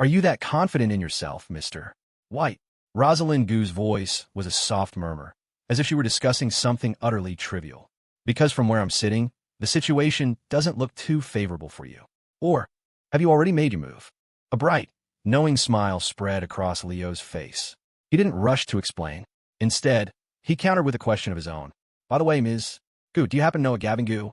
Are you that confident in yourself, Mr. White? Rosalind Gu's voice was a soft murmur, as if she were discussing something utterly trivial. Because from where I'm sitting, the situation doesn't look too favorable for you. Or, have you already made your move? A bright, knowing smile spread across Leo's face. He didn't rush to explain. Instead, he countered with a question of his own. By the way, Ms. Gu, do you happen to know a Gavin Gu?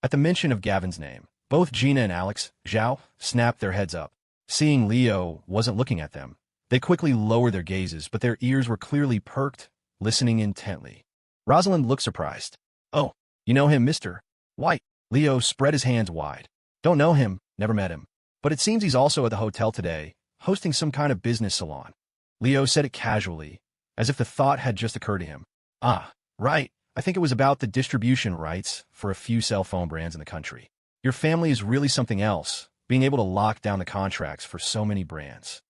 At the mention of Gavin's name, both Gina and Alex, Zhao, snapped their heads up. Seeing Leo wasn't looking at them, they quickly lowered their gazes, but their ears were clearly perked, listening intently. Rosalind looked surprised. Oh, you know him, Mr. White? Leo spread his hands wide. Don't know him, never met him. But it seems he's also at the hotel today, hosting some kind of business salon. Leo said it casually, as if the thought had just occurred to him. Ah, right. I think it was about the distribution rights for a few cell phone brands in the country. Your family is really something else, being able to lock down the contracts for so many brands.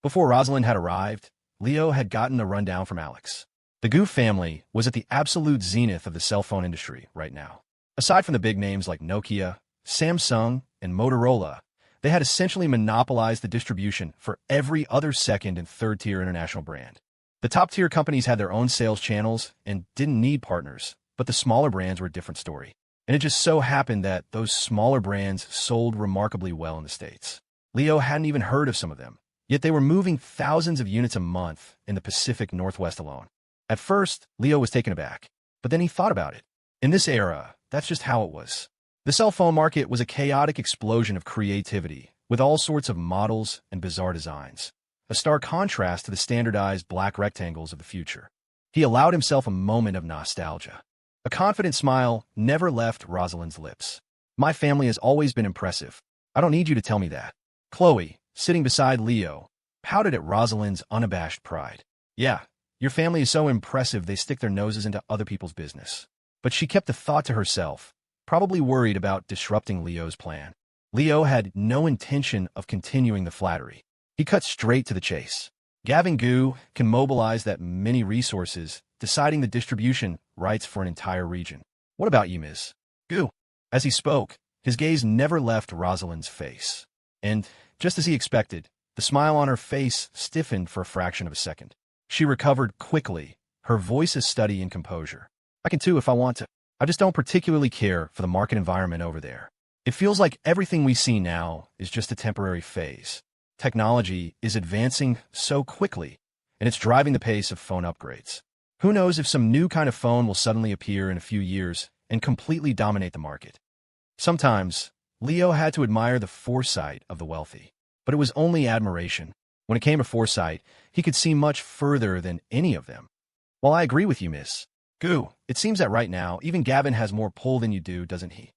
Before Rosalind had arrived, Leo had gotten a rundown from Alex. The Gu family was at the absolute zenith of the cell phone industry right now. Aside from the big names like Nokia, Samsung, and Motorola, they had essentially monopolized the distribution for every other second and third-tier international brand. The top-tier companies had their own sales channels and didn't need partners, but the smaller brands were a different story. And it just so happened that those smaller brands sold remarkably well in the States. Leo hadn't even heard of some of them, yet they were moving thousands of units a month in the Pacific Northwest alone. At first, Leo was taken aback, but then he thought about it. In this era, that's just how it was. The cell phone market was a chaotic explosion of creativity, with all sorts of models and bizarre designs. A stark contrast to the standardized black rectangles of the future. He allowed himself a moment of nostalgia. A confident smile never left Rosalind's lips. My family has always been impressive. I don't need you to tell me that. Chloe, sitting beside Leo, pouted at Rosalind's unabashed pride. Yeah, your family is so impressive they stick their noses into other people's business. But she kept the thought to herself, probably worried about disrupting Leo's plan. Leo had no intention of continuing the flattery. He cut straight to the chase. Gavin Gu can mobilize that many resources, deciding the distribution rights for an entire region. What about you, Ms. Gu? As he spoke, his gaze never left Rosalind's face. And, just as he expected, the smile on her face stiffened for a fraction of a second. She recovered quickly, her voice a study in composure. I can too if I want to. I just don't particularly care for the market environment over there. It feels like everything we see now is just a temporary phase. Technology is advancing so quickly, and it's driving the pace of phone upgrades. Who knows if some new kind of phone will suddenly appear in a few years and completely dominate the market. Sometimes, Leo had to admire the foresight of the wealthy, but it was only admiration. When it came to foresight, he could see much further than any of them. While I agree with you, Miss Gu, it seems that right now, even Gavin has more pull than you do, doesn't he?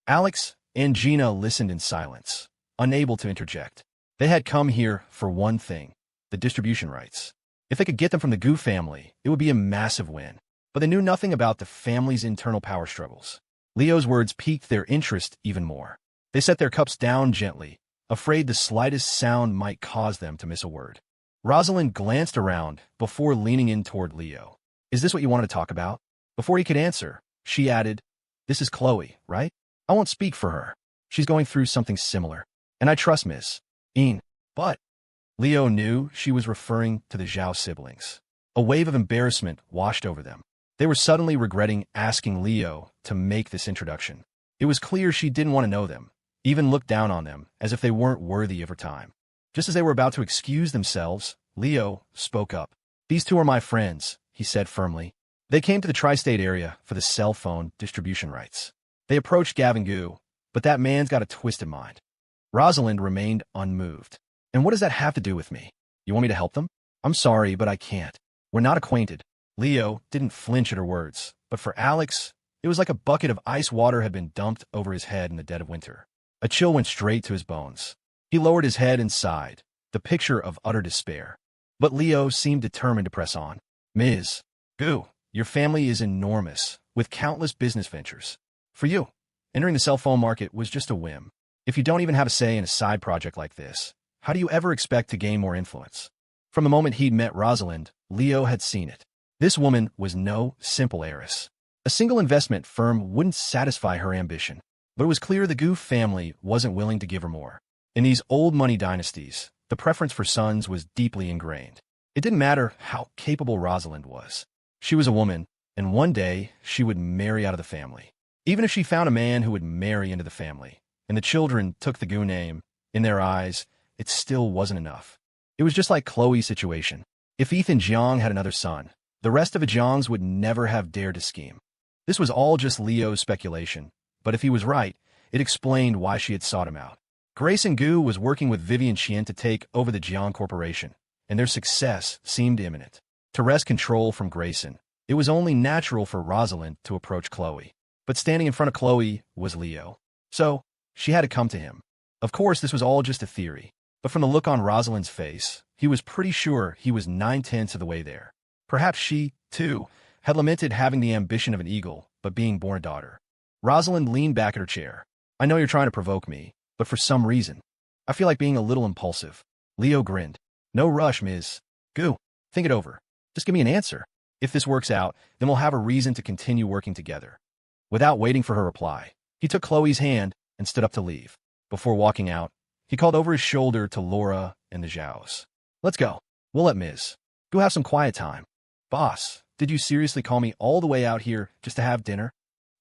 Alex and Gina listened in silence, unable to interject. They had come here for one thing, the distribution rights. If they could get them from the Gu family, it would be a massive win. But they knew nothing about the family's internal power struggles. Leo's words piqued their interest even more. They set their cups down gently, afraid the slightest sound might cause them to miss a word. Rosalind glanced around before leaning in toward Leo. Is this what you wanted to talk about? Before he could answer, she added, This is Chloe, right? I won't speak for her. She's going through something similar. And I trust Miss Ian. But Leo knew she was referring to the Zhao siblings. A wave of embarrassment washed over them. They were suddenly regretting asking Leo to make this introduction. It was clear she didn't want to know them, even look down on them as if they weren't worthy of her time. Just as they were about to excuse themselves, Leo spoke up. These two are my friends, he said firmly. They came to the tri-state area for the cell phone distribution rights. They approached Gavin Gu, but that man's got a twisted mind. Rosalind remained unmoved. And what does that have to do with me? You want me to help them? I'm sorry, but I can't. We're not acquainted. Leo didn't flinch at her words, but for Alex, it was like a bucket of ice water had been dumped over his head in the dead of winter. A chill went straight to his bones. He lowered his head and sighed, the picture of utter despair. But Leo seemed determined to press on. Ms. Gu, your family is enormous, with countless business ventures. For you, entering the cell phone market was just a whim. If you don't even have a say in a side project like this, how do you ever expect to gain more influence? From the moment he'd met Rosalind, Leo had seen it. This woman was no simple heiress. A single investment firm wouldn't satisfy her ambition, but it was clear the Gu family wasn't willing to give her more. In these old money dynasties, the preference for sons was deeply ingrained. It didn't matter how capable Rosalind was. She was a woman, and one day she would marry out of the family. Even if she found a man who would marry into the family, and the children took the Gu name, in their eyes, it still wasn't enough. It was just like Chloe's situation. If Ethan Jiang had another son, the rest of the Jiangs would never have dared to scheme. This was all just Leo's speculation, but if he was right, it explained why she had sought him out. Grayson Gu was working with Vivian Qian to take over the Jiang Corporation, and their success seemed imminent. To wrest control from Grayson, it was only natural for Rosalind to approach Chloe. But standing in front of Chloe was Leo. So, she had to come to him. Of course, this was all just a theory, but from the look on Rosalind's face, he was pretty sure he was 9/10 of the way there. Perhaps she, too, had lamented having the ambition of an eagle, but being born a daughter. Rosalind leaned back at her chair. I know you're trying to provoke me, but for some reason, I feel like being a little impulsive. Leo grinned. No rush, Ms. Gu. Think it over. Just give me an answer. If this works out, then we'll have a reason to continue working together. Without waiting for her reply, he took Chloe's hand and stood up to leave. Before walking out, he called over his shoulder to Laura and the Zhaos. Let's go. We'll let Ms. Gu have some quiet time. Boss, did you seriously call me all the way out here just to have dinner?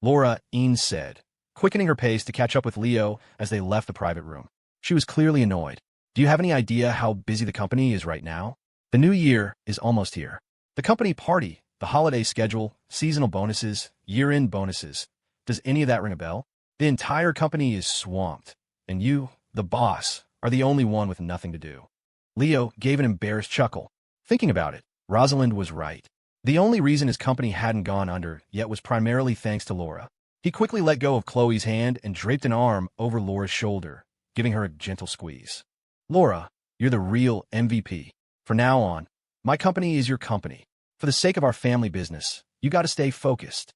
Laura Eanes said, quickening her pace to catch up with Leo as they left the private room. She was clearly annoyed. Do you have any idea how busy the company is right now? The new year is almost here. The company party, the holiday schedule, seasonal bonuses, year-end bonuses. Does any of that ring a bell? The entire company is swamped, and you, the boss, are the only one with nothing to do. Leo gave an embarrassed chuckle. Thinking about it, Rosalind was right. The only reason his company hadn't gone under yet was primarily thanks to Laura. He quickly let go of Chloe's hand and draped an arm over Laura's shoulder, giving her a gentle squeeze. Laura, you're the real MVP. From now on, my company is your company. For the sake of our family business, you got to stay focused.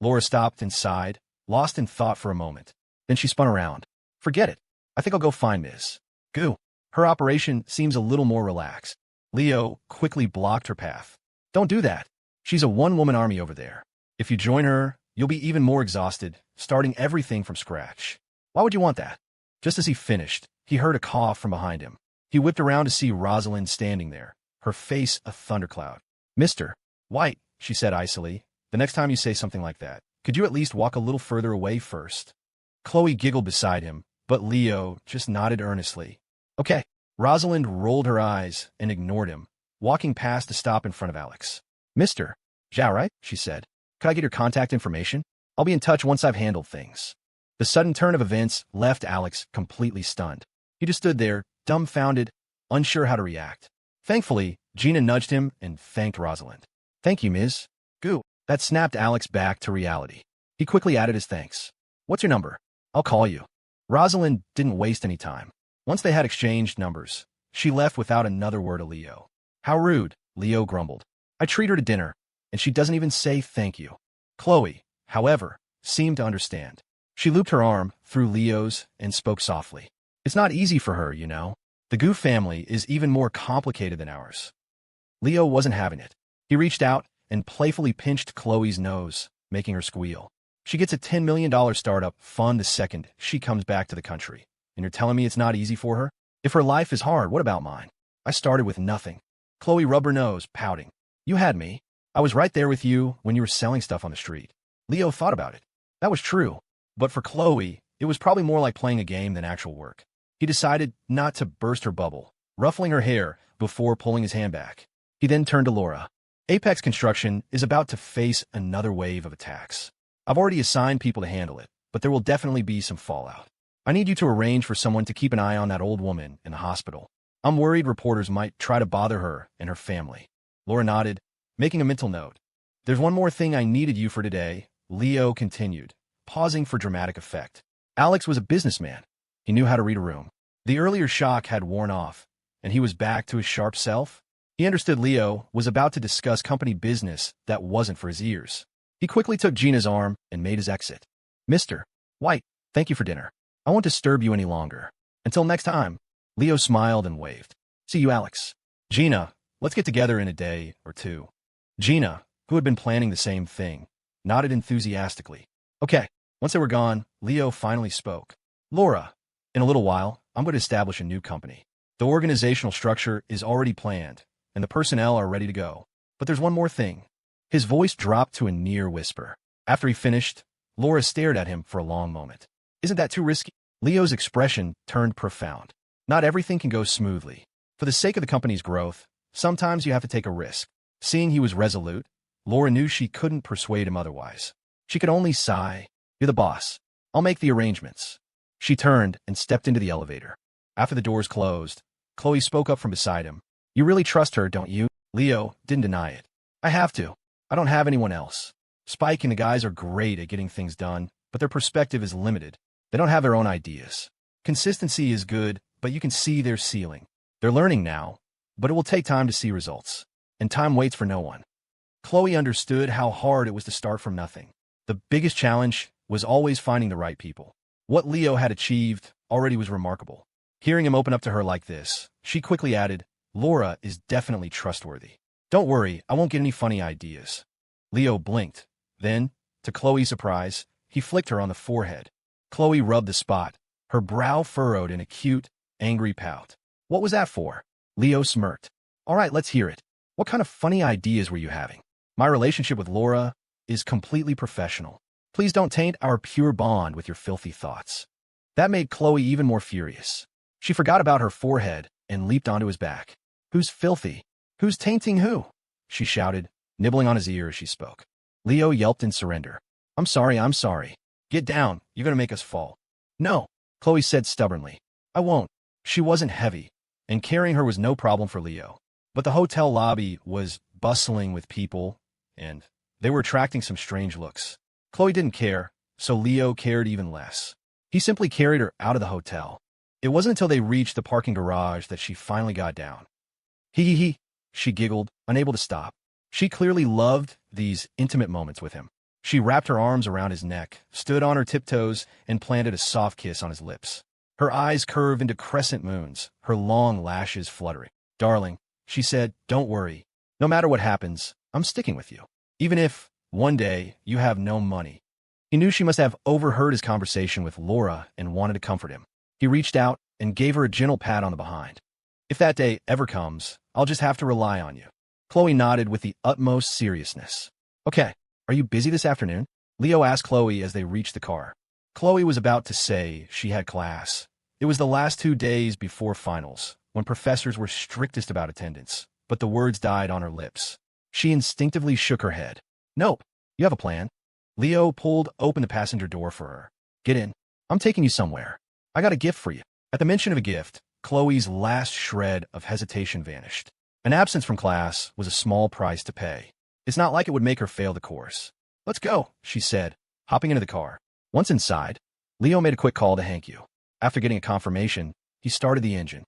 Laura stopped and sighed, lost in thought for a moment. Then she spun around. Forget it. I think I'll go find Ms. Gu. Her operation seems a little more relaxed. Leo quickly blocked her path. Don't do that. She's a one-woman army over there. If you join her, you'll be even more exhausted, starting everything from scratch. Why would you want that? Just as he finished, he heard a cough from behind him. He whipped around to see Rosalind standing there, her face a thundercloud. Mr. White, she said icily, the next time you say something like that, could you at least walk a little further away first? Chloe giggled beside him, but Leo just nodded earnestly. Okay. Rosalind rolled her eyes and ignored him, walking past to stop in front of Alex. Mr. Zhao, right? She said. Could I get your contact information? I'll be in touch once I've handled things. The sudden turn of events left Alex completely stunned. He just stood there, dumbfounded, unsure how to react. Thankfully, Gina nudged him and thanked Rosalind. Thank you, Ms. Gu. That snapped Alex back to reality. He quickly added his thanks. What's your number? I'll call you. Rosalind didn't waste any time. Once they had exchanged numbers, she left without another word to Leo. How rude, Leo grumbled. I treat her to dinner, and she doesn't even say thank you. Chloe, however, seemed to understand. She looped her arm through Leo's and spoke softly. It's not easy for her, you know. The Gu family is even more complicated than ours. Leo wasn't having it. He reached out and playfully pinched Chloe's nose, making her squeal. She gets a $10 million startup fund the second she comes back to the country. And you're telling me it's not easy for her? If her life is hard, what about mine? I started with nothing. Chloe rubbed her nose, pouting. You had me. I was right there with you when you were selling stuff on the street. Leo thought about it. That was true. But for Chloe, it was probably more like playing a game than actual work. He decided not to burst her bubble, ruffling her hair before pulling his hand back. He then turned to Laura. Apex Construction is about to face another wave of attacks. I've already assigned people to handle it, but there will definitely be some fallout. I need you to arrange for someone to keep an eye on that old woman in the hospital. I'm worried reporters might try to bother her and her family. Laura nodded, making a mental note. There's one more thing I needed you for today, Leo continued, pausing for dramatic effect. Alex was a businessman. He knew how to read a room. The earlier shock had worn off, and he was back to his sharp self. He understood Leo was about to discuss company business that wasn't for his ears. He quickly took Gina's arm and made his exit. Mr. White, thank you for dinner. I won't disturb you any longer. Until next time. Leo smiled and waved. See you, Alex. Gina, let's get together in a day or two. Gina, who had been planning the same thing, nodded enthusiastically. Okay. Once they were gone, Leo finally spoke. Laura, in a little while, I'm going to establish a new company. The The organizational structure is already planned, and the personnel are ready to go. But there's one more thing. His voice dropped to a near whisper. After he finished, Laura stared at him for a long moment. Isn't that too risky? Leo's expression turned profound. Not everything can go smoothly. For the sake of the company's growth, sometimes you have to take a risk. Seeing he was resolute, Laura knew she couldn't persuade him otherwise. She could only sigh. You're the boss. I'll make the arrangements. She turned and stepped into the elevator. After the doors closed, Chloe spoke up from beside him. You really trust her, don't you? Leo didn't deny it. I have to. I don't have anyone else. Spike and the guys are great at getting things done, but their perspective is limited. They don't have their own ideas. Consistency is good, but you can see their ceiling. They're learning now, but it will take time to see results. And time waits for no one. Chloe understood how hard it was to start from nothing. The biggest challenge was always finding the right people. What Leo had achieved already was remarkable. Hearing him open up to her like this, she quickly added, Laura is definitely trustworthy. Don't worry, I won't get any funny ideas. Leo blinked. Then, to Chloe's surprise, he flicked her on the forehead. Chloe rubbed the spot, her brow furrowed in a cute, angry pout. What was that for? Leo smirked. All right, let's hear it. What kind of funny ideas were you having? My relationship with Laura is completely professional. Please don't taint our pure bond with your filthy thoughts. That made Chloe even more furious. She forgot about her forehead and leaped onto his back. Who's filthy? Who's tainting who? She shouted, nibbling on his ear as she spoke. Leo yelped in surrender. I'm sorry. Get down, you're going to make us fall. No, Chloe said stubbornly. I won't. She wasn't heavy, and carrying her was no problem for Leo. But the hotel lobby was bustling with people, and they were attracting some strange looks. Chloe didn't care, so Leo cared even less. He simply carried her out of the hotel. It wasn't until they reached the parking garage that she finally got down. He, she giggled, unable to stop. She clearly loved these intimate moments with him. She wrapped her arms around his neck, stood on her tiptoes, and planted a soft kiss on his lips. Her eyes curved into crescent moons, her long lashes fluttering. Darling, she said, don't worry. No matter what happens, I'm sticking with you. Even if, one day, you have no money. He knew she must have overheard his conversation with Laura and wanted to comfort him. He reached out and gave her a gentle pat on the behind. If that day ever comes, I'll just have to rely on you. Chloe nodded with the utmost seriousness. Okay, are you busy this afternoon? Leo asked Chloe as they reached the car. Chloe was about to say she had class. It was the last 2 days before finals, when professors were strictest about attendance, but the words died on her lips. She instinctively shook her head. Nope, you have a plan. Leo pulled open the passenger door for her. Get in. I'm taking you somewhere. I got a gift for you. At the mention of a gift, Chloe's last shred of hesitation vanished. An absence from class was a small price to pay. It's not like it would make her fail the course. Let's go, she said, hopping into the car. Once inside, Leo made a quick call to Hank Yu. After getting a confirmation, he started the engine.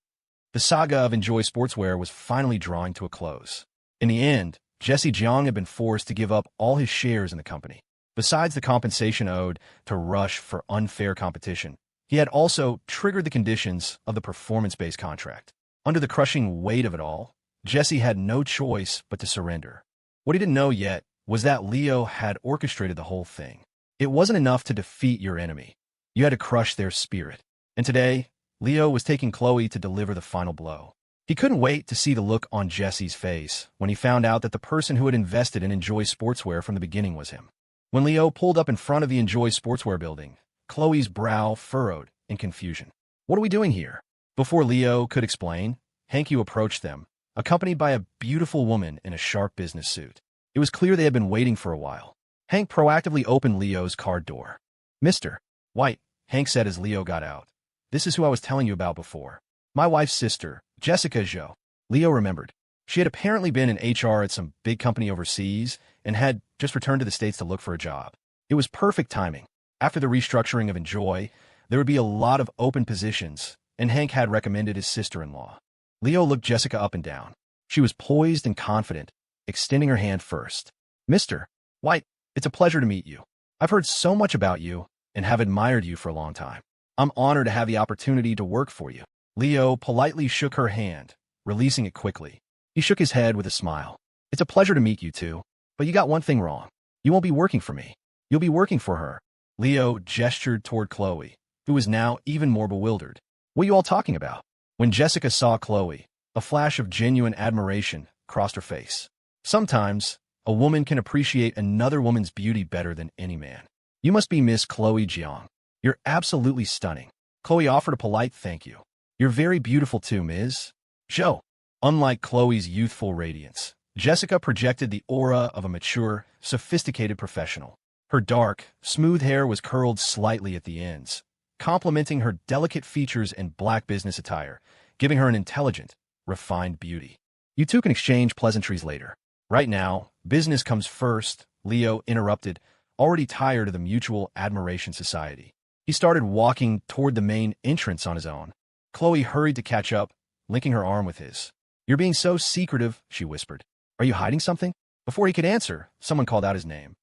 The saga of Enjoy Sportswear was finally drawing to a close. In the end, Jesse Jiang had been forced to give up all his shares in the company. Besides the compensation owed to Rush for unfair competition, he had also triggered the conditions of the performance-based contract. Under the crushing weight of it all, Jesse had no choice but to surrender. What he didn't know yet was that Leo had orchestrated the whole thing. It wasn't enough to defeat your enemy. You had to crush their spirit. And today, Leo was taking Chloe to deliver the final blow. He couldn't wait to see the look on Jesse's face when he found out that the person who had invested in Enjoy Sportswear from the beginning was him. When Leo pulled up in front of the Enjoy Sportswear building, Chloe's brow furrowed in confusion. What are we doing here? Before Leo could explain, Hank Yu approached them, accompanied by a beautiful woman in a sharp business suit. It was clear they had been waiting for a while. Hank proactively opened Leo's car door. Mr. White, Hank said as Leo got out. This is who I was telling you about before. My wife's sister, Jessica Zhou. Leo remembered. She had apparently been in HR at some big company overseas and had just returned to the States to look for a job. It was perfect timing. After the restructuring of Enjoy, there would be a lot of open positions, and Hank had recommended his sister-in-law. Leo looked Jessica up and down. She was poised and confident, extending her hand first. Mr. White, it's a pleasure to meet you. I've heard so much about you and have admired you for a long time. I'm honored to have the opportunity to work for you. Leo politely shook her hand, releasing it quickly. He shook his head with a smile. It's a pleasure to meet you too, but you got one thing wrong. You won't be working for me. You'll be working for her. Leo gestured toward Chloe, who was now even more bewildered. What are you all talking about? When Jessica saw Chloe, a flash of genuine admiration crossed her face. Sometimes, a woman can appreciate another woman's beauty better than any man. You must be Miss Chloe Jiang. You're absolutely stunning. Chloe offered a polite thank you. You're very beautiful too, Ms. Zhou. Unlike Chloe's youthful radiance, Jessica projected the aura of a mature, sophisticated professional. Her dark, smooth hair was curled slightly at the ends, complementing her delicate features and black business attire, giving her an intelligent, refined beauty. You two can exchange pleasantries later. Right now, business comes first, Leo interrupted, already tired of the mutual admiration society. He started walking toward the main entrance on his own. Chloe hurried to catch up, linking her arm with his. You're being so secretive, she whispered. Are you hiding something? Before he could answer, someone called out his name.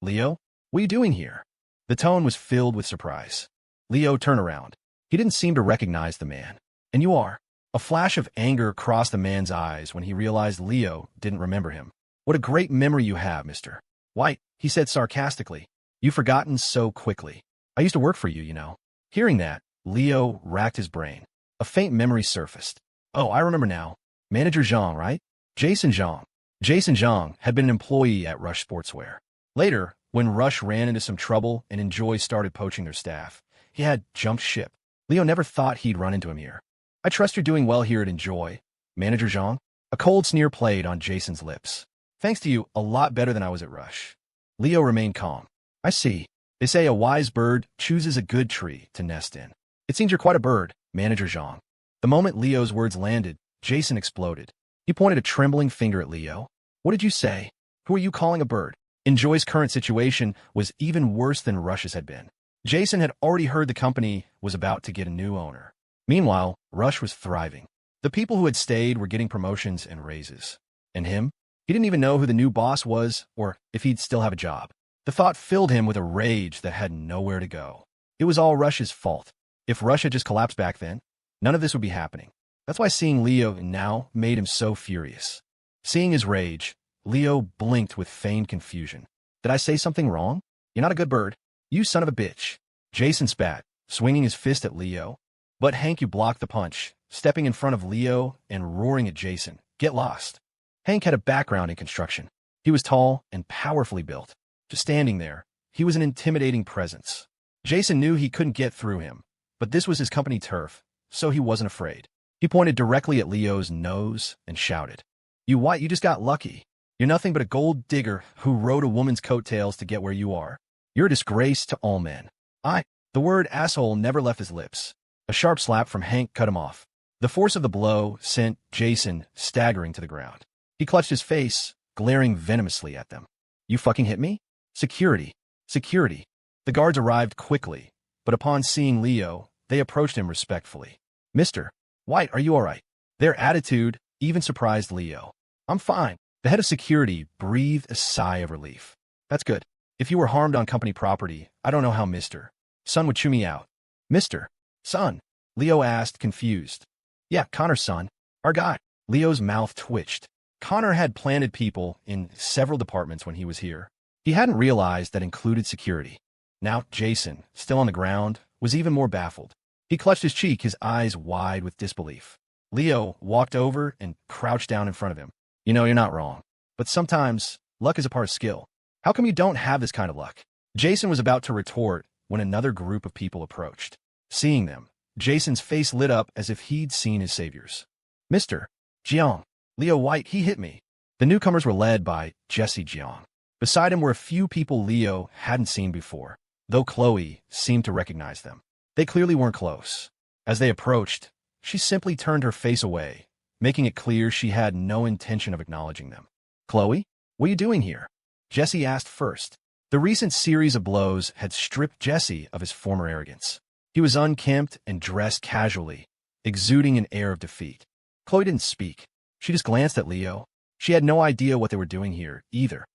Leo? What are you doing here? The tone was filled with surprise. Leo turned around. He didn't seem to recognize the man. And you are? A flash of anger crossed the man's eyes when he realized Leo didn't remember him. What a great memory you have, Mr. White, he said sarcastically. You've forgotten so quickly. I used to work for you, you know. Hearing that, Leo racked his brain. A faint memory surfaced. Oh, I remember now. Manager Zhang, right? Jason Zhang. Jason Zhang had been an employee at Rush Sportswear. Later, when Rush ran into some trouble and Enjoy started poaching their staff, he had jumped ship. Leo never thought he'd run into him here. I trust you're doing well here at Enjoy, Manager Zhang. A cold sneer played on Jason's lips. Thanks to you, a lot better than I was at Rush. Leo remained calm. I see. They say a wise bird chooses a good tree to nest in. It seems you're quite a bird, Manager Zhang. The moment Leo's words landed, Jason exploded. He pointed a trembling finger at Leo. What did you say? Who are you calling a bird? Enjoy's current situation was even worse than Rush's had been. Jason had already heard the company was about to get a new owner. Meanwhile, Rush was thriving. The people who had stayed were getting promotions and raises. And him? He didn't even know who the new boss was or if he'd still have a job. The thought filled him with a rage that had nowhere to go. It was all Rush's fault. If Rush had just collapsed back then, none of this would be happening. That's why seeing Leo now made him so furious. Seeing his rage, Leo blinked with feigned confusion. Did I say something wrong? You're not a good bird. You son of a bitch. Jason spat, swinging his fist at Leo. But Hank blocked the punch, stepping in front of Leo and roaring at Jason. Get lost. Hank had a background in construction. He was tall and powerfully built. Just standing there, he was an intimidating presence. Jason knew he couldn't get through him, but this was his company turf, so he wasn't afraid. He pointed directly at Leo's nose and shouted, You white, you just got lucky. You're nothing but a gold digger who rode a woman's coattails to get where you are. You're a disgrace to all men. The word asshole never left his lips. A sharp slap from Hank cut him off. The force of the blow sent Jason staggering to the ground. He clutched his face, glaring venomously at them. You fucking hit me? Security. Security. The guards arrived quickly, but upon seeing Leo, they approached him respectfully. Mr. White, are you all right? Their attitude even surprised Leo. I'm fine. The head of security breathed a sigh of relief. That's good. If you were harmed on company property, I don't know how Mr. Son would chew me out. Mr. Son? Leo asked, confused. Yeah, Connor's son. Our guy. Leo's mouth twitched. Connor had planted people in several departments when he was here. He hadn't realized that included security. Now Jason, still on the ground, was even more baffled. He clutched his cheek, his eyes wide with disbelief. Leo walked over and crouched down in front of him. You know, you're not wrong. But sometimes, luck is a part of skill. How come you don't have this kind of luck? Jason was about to retort when another group of people approached. Seeing them, Jason's face lit up as if he'd seen his saviors. Mr. Jiang. Leo White, he hit me. The newcomers were led by Jesse Jiang. Beside him were a few people Leo hadn't seen before, though Chloe seemed to recognize them. They clearly weren't close. As they approached, she simply turned her face away, making it clear she had no intention of acknowledging them. Chloe, what are you doing here? Jesse asked first. The recent series of blows had stripped Jesse of his former arrogance. He was unkempt and dressed casually, exuding an air of defeat. Chloe didn't speak. She just glanced at Leo. She had no idea what they were doing here, either.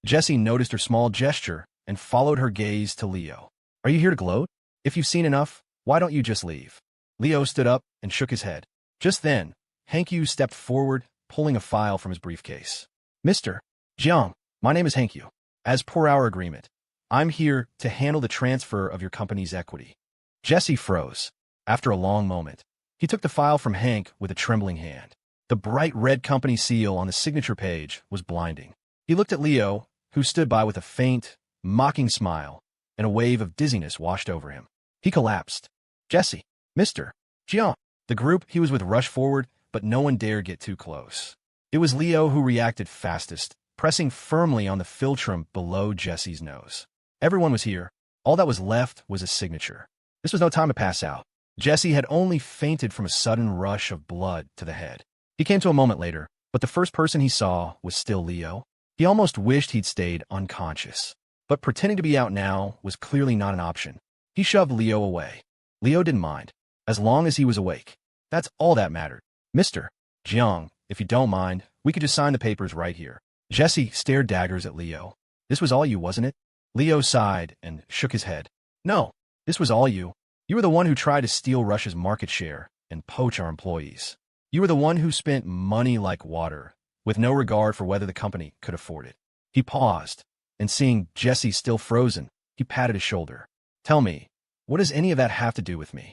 Jesse noticed her small gesture and followed her gaze to Leo. Are you here to gloat? If you've seen enough, why don't you just leave? Leo stood up and shook his head. Just then, Hank stepped forward, pulling a file from his briefcase. Mr. Jiang, my name is Hank. As per our agreement, I'm here to handle the transfer of your company's equity. Jesse froze. After a long moment, he He took the file from Hank with a trembling hand. The bright red company seal on the signature page was blinding. He looked at Leo, who stood by with a faint, mocking smile, and a wave of dizziness washed over him. He collapsed. Jesse, Mr. Jiang. The group he was with rushed forward, but no one dared get too close. It was Leo who reacted fastest, pressing firmly on the philtrum below Jesse's nose. Everyone was here. All that was left was a signature. This was no time to pass out. Jesse had only fainted from a sudden rush of blood to the head. He came to a moment later, but the first person he saw was still Leo. He almost wished he'd stayed unconscious. But pretending to be out now was clearly not an option. He shoved Leo away. Leo didn't mind, as long as he was awake. That's all that mattered. Mr. Jiang, if you don't mind, we could just sign the papers right here. Jesse stared daggers at Leo. This was all you, wasn't it? Leo sighed and shook his head. No, this was all you. You were the one who tried to steal Russia's market share and poach our employees. You were the one who spent money like water, with no regard for whether the company could afford it. He paused, and seeing Jesse still frozen, he patted his shoulder. Tell me, what does any of that have to do with me?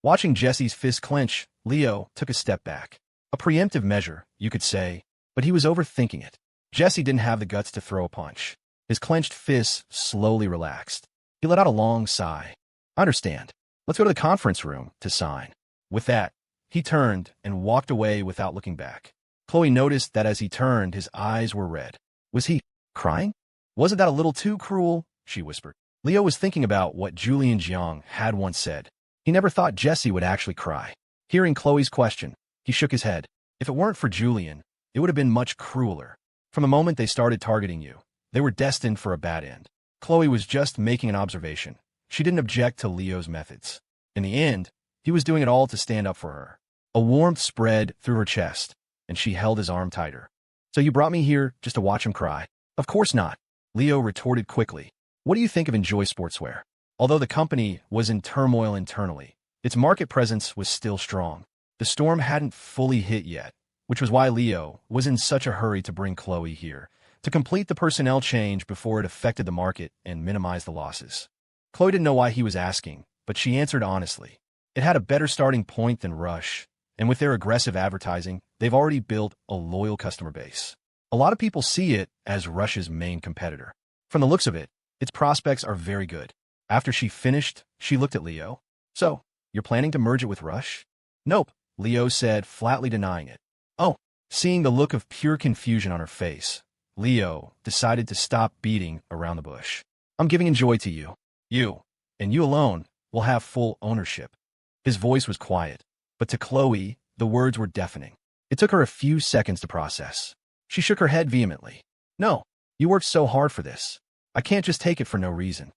Watching Jesse's fist clench, Leo took a step back. A preemptive measure, you could say, but he was overthinking it. Jesse didn't have the guts to throw a punch. His clenched fists slowly relaxed. He let out a long sigh. I understand. Let's go to the conference room to sign. With that, he turned and walked away without looking back. Chloe noticed that as he turned, his eyes were red. Was he crying? Wasn't that a little too cruel? She whispered. Leo was thinking about what Julian Jiang had once said. He never thought Jesse would actually cry. Hearing Chloe's question, he shook his head. If it weren't for Julian, it would have been much crueler. From the moment they started targeting you, they were destined for a bad end. Chloe was just making an observation. She didn't object to Leo's methods. In the end, he was doing it all to stand up for her. A warmth spread through her chest, and she held his arm tighter. So you brought me here just to watch him cry? Of course not, Leo retorted quickly. What do you think of Enjoy Sportswear? Although the company was in turmoil internally, its market presence was still strong. The storm hadn't fully hit yet, which was why Leo was in such a hurry to bring Chloe here, to complete the personnel change before it affected the market and minimize the losses. Chloe didn't know why he was asking, but she answered honestly. It had a better starting point than Rush, and with their aggressive advertising, they've already built a loyal customer base. A lot of people see it as Rush's main competitor. From the looks of it, its prospects are very good. After she finished, she looked at Leo. So, you're planning to merge it with Rush? Nope, Leo said, flatly denying it. Oh, seeing the look of pure confusion on her face, Leo decided to stop beating around the bush. I'm giving Enjoy to you. You, and you alone, will have full ownership. His voice was quiet, but to Chloe, the words were deafening. It took her a few seconds to process. She shook her head vehemently. No, you worked so hard for this. I can't just take it for no reason.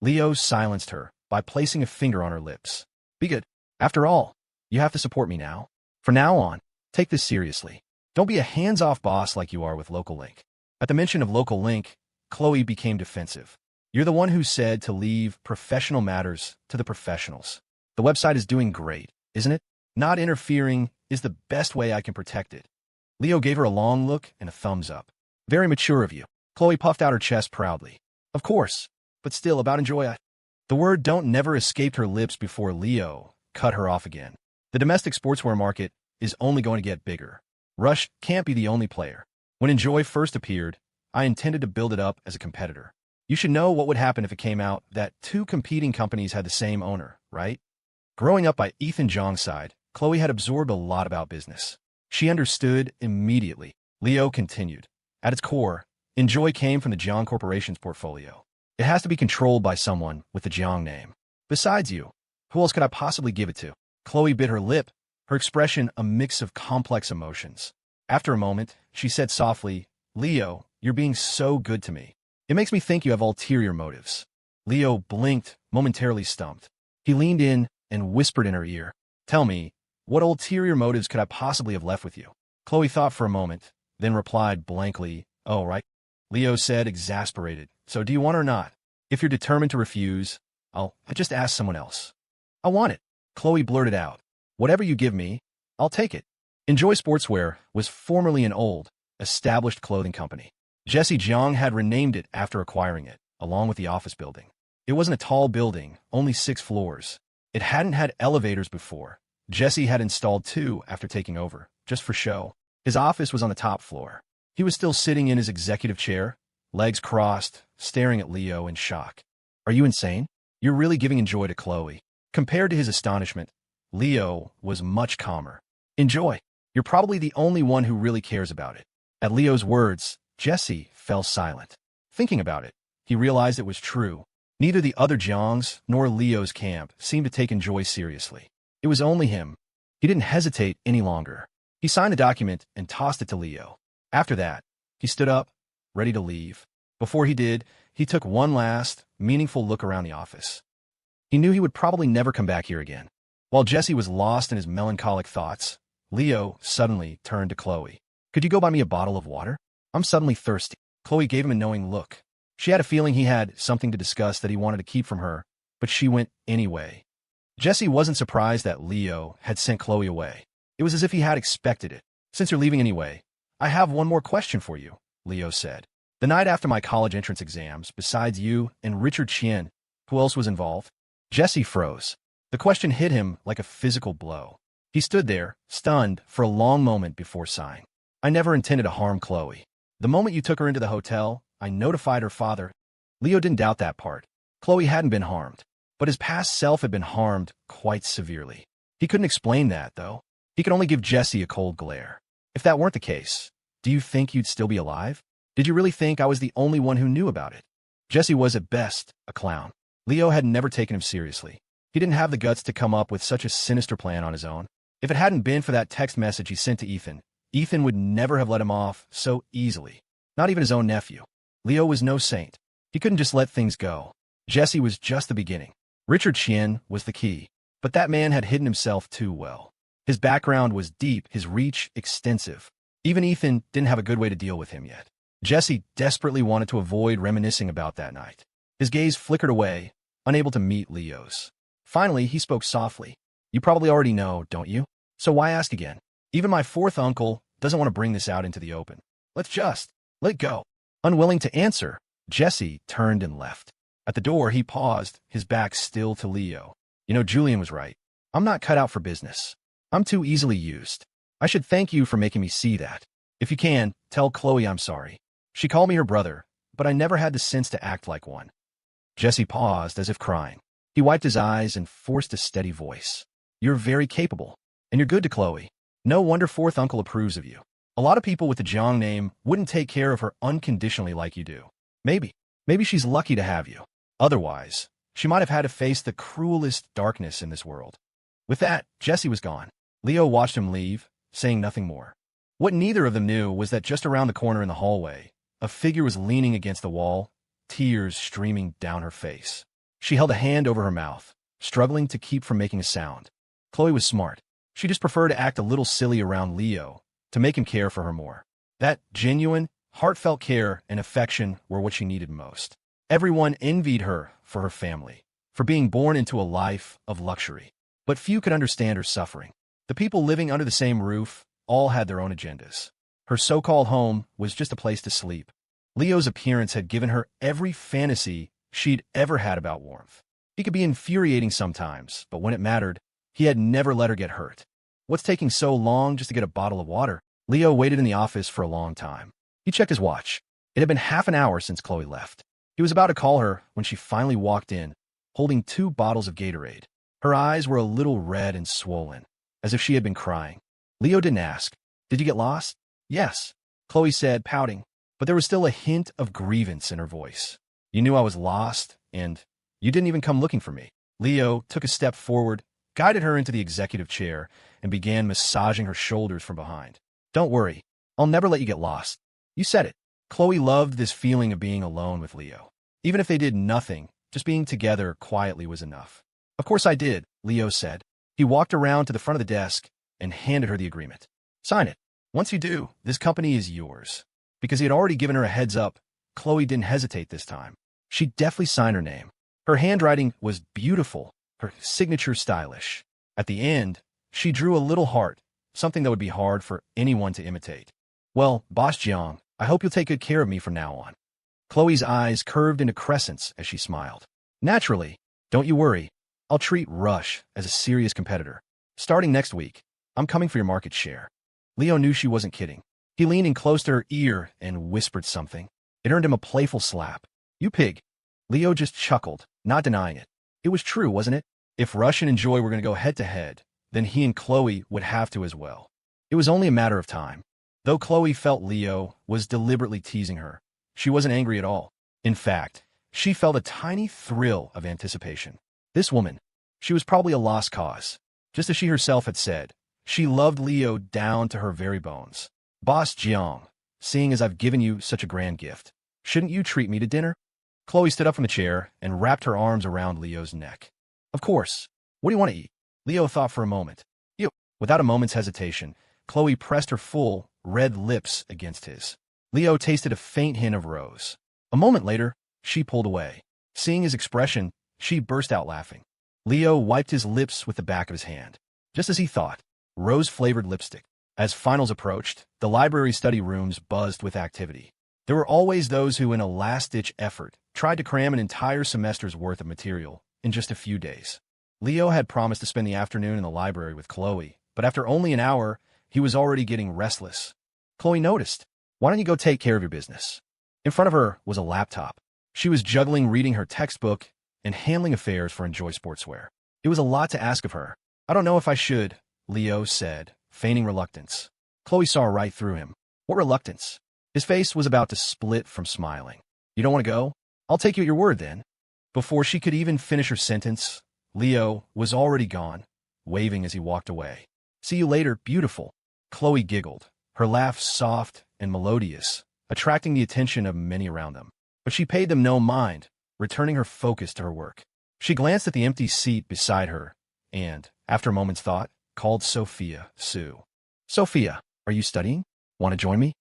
Leo silenced her by placing a finger on her lips. Be good. After all, you have to support me now. From now on, take this seriously. Don't be a hands-off boss like you are with Local Link. At the mention of Local Link, Chloe became defensive. You're the one who said to leave professional matters to the professionals. The website is doing great, isn't it? Not interfering is the best way I can protect it. Leo gave her a long look and a thumbs up. Very mature of you. Chloe puffed out her chest proudly. Of course, but still about Enjoy. The word don't never escaped her lips before Leo cut her off again. The domestic sportswear market is only going to get bigger. Rush can't be the only player. When Enjoy first appeared, I intended to build it up as a competitor. You should know what would happen if it came out that two competing companies had the same owner, right? Growing up by Ethan Jiang's side, Chloe had absorbed a lot about business. She understood immediately. Leo continued. At its core, Enjoy came from the Jiang Corporation's portfolio. It has to be controlled by someone with the Jiang name. Besides you, who else could I possibly give it to? Chloe bit her lip, her expression a mix of complex emotions. After a moment, she said softly, Leo, you're being so good to me. It makes me think you have ulterior motives. Leo blinked, momentarily stumped. He leaned in and whispered in her ear, Tell me, what ulterior motives could I possibly have left with you? Chloe thought for a moment, then replied blankly, Oh, right. Leo said, exasperated. So do you want or not? If you're determined to refuse, I'll just ask someone else. I want it. Chloe blurted out. Whatever you give me, I'll take it. Enjoy Sportswear was formerly an old, established clothing company. Jesse Jiang had renamed it after acquiring it, along with the office building. It wasn't a tall building, only 6 floors. It hadn't had elevators before, Jesse had installed two after taking over, just for show. His office was on the top floor. He was still sitting in his executive chair, legs crossed, staring at Leo in shock. Are you insane? You're really giving enjoy to Chloe. Compared to his astonishment, Leo was much calmer. Enjoy? You're probably the only one who really cares about it. At Leo's words, Jesse fell silent. Thinking about it, he realized it was true. Neither the other Jiangs nor Leo's camp seemed to take enjoy seriously. It was only him. He didn't hesitate any longer. He signed the document and tossed it to Leo. After that, he stood up, ready to leave. Before he did, he took one last, meaningful look around the office. He knew he would probably never come back here again. While Jesse was lost in his melancholic thoughts, Leo suddenly turned to Chloe. Could you go buy me a bottle of water? I'm suddenly thirsty. Chloe gave him a knowing look. She had a feeling he had something to discuss that he wanted to keep from her, but she went anyway. Jesse wasn't surprised that Leo had sent Chloe away. It was as if he had expected it. Since you're leaving anyway, I have one more question for you, Leo said. The night after my college entrance exams, besides you and Richard Chien, who else was involved? Jesse froze. The question hit him like a physical blow. He stood there, stunned, for a long moment before sighing. I never intended to harm Chloe. The moment you took her into the hotel, I notified her father. Leo didn't doubt that part. Chloe hadn't been harmed, but his past self had been harmed quite severely. He couldn't explain that, though. He could only give Jesse a cold glare. If that weren't the case, do you think you'd still be alive? Did you really think I was the only one who knew about it? Jesse was at best a clown. Leo had never taken him seriously. He didn't have the guts to come up with such a sinister plan on his own. If it hadn't been for that text message he sent to Ethan, Ethan would never have let him off so easily. Not even his own nephew. Leo was no saint. He couldn't just let things go. Jesse was just the beginning. Richard Chien was the key. But that man had hidden himself too well. His background was deep, his reach extensive. Even Ethan didn't have a good way to deal with him yet. Jesse desperately wanted to avoid reminiscing about that night. His gaze flickered away, unable to meet Leo's. Finally, he spoke softly. You probably already know, don't you? So why ask again? Even my fourth uncle doesn't want to bring this out into the open. Let's just let it go. Unwilling to answer, Jesse turned and left. At the door, he paused, his back still to Leo. You know, Julian was right. I'm not cut out for business. I'm too easily used. I should thank you for making me see that. If you can, tell Chloe I'm sorry. She called me her brother, but I never had the sense to act like one. Jesse paused as if crying. He wiped his eyes and forced a steady voice. You're very capable, and you're good to Chloe. No wonder fourth uncle approves of you. A lot of people with the Jiang name wouldn't take care of her unconditionally like you do. Maybe she's lucky to have you. Otherwise, she might have had to face the cruelest darkness in this world. With that, Jesse was gone. Leo watched him leave, saying nothing more. What neither of them knew was that just around the corner in the hallway, a figure was leaning against the wall, tears streaming down her face. She held a hand over her mouth, struggling to keep from making a sound. Chloe was smart. She just preferred to act a little silly around Leo, to make him care for her more. That genuine, heartfelt care and affection were what she needed most. Everyone envied her for her family, for being born into a life of luxury. But few could understand her suffering. The people living under the same roof all had their own agendas. Her so-called home was just a place to sleep. Leo's appearance had given her every fantasy she'd ever had about warmth. He could be infuriating sometimes, but when it mattered, he had never let her get hurt. What's taking so long just to get a bottle of water? Leo waited in the office for a long time. He checked his watch. It had been half an hour since Chloe left. He was about to call her when she finally walked in, holding 2 bottles of Gatorade. Her eyes were a little red and swollen, as if she had been crying. Leo didn't ask, "Did you get lost?" "Yes," Chloe said, pouting, but there was still a hint of grievance in her voice. "You knew I was lost, and you didn't even come looking for me." Leo took a step forward, guided her into the executive chair, and began massaging her shoulders from behind. "Don't worry. I'll never let you get lost." "You said it." Chloe loved this feeling of being alone with Leo. Even if they did nothing, just being together quietly was enough. "Of course I did," Leo said. He walked around to the front of the desk and handed her the agreement. "Sign it. Once you do, this company is yours." Because he had already given her a heads up, Chloe didn't hesitate this time. She deftly signed her name. Her handwriting was beautiful, her signature stylish. At the end, she drew a little heart, something that would be hard for anyone to imitate. "Well, Boss Jiang, I hope you'll take good care of me from now on." Chloe's eyes curved into crescents as she smiled. "Naturally. Don't you worry. I'll treat Rush as a serious competitor. Starting next week, I'm coming for your market share. Leo knew she wasn't kidding. He leaned in close to her ear and whispered something. It earned him a playful slap. You pig. Leo just chuckled, not denying it. It was true, wasn't it? If Rush and Enjoy were going to go head-to-head, then he and Chloe would have to as well. It was only a matter of time. Though Chloe felt Leo was deliberately teasing her, she wasn't angry at all. In fact, she felt a tiny thrill of anticipation. This woman, she was probably a lost cause. Just as she herself had said, she loved Leo down to her very bones. Boss Jiang, seeing as I've given you such a grand gift, shouldn't you treat me to dinner? Chloe stood up from the chair and wrapped her arms around Leo's neck. Of course. What do you want to eat? Leo thought for a moment. You. Without a moment's hesitation, Chloe pressed her full, red lips against his. Leo tasted a faint hint of rose. A moment later, she pulled away. Seeing his expression, she burst out laughing. Leo wiped his lips with the back of his hand. Just as he thought, rose-flavored lipstick. As finals approached, the library study rooms buzzed with activity. There were always those who, in a last-ditch effort, tried to cram an entire semester's worth of material in just a few days. Leo had promised to spend the afternoon in the library with Chloe, but after only an hour, he was already getting restless. Chloe noticed. Why don't you go take care of your business? In front of her was a laptop. She was juggling reading her textbook and handling affairs for Enjoy Sportswear. It was a lot to ask of her. I don't know if I should, Leo said, feigning reluctance. Chloe saw right through him. What reluctance? His face was about to split from smiling. You don't want to go? I'll take you at your word then. Before she could even finish her sentence, Leo was already gone, waving as he walked away. See you later, beautiful. Chloe giggled, her laugh soft and melodious, attracting the attention of many around them. But she paid them no mind, returning her focus to her work. She glanced at the empty seat beside her and, after a moment's thought, called Sophia Sue. Sophia, are you studying? Want to join me?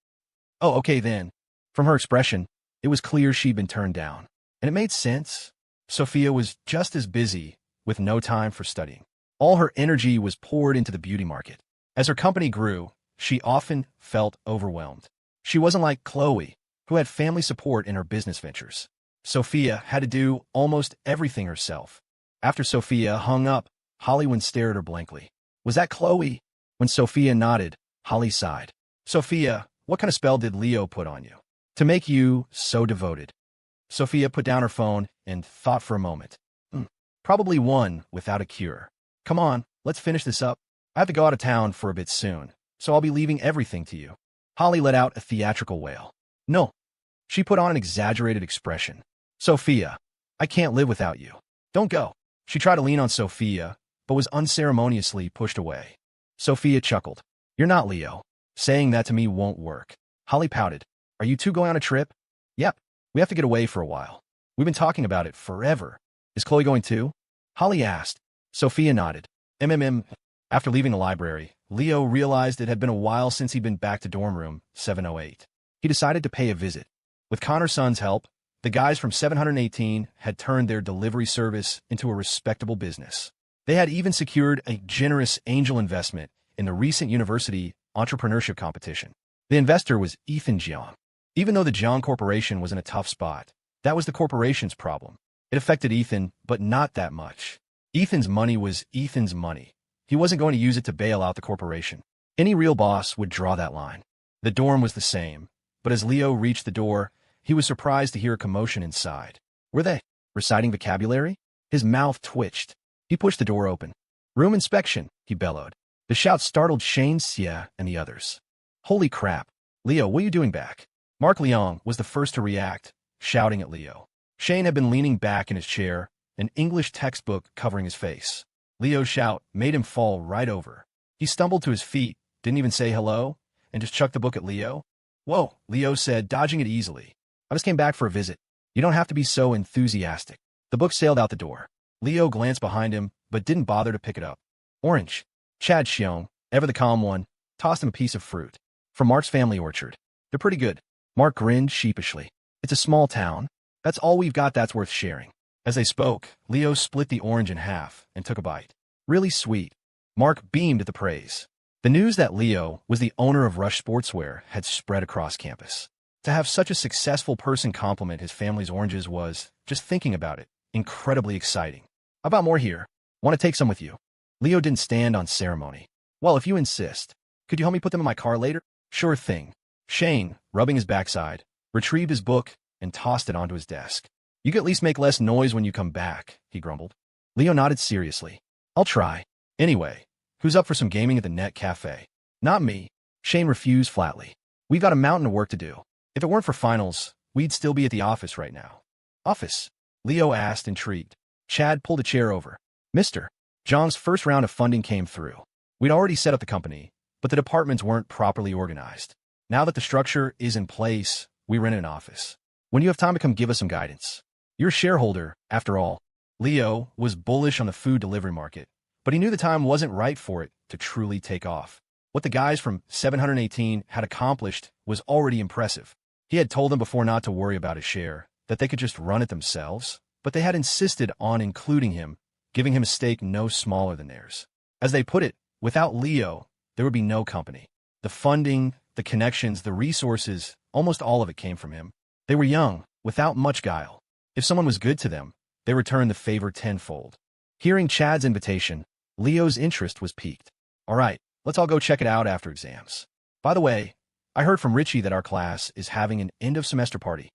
Oh, okay then. From her expression, it was clear she'd been turned down. And it made sense. Sophia was just as busy, with no time for studying. All her energy was poured into the beauty market. As her company grew, she often felt overwhelmed. She wasn't like Chloe, who had family support in her business ventures. Sophia had to do almost everything herself. After Sophia hung up, Hollywood stared at her blankly. Was that Chloe? When Sophia nodded, Holly sighed. Sophia, what kind of spell did Leo put on you to make you so devoted? Sophia put down her phone and thought for a moment. Probably one without a cure. Come on, let's finish this up. I have to go out of town for a bit soon, so I'll be leaving everything to you. Holly let out a theatrical wail. No. She put on an exaggerated expression. Sophia, I can't live without you. Don't go. She tried to lean on Sophia, but was unceremoniously pushed away. Sophia chuckled. You're not Leo. Saying that to me won't work. Holly pouted. Are you two going on a trip? Yep. We have to get away for a while. We've been talking about it forever. Is Chloe going too? Holly asked. Sophia nodded. After leaving the library, Leo realized it had been a while since he'd been back to dorm room 708. He decided to pay a visit. With Connor's son's help, the guys from 718 had turned their delivery service into a respectable business. They had even secured a generous angel investment in the recent university entrepreneurship competition. The investor was Ethan Jiang. Even though the Jiang Corporation was in a tough spot, that was the corporation's problem. It affected Ethan, but not that much. Ethan's money was Ethan's money. He wasn't going to use it to bail out the corporation. Any real boss would draw that line. The dorm was the same, but as Leo reached the door, he was surprised to hear a commotion inside. Were they reciting vocabulary? His mouth twitched. He pushed the door open. Room inspection, he bellowed. The shout startled Shane, Xia, and the others. Holy crap. Leo, what are you doing back? Mark Leong was the first to react, shouting at Leo. Shane had been leaning back in his chair, an English textbook covering his face. Leo's shout made him fall right over. He stumbled to his feet, didn't even say hello, and just chucked the book at Leo. Whoa, Leo said, dodging it easily. I just came back for a visit. You don't have to be so enthusiastic. The book sailed out the door. Leo glanced behind him, but didn't bother to pick it up. Orange. Chad Xiong, ever the calm one, tossed him a piece of fruit. From Mark's family orchard. They're pretty good. Mark grinned sheepishly. It's a small town. That's all we've got that's worth sharing. As they spoke, Leo split the orange in half and took a bite. Really sweet. Mark beamed at the praise. The news that Leo was the owner of Rush Sportswear had spread across campus. To have such a successful person compliment his family's oranges was, just thinking about it, incredibly exciting. How about more here? Want to take some with you? Leo didn't stand on ceremony. Well, if you insist. Could you help me put them in my car later? Sure thing. Shane, rubbing his backside, retrieved his book and tossed it onto his desk. You can at least make less noise when you come back, he grumbled. Leo nodded seriously. I'll try. Anyway, who's up for some gaming at the Net Cafe? Not me. Shane refused flatly. We've got a mountain of work to do. If it weren't for finals, we'd still be at the office right now. Office? Leo asked, intrigued. Chad pulled a chair over. Mister. John's first round of funding came through. We'd already set up the company, but the departments weren't properly organized. Now that the structure is in place, we rent an office. When you have time to come give us some guidance. You're a shareholder, after all. Leo was bullish on the food delivery market, but he knew the time wasn't right for it to truly take off. What the guys from 718 had accomplished was already impressive. He had told them before not to worry about his share, that they could just run it themselves, but they had insisted on including him, giving him a stake no smaller than theirs. As they put it, without Leo, there would be no company. The funding, the connections, the resources, almost all of it came from him. They were young, without much guile. If someone was good to them, they returned the favor tenfold. Hearing Chad's invitation, Leo's interest was piqued. All right, let's all go check it out after exams. By the way, I heard from Richie that our class is having an end-of-semester party.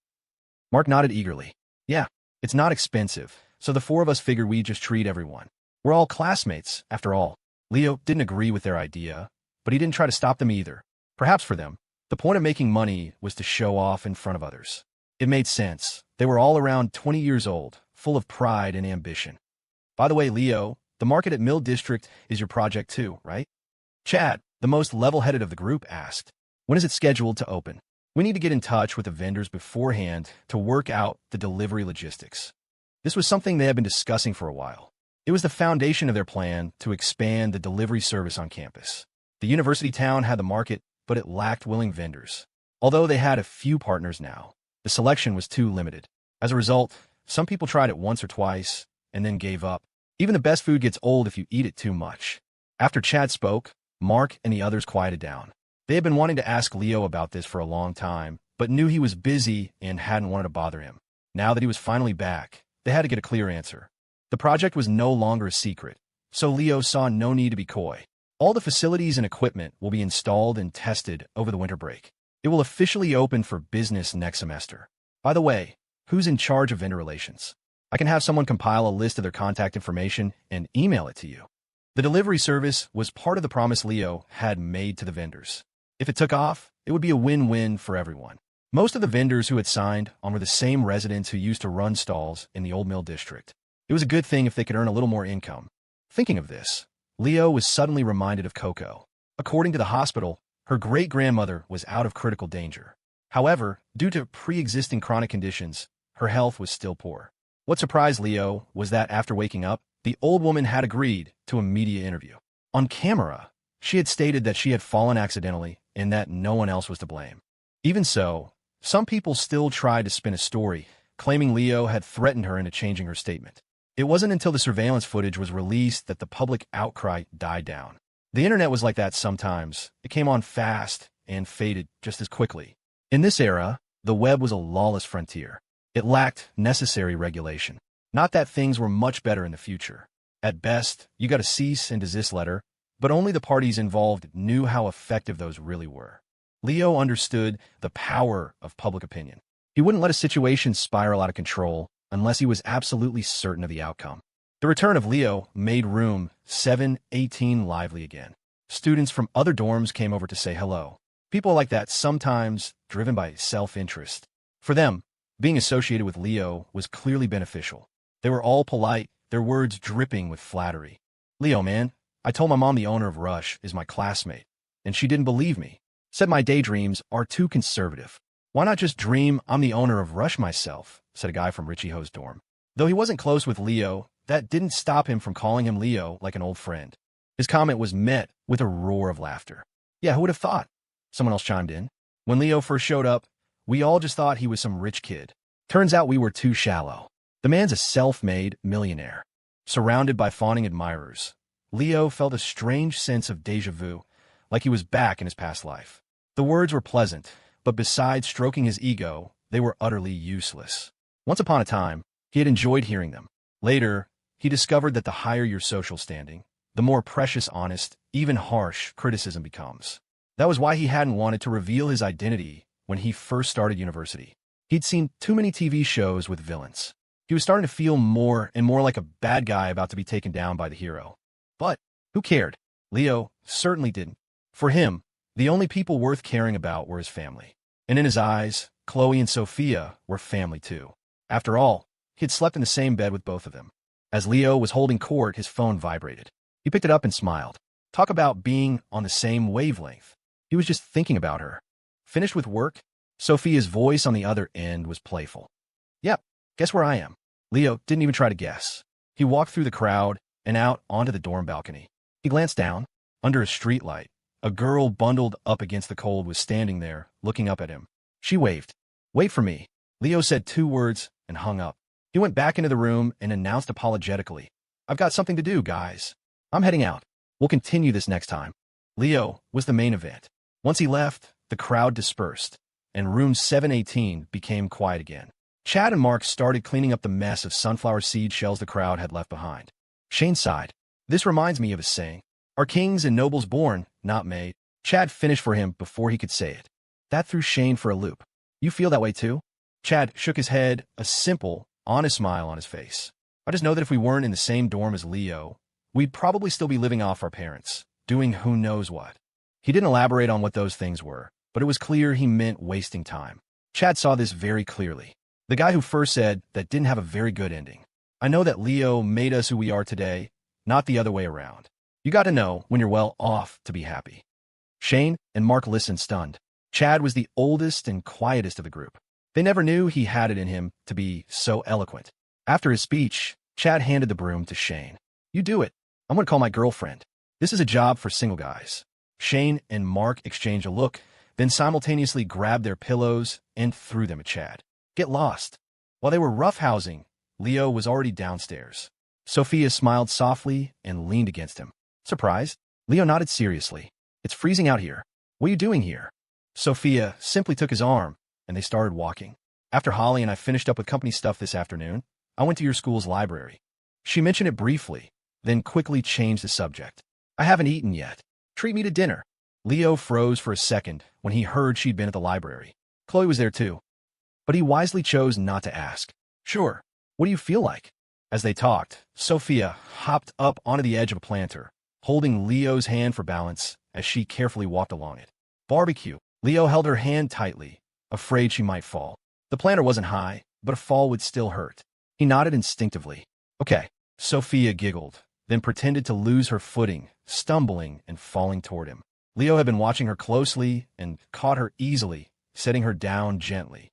Mark nodded eagerly. Yeah, it's not expensive, so the four of us figured we'd just treat everyone. We're all classmates, after all. Leo didn't agree with their idea, but he didn't try to stop them either. Perhaps for them, the point of making money was to show off in front of others. It made sense. They were all around 20 years old, full of pride and ambition. By the way, Leo, the market at Mill District is your project too, right? Chad, the most level-headed of the group, asked. When is it scheduled to open? We need to get in touch with the vendors beforehand to work out the delivery logistics. This was something they had been discussing for a while. It was the foundation of their plan to expand the delivery service on campus. The university town had the market, but it lacked willing vendors. Although they had a few partners now, the selection was too limited. As a result, some people tried it once or twice and then gave up. Even the best food gets old if you eat it too much. After Chad spoke, Mark and the others quieted down. They had been wanting to ask Leo about this for a long time, but knew he was busy and hadn't wanted to bother him. Now that he was finally back, they had to get a clear answer. The project was no longer a secret, so Leo saw no need to be coy. All the facilities and equipment will be installed and tested over the winter break. It will officially open for business next semester. By the way, who's in charge of vendor relations? I can have someone compile a list of their contact information and email it to you. The delivery service was part of the promise Leo had made to the vendors. If it took off, it would be a win-win for everyone. Most of the vendors who had signed on were the same residents who used to run stalls in the Old Mill District. It was a good thing if they could earn a little more income. Thinking of this, Leo was suddenly reminded of Coco. According to the hospital, her great-grandmother was out of critical danger. However, due to pre-existing chronic conditions, her health was still poor. What surprised Leo was that after waking up, the old woman had agreed to a media interview. On camera, she had stated that she had fallen accidentally and that no one else was to blame. Even so, some people still tried to spin a story, claiming Leo had threatened her into changing her statement. It wasn't until the surveillance footage was released that the public outcry died down. The internet was like that sometimes. It came on fast and faded just as quickly. In this era, the web was a lawless frontier. It lacked necessary regulation. Not that things were much better in the future. At best, you got a cease and desist letter, but only the parties involved knew how effective those really were. Leo understood the power of public opinion. He wouldn't let a situation spiral out of control unless he was absolutely certain of the outcome. The return of Leo made room 718 lively again. Students from other dorms came over to say hello. People like that sometimes driven by self-interest. For them, being associated with Leo was clearly beneficial. They were all polite, their words dripping with flattery. Leo, man, I told my mom the owner of Rush is my classmate, and she didn't believe me. Said my daydreams are too conservative. Why not just dream I'm the owner of Rush myself, said a guy from Richie Ho's dorm. Though he wasn't close with Leo, that didn't stop him from calling him Leo like an old friend. His comment was met with a roar of laughter. Yeah, who would have thought? Someone else chimed in. When Leo first showed up, we all just thought he was some rich kid. Turns out we were too shallow. The man's a self-made millionaire. Surrounded by fawning admirers, Leo felt a strange sense of déjà vu, like he was back in his past life. The words were pleasant, but besides stroking his ego, they were utterly useless. Once upon a time, he had enjoyed hearing them. Later, he discovered that the higher your social standing, the more precious, honest, even harsh criticism becomes. That was why he hadn't wanted to reveal his identity when he first started university. He'd seen too many TV shows with villains. He was starting to feel more and more like a bad guy about to be taken down by the hero. But who cared? Leo certainly didn't. For him, the only people worth caring about were his family. And in his eyes, Chloe and Sophia were family too. After all, he had slept in the same bed with both of them. As Leo was holding court, his phone vibrated. He picked it up and smiled. Talk about being on the same wavelength. He was just thinking about her. Finished with work? Sophia's voice on the other end was playful. Yep, guess where I am? Leo didn't even try to guess. He walked through the crowd and out onto the dorm balcony. He glanced down. Under a streetlight, a girl bundled up against the cold was standing there, looking up at him. She waved. Wait for me. Leo said 2 words and hung up. He went back into the room and announced apologetically. I've got something to do, guys. I'm heading out. We'll continue this next time. Leo was the main event. Once he left, the crowd dispersed, and room 718 became quiet again. Chad and Mark started cleaning up the mess of sunflower seed shells the crowd had left behind. Shane sighed. This reminds me of a saying. Are kings and nobles born, not made? Chad finished for him before he could say it. That threw Shane for a loop. You feel that way too? Chad shook his head, a simple, honest smile on his face. I just know that if we weren't in the same dorm as Leo, we'd probably still be living off our parents, doing who knows what. He didn't elaborate on what those things were, but it was clear he meant wasting time. Chad saw this very clearly. The guy who first said that didn't have a very good ending. I know that Leo made us who we are today, not the other way around. You got to know when you're well off to be happy. Shane and Mark listened stunned. Chad was the oldest and quietest of the group. They never knew he had it in him to be so eloquent. After his speech, Chad handed the broom to Shane. You do it. I'm going to call my girlfriend. This is a job for single guys. Shane and Mark exchanged a look, then simultaneously grabbed their pillows and threw them at Chad. Get lost. While they were roughhousing, Leo was already downstairs. Sophia smiled softly and leaned against him. Surprised? Leo nodded seriously. It's freezing out here. What are you doing here? Sophia simply took his arm, and they started walking. After Holly and I finished up with company stuff this afternoon, I went to your school's library. She mentioned it briefly, then quickly changed the subject. I haven't eaten yet. Treat me to dinner. Leo froze for a second when he heard she'd been at the library. Chloe was there too. But he wisely chose not to ask. Sure. What do you feel like? As they talked, Sophia hopped up onto the edge of a planter, holding Leo's hand for balance as she carefully walked along it. Barbecue. Leo held her hand tightly, afraid she might fall. The planter wasn't high, but a fall would still hurt. He nodded instinctively. Okay. Sophia giggled, then pretended to lose her footing, stumbling and falling toward him. Leo had been watching her closely and caught her easily, setting her down gently.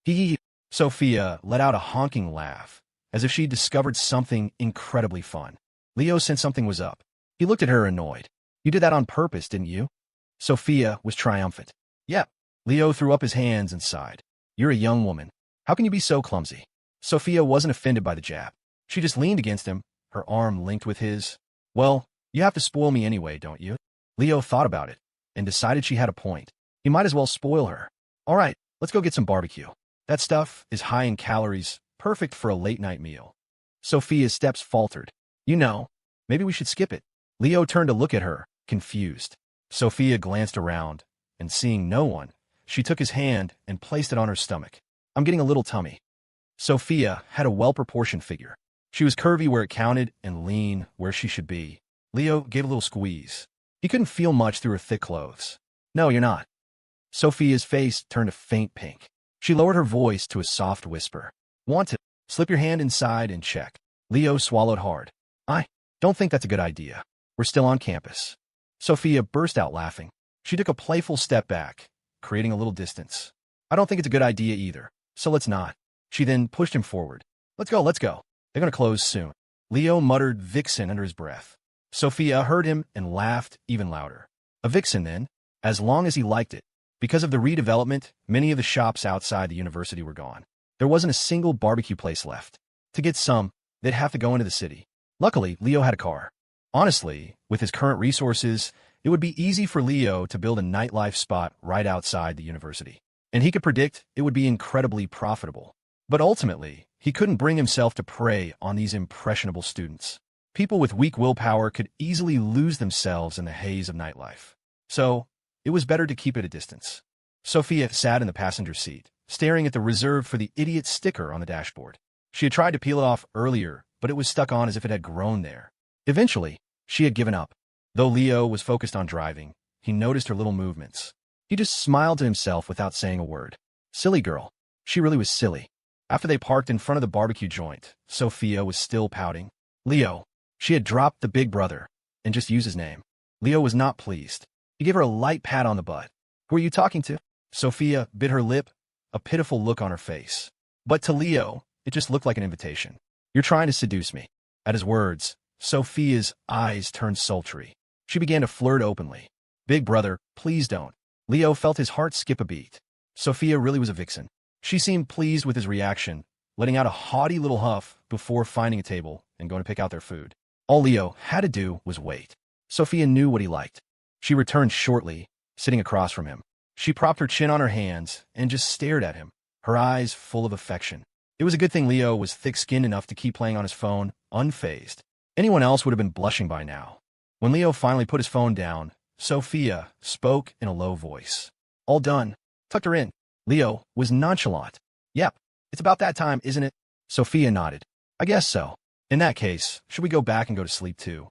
Hee. Sophia let out a honking laugh, as if she'd discovered something incredibly fun. Leo sensed something was up. He looked at her annoyed. You did that on purpose, didn't you? Sophia was triumphant. Yep. Leo threw up his hands and sighed. You're a young woman. How can you be so clumsy? Sophia wasn't offended by the jab. She just leaned against him, her arm linked with his. Well, you have to spoil me anyway, don't you? Leo thought about it and decided she had a point. He might as well spoil her. All right, let's go get some barbecue. That stuff is high in calories, perfect for a late-night meal. Sophia's steps faltered. You know, maybe we should skip it. Leo turned to look at her, confused. Sophia glanced around, and seeing no one, she took his hand and placed it on her stomach. I'm getting a little tummy. Sophia had a well-proportioned figure. She was curvy where it counted and lean where she should be. Leo gave a little squeeze. He couldn't feel much through her thick clothes. No, you're not. Sophia's face turned a faint pink. She lowered her voice to a soft whisper. Want to? Slip your hand inside and check. Leo swallowed hard. I don't think that's a good idea. We're still on campus. Sophia burst out laughing. She took a playful step back, creating a little distance. I don't think it's a good idea either, so let's not. She then pushed him forward. Let's go, let's go. They're going to close soon. Leo muttered vixen under his breath. Sophia heard him and laughed even louder. A vixen then, as long as he liked it. Because of the redevelopment, many of the shops outside the university were gone. There wasn't a single barbecue place left. To get some, they'd have to go into the city. Luckily, Leo had a car. Honestly, with his current resources, it would be easy for Leo to build a nightlife spot right outside the university. And he could predict it would be incredibly profitable. But ultimately, he couldn't bring himself to prey on these impressionable students. People with weak willpower could easily lose themselves in the haze of nightlife. So, it was better to keep it a distance. Sophia sat in the passenger seat, staring at the reserved for the idiot sticker on the dashboard. She had tried to peel it off earlier, but it was stuck on as if it had grown there. Eventually, she had given up. Though Leo was focused on driving, he noticed her little movements. He just smiled to himself without saying a word. Silly girl. She really was silly. After they parked in front of the barbecue joint, Sophia was still pouting. Leo. She had dropped the big brother and just used his name. Leo was not pleased. He gave her a light pat on the butt. Who are you talking to? Sophia bit her lip, a pitiful look on her face. But to Leo, it just looked like an invitation. You're trying to seduce me. At his words, Sophia's eyes turned sultry. She began to flirt openly. Big brother, please don't. Leo felt his heart skip a beat. Sophia really was a vixen. She seemed pleased with his reaction, letting out a haughty little huff before finding a table and going to pick out their food. All Leo had to do was wait. Sophia knew what he liked. She returned shortly, sitting across from him. She propped her chin on her hands and just stared at him, her eyes full of affection. It was a good thing Leo was thick-skinned enough to keep playing on his phone, unfazed. Anyone else would have been blushing by now. When Leo finally put his phone down, Sophia spoke in a low voice. All done. Tucked her in. Leo was nonchalant. Yep, it's about that time, isn't it? Sophia nodded. I guess so. In that case, should we go back and go to sleep too?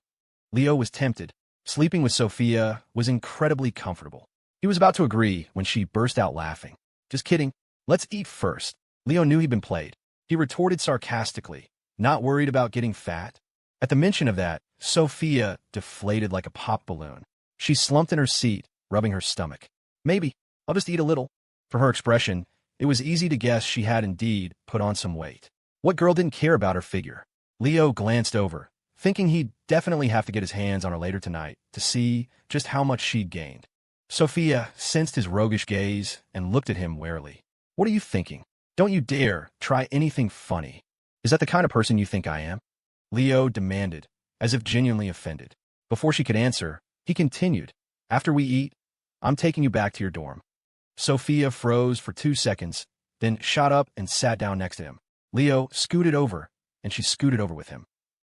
Leo was tempted. Sleeping with Sophia was incredibly comfortable. He was about to agree when she burst out laughing. Just kidding. Let's eat first. Leo knew he'd been played. He retorted sarcastically, not worried about getting fat. At the mention of that, Sophia deflated like a pop balloon. She slumped in her seat, rubbing her stomach. Maybe. I'll just eat a little. From her expression, it was easy to guess she had indeed put on some weight. What girl didn't care about her figure? Leo glanced over, thinking he'd definitely have to get his hands on her later tonight to see just how much she'd gained. Sophia sensed his roguish gaze and looked at him warily. What are you thinking? Don't you dare try anything funny. Is that the kind of person you think I am? Leo demanded, as if genuinely offended. Before she could answer, he continued. After we eat, I'm taking you back to your dorm. Sophia froze for 2 seconds, then shot up and sat down next to him. Leo scooted over, and she scooted over with him.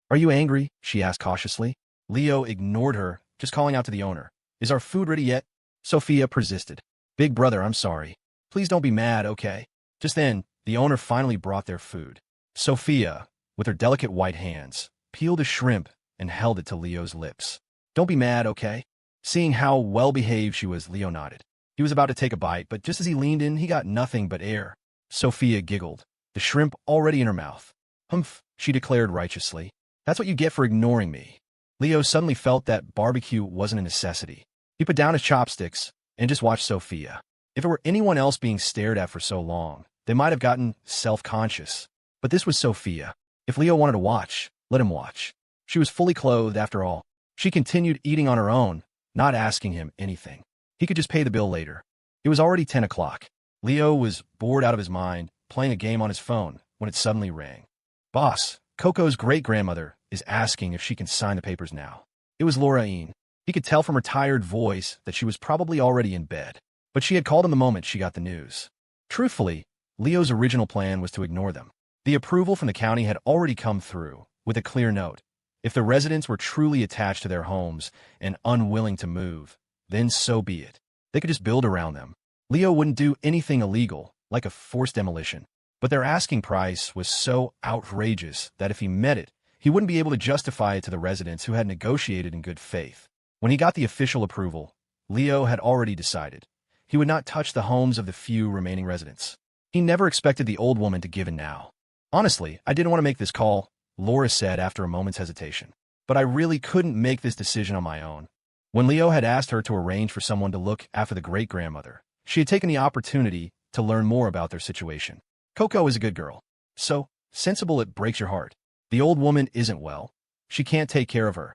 Are you angry? She asked cautiously. Leo ignored her, just calling out to the owner. Is our food ready yet? Sophia persisted. Big brother, I'm sorry. Please don't be mad, okay? Just then, the owner finally brought their food. Sophia, with her delicate white hands, peeled a shrimp and held it to Leo's lips. Don't be mad, okay? Seeing how well-behaved she was, Leo nodded. He was about to take a bite, but just as he leaned in, he got nothing but air. Sophia giggled, the shrimp already in her mouth. Humph, she declared righteously. That's what you get for ignoring me. Leo suddenly felt that barbecue wasn't a necessity. He put down his chopsticks and just watched Sophia. If it were anyone else being stared at for so long, they might have gotten self-conscious. But this was Sophia. If Leo wanted to watch, let him watch. She was fully clothed after all. She continued eating on her own, not asking him anything. He could just pay the bill later. It was already 10 o'clock. Leo was bored out of his mind, playing a game on his phone, when it suddenly rang. Boss, Coco's great-grandmother is asking if she can sign the papers now. It was Lauraine. He could tell from her tired voice that she was probably already in bed. But she had called him the moment she got the news. Truthfully, Leo's original plan was to ignore them. The approval from the county had already come through, with a clear note. If the residents were truly attached to their homes and unwilling to move, then so be it. They could just build around them. Leo wouldn't do anything illegal, like a forced demolition. But their asking price was so outrageous that if he met it, he wouldn't be able to justify it to the residents who had negotiated in good faith. When he got the official approval, Leo had already decided. He would not touch the homes of the few remaining residents. He never expected the old woman to give in now. Honestly, I didn't want to make this call, Laura said after a moment's hesitation. But I really couldn't make this decision on my own. When Leo had asked her to arrange for someone to look after the great-grandmother, she had taken the opportunity to learn more about their situation. Coco is a good girl. So sensible it breaks your heart. The old woman isn't well. She can't take care of her.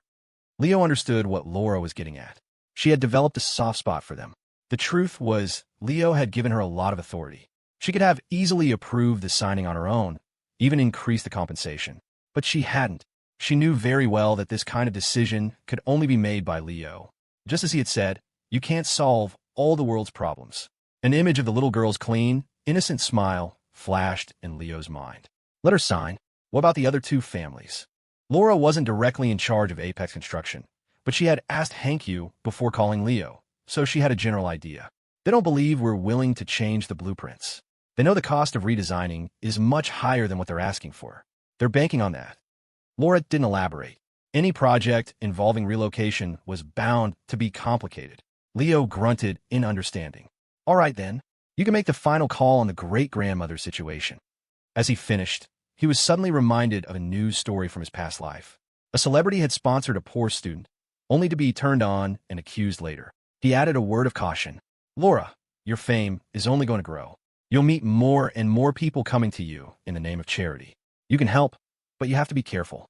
Leo understood what Laura was getting at. She had developed a soft spot for them. The truth was, Leo had given her a lot of authority. She could have easily approved the signing on her own, even increased the compensation. But she hadn't. She knew very well that this kind of decision could only be made by Leo. Just as he had said, you can't solve all the world's problems. An image of the little girl's clean, innocent smile flashed in Leo's mind. Let her sign. What about the other two families? Laura wasn't directly in charge of Apex Construction, but she had asked Hank Yu before calling Leo, so she had a general idea. They don't believe we're willing to change the blueprints. They know the cost of redesigning is much higher than what they're asking for. They're banking on that. Laura didn't elaborate. Any project involving relocation was bound to be complicated. Leo grunted in understanding. All right then, you can make the final call on the great-grandmother situation. As he finished, he was suddenly reminded of a news story from his past life. A celebrity had sponsored a poor student, only to be turned on and accused later. He added a word of caution. Laura, your fame is only going to grow. You'll meet more and more people coming to you in the name of charity. You can help, but you have to be careful.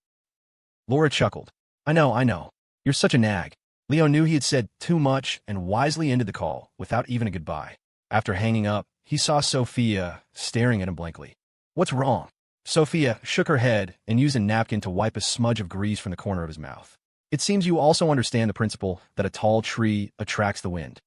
Laura chuckled. I know. You're such a nag. Leo knew he had said too much and wisely ended the call without even a goodbye. After hanging up, he saw Sophia staring at him blankly. What's wrong? Sophia shook her head and used a napkin to wipe a smudge of grease from the corner of his mouth. It seems you also understand the principle that a tall tree attracts the wind.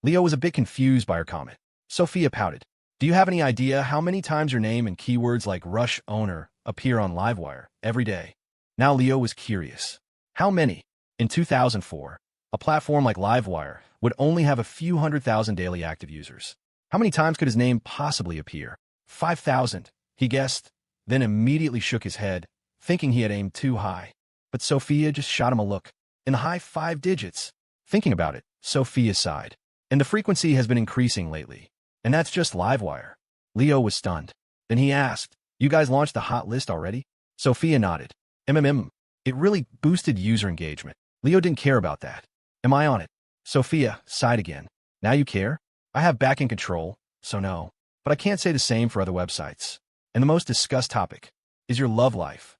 Leo was a bit confused by her comment. Sophia pouted. Do you have any idea how many times your name and keywords like Rush Owner appear on Livewire every day? Now Leo was curious. How many? In 2004, a platform like Livewire would only have a few 100,000 daily active users. How many times could his name possibly appear? 5,000, he guessed, then immediately shook his head, thinking he had aimed too high. But Sophia just shot him a look. In the high 5 digits. Thinking about it, Sophia sighed. And the frequency has been increasing lately. And that's just Livewire. Leo was stunned. Then he asked, you guys launched the hot list already? Sophia nodded. It really boosted user engagement. Leo didn't care about that. Am I on it? Sophia sighed again. Now you care? I have back-end control, so no. But I can't say the same for other websites. And the most discussed topic is your love life.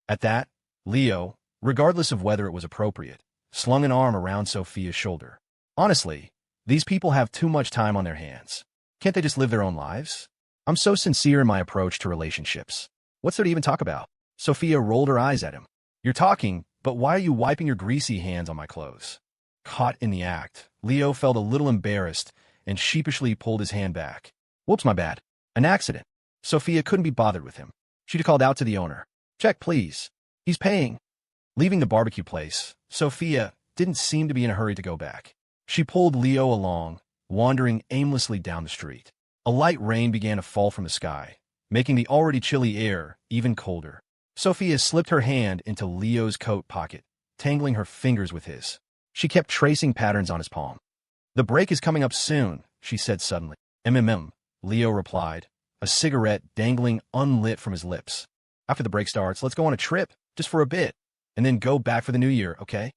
At that, Leo, regardless of whether it was appropriate, slung an arm around Sophia's shoulder. Honestly, these people have too much time on their hands. Can't they just live their own lives? I'm so sincere in my approach to relationships. What's there to even talk about? Sophia rolled her eyes at him. You're talking, but why are you wiping your greasy hands on my clothes? Caught in the act, Leo felt a little embarrassed and sheepishly pulled his hand back. Whoops, my bad. An accident. Sophia couldn't be bothered with him. She'd called out to the owner. Check, please. He's paying. Leaving the barbecue place, Sophia didn't seem to be in a hurry to go back. She pulled Leo along, wandering aimlessly down the street. A light rain began to fall from the sky, making the already chilly air even colder. Sophia slipped her hand into Leo's coat pocket, tangling her fingers with his. She kept tracing patterns on his palm. The break is coming up soon, she said suddenly. Leo replied, a cigarette dangling unlit from his lips. After the break starts, let's go on a trip, just for a bit, and then go back for the new year, okay?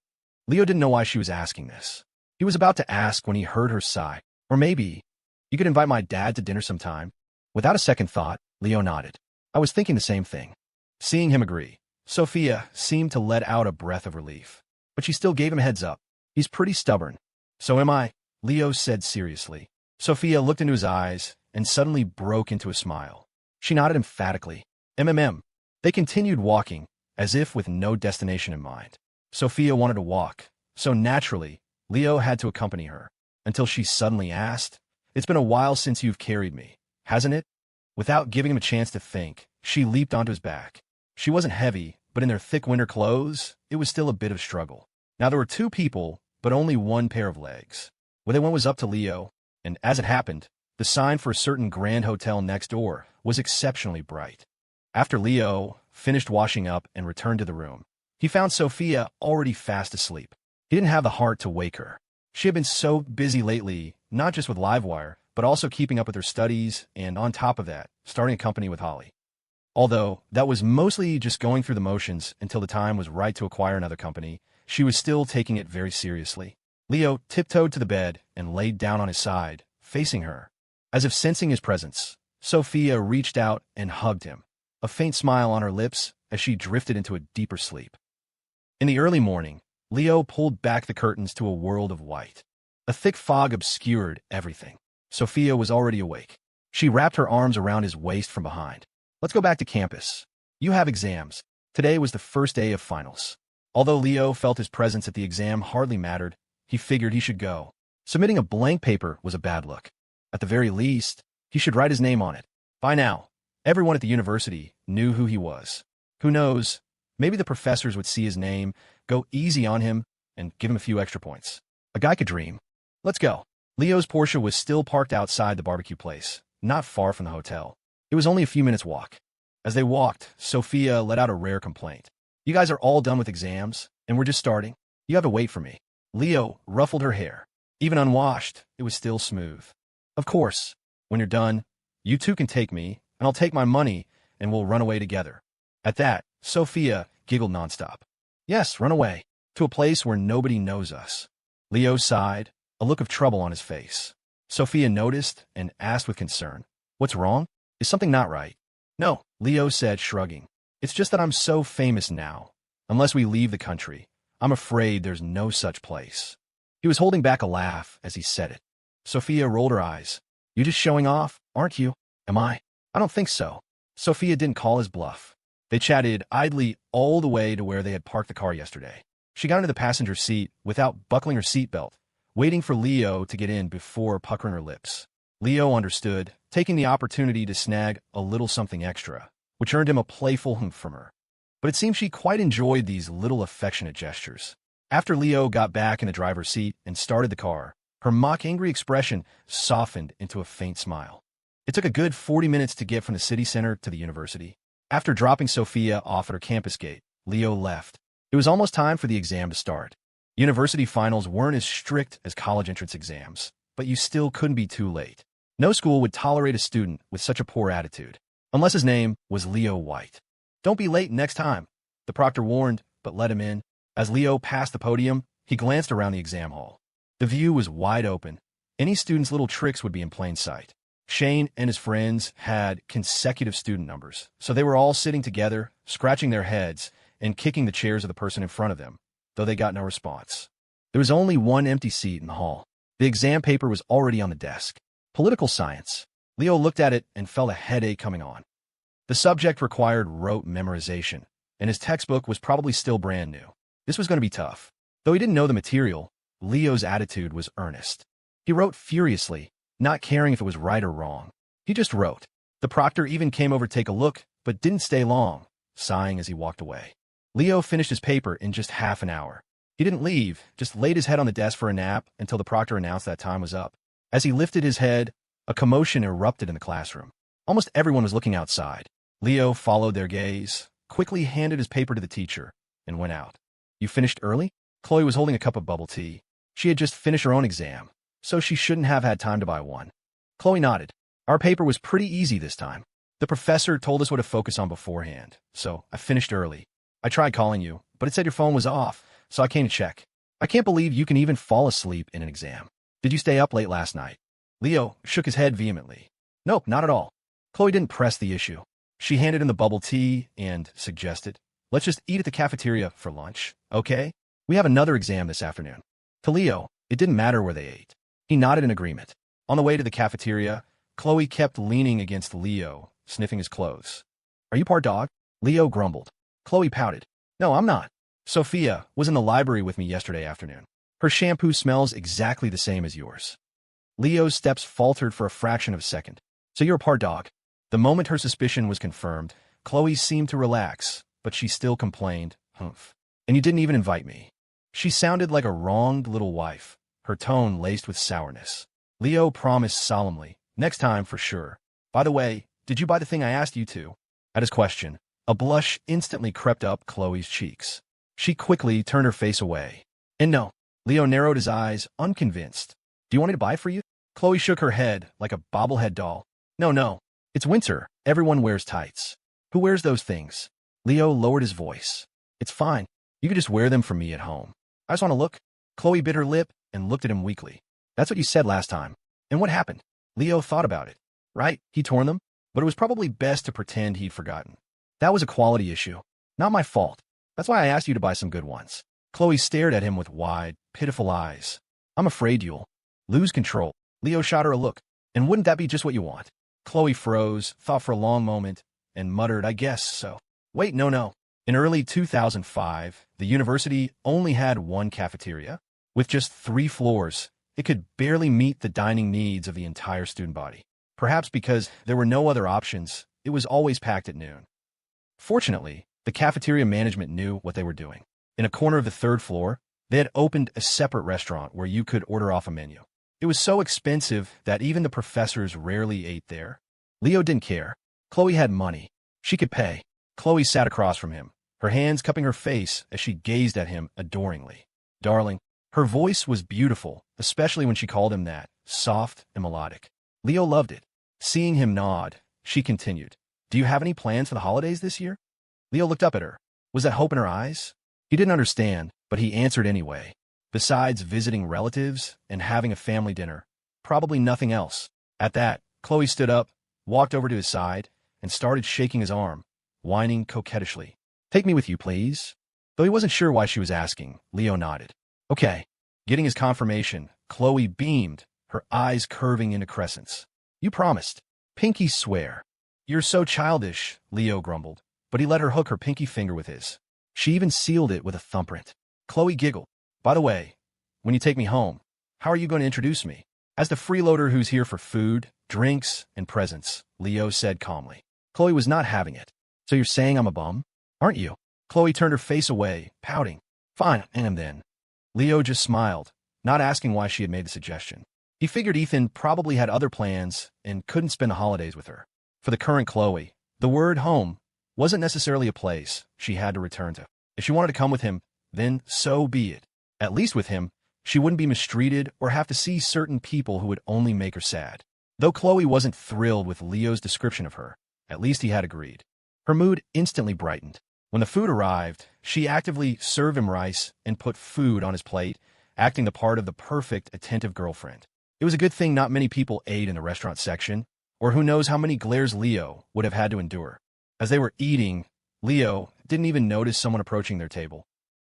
Leo didn't know why she was asking this. He was about to ask when he heard her sigh. Or maybe, you could invite my dad to dinner sometime. Without a second thought, Leo nodded. I was thinking the same thing. Seeing him agree, Sophia seemed to let out a breath of relief. But she still gave him a heads up. He's pretty stubborn. So am I, Leo said seriously. Sophia looked into his eyes and suddenly broke into a smile. She nodded emphatically. They continued walking, as if with no destination in mind. Sophia wanted to walk, so naturally, Leo had to accompany her, until she suddenly asked, It's been a while since you've carried me, hasn't it? Without giving him a chance to think, she leaped onto his back. She wasn't heavy, but in their thick winter clothes, it was still a bit of struggle. Now there were 2 people, but only 1 pair of legs. Where they went was up to Leo, and as it happened, the sign for a certain grand hotel next door was exceptionally bright. After Leo finished washing up and returned to the room, he found Sophia already fast asleep. He didn't have the heart to wake her. She had been so busy lately, not just with Livewire, but also keeping up with her studies, and on top of that, starting a company with Holly. Although that was mostly just going through the motions until the time was right to acquire another company, she was still taking it very seriously. Leo tiptoed to the bed and laid down on his side, facing her. As if sensing his presence, Sophia reached out and hugged him, a faint smile on her lips as she drifted into a deeper sleep. In the early morning, Leo pulled back the curtains to a world of white. A thick fog obscured everything. Sophia was already awake. She wrapped her arms around his waist from behind. Let's go back to campus. You have exams. Today was the first day of finals. Although Leo felt his presence at the exam hardly mattered, he figured he should go. Submitting a blank paper was a bad look. At the very least, he should write his name on it. By now, everyone at the university knew who he was. Who knows, Maybe the professors would see his name, go easy on him, and give him a few extra points. A guy could dream. Let's go. Leo's Porsche was still parked outside the barbecue place, not far from the hotel. It was only a few minutes' walk. As they walked, Sophia let out a rare complaint. You guys are all done with exams, and we're just starting. You have to wait for me. Leo ruffled her hair. Even unwashed, it was still smooth. Of course. When you're done, you two can take me, and I'll take my money, and we'll run away together. At that, Sophia giggled nonstop. Yes, run away. To a place where nobody knows us. Leo sighed, a look of trouble on his face. Sophia noticed and asked with concern, What's wrong? Is something not right? No, Leo said, shrugging. It's just that I'm so famous now. Unless we leave the country, I'm afraid there's no such place. He was holding back a laugh as he said it. Sophia rolled her eyes. You just showing off, aren't you? Am I? I don't think so. Sophia didn't call his bluff. They chatted idly all the way to where they had parked the car yesterday. She got into the passenger seat without buckling her seatbelt, waiting for Leo to get in before puckering her lips. Leo understood, taking the opportunity to snag a little something extra, which earned him a playful humph from her. But it seemed she quite enjoyed these little affectionate gestures. After Leo got back in the driver's seat and started the car, her mock-angry expression softened into a faint smile. It took a good 40 minutes to get from the city center to the university. After dropping Sophia off at her campus gate, Leo left. It was almost time for the exam to start. University finals weren't as strict as college entrance exams, but you still couldn't be too late. No school would tolerate a student with such a poor attitude, unless his name was Leo White. Don't be late next time, the proctor warned, but let him in. As Leo passed the podium, he glanced around the exam hall. The view was wide open. Any student's little tricks would be in plain sight. Shane and his friends had consecutive student numbers, so they were all sitting together, scratching their heads, and kicking the chairs of the person in front of them, though they got no response. There was only one empty seat in the hall. The exam paper was already on the desk. Political science. Leo looked at it and felt a headache coming on. The subject required rote memorization, and his textbook was probably still brand new. This was going to be tough. Though he didn't know the material, Leo's attitude was earnest. He wrote furiously, not caring if it was right or wrong. He just wrote. The proctor even came over to take a look, but didn't stay long, sighing as he walked away. Leo finished his paper in just half an hour. He didn't leave, just laid his head on the desk for a nap until the proctor announced that time was up. As he lifted his head, a commotion erupted in the classroom. Almost everyone was looking outside. Leo followed their gaze, quickly handed his paper to the teacher, and went out. You finished early? Chloe was holding a cup of bubble tea. She had just finished her own exam, so she shouldn't have had time to buy one. Chloe nodded. Our paper was pretty easy this time. The professor told us what to focus on beforehand, so I finished early. I tried calling you, but it said your phone was off, so I came to check. I can't believe you can even fall asleep in an exam. Did you stay up late last night? Leo shook his head vehemently. Nope, not at all. Chloe didn't press the issue. She handed him the bubble tea and suggested, let's just eat at the cafeteria for lunch, okay? We have another exam this afternoon. To Leo, it didn't matter where they ate. He nodded in agreement. On the way to the cafeteria, Chloe kept leaning against Leo, sniffing his clothes. Are you part dog? Leo grumbled. Chloe pouted. No, I'm not. Sophia was in the library with me yesterday afternoon. Her shampoo smells exactly the same as yours. Leo's steps faltered for a fraction of a second. So you're a part dog. The moment her suspicion was confirmed, Chloe seemed to relax, but she still complained, humph. And you didn't even invite me. She sounded like a wronged little wife, her tone laced with sourness. Leo promised solemnly, next time for sure. By the way, did you buy the thing I asked you to? At his question, a blush instantly crept up Chloe's cheeks. She quickly turned her face away. And no, Leo narrowed his eyes, unconvinced. Do you want me to buy for you? Chloe shook her head like a bobblehead doll. No. It's winter. Everyone wears tights. Who wears those things? Leo lowered his voice. It's fine. You could just wear them for me at home. I just want to look. Chloe bit her lip and looked at him weakly. That's what you said last time. And what happened? Leo thought about it. Right, he torn them, but it was probably best to pretend he'd forgotten. That was a quality issue. Not my fault. That's why I asked you to buy some good ones. Chloe stared at him with wide, pitiful eyes. I'm afraid you'll lose control. Leo shot her a look. And wouldn't that be just what you want? Chloe froze, thought for a long moment, and muttered, I guess so. Wait, no. In early 2005, the university only had one cafeteria. With just 3 floors, it could barely meet the dining needs of the entire student body. Perhaps because there were no other options, it was always packed at noon. Fortunately, The cafeteria management knew what they were doing. In a corner of the third floor, they had opened a separate restaurant where you could order off a menu. It was so expensive that even the professors rarely ate there. Leo didn't care. Chloe had money. She could pay. Chloe sat across from him, her hands cupping her face as she gazed at him adoringly. Darling. Her voice was beautiful, especially when she called him that, soft and melodic. Leo loved it. Seeing him nod, she continued, "Do you have any plans for the holidays this year?" Leo looked up at her. Was that hope in her eyes? He didn't understand, but he answered anyway. Besides visiting relatives and having a family dinner, probably nothing else. At that, Chloe stood up, walked over to his side, and started shaking his arm, whining coquettishly. "Take me with you, please." Though he wasn't sure why she was asking, Leo nodded. "Okay." Getting his confirmation, Chloe beamed, her eyes curving into crescents. "You promised." "Pinky swear." "You're so childish," Leo grumbled, but he let her hook her pinky finger with his. She even sealed it with a thumbprint. Chloe giggled. "By the way, when you take me home, how are you going to introduce me?" "As the freeloader who's here for food, drinks, and presents," Leo said calmly. Chloe was not having it. "So you're saying I'm a bum? Aren't you?" Chloe turned her face away, pouting. "Fine, I am then." Leo just smiled, not asking why she had made the suggestion. He figured Ethan probably had other plans and couldn't spend the holidays with her. For the current Chloe, the word home wasn't necessarily a place she had to return to. If she wanted to come with him, then so be it. At least with him, she wouldn't be mistreated or have to see certain people who would only make her sad. Though Chloe wasn't thrilled with Leo's description of her, at least he had agreed. Her mood instantly brightened. When the food arrived, she actively served him rice and put food on his plate, acting the part of the perfect, attentive girlfriend. It was a good thing not many people ate in the restaurant section, or who knows how many glares Leo would have had to endure. As they were eating, Leo didn't even notice someone approaching their table.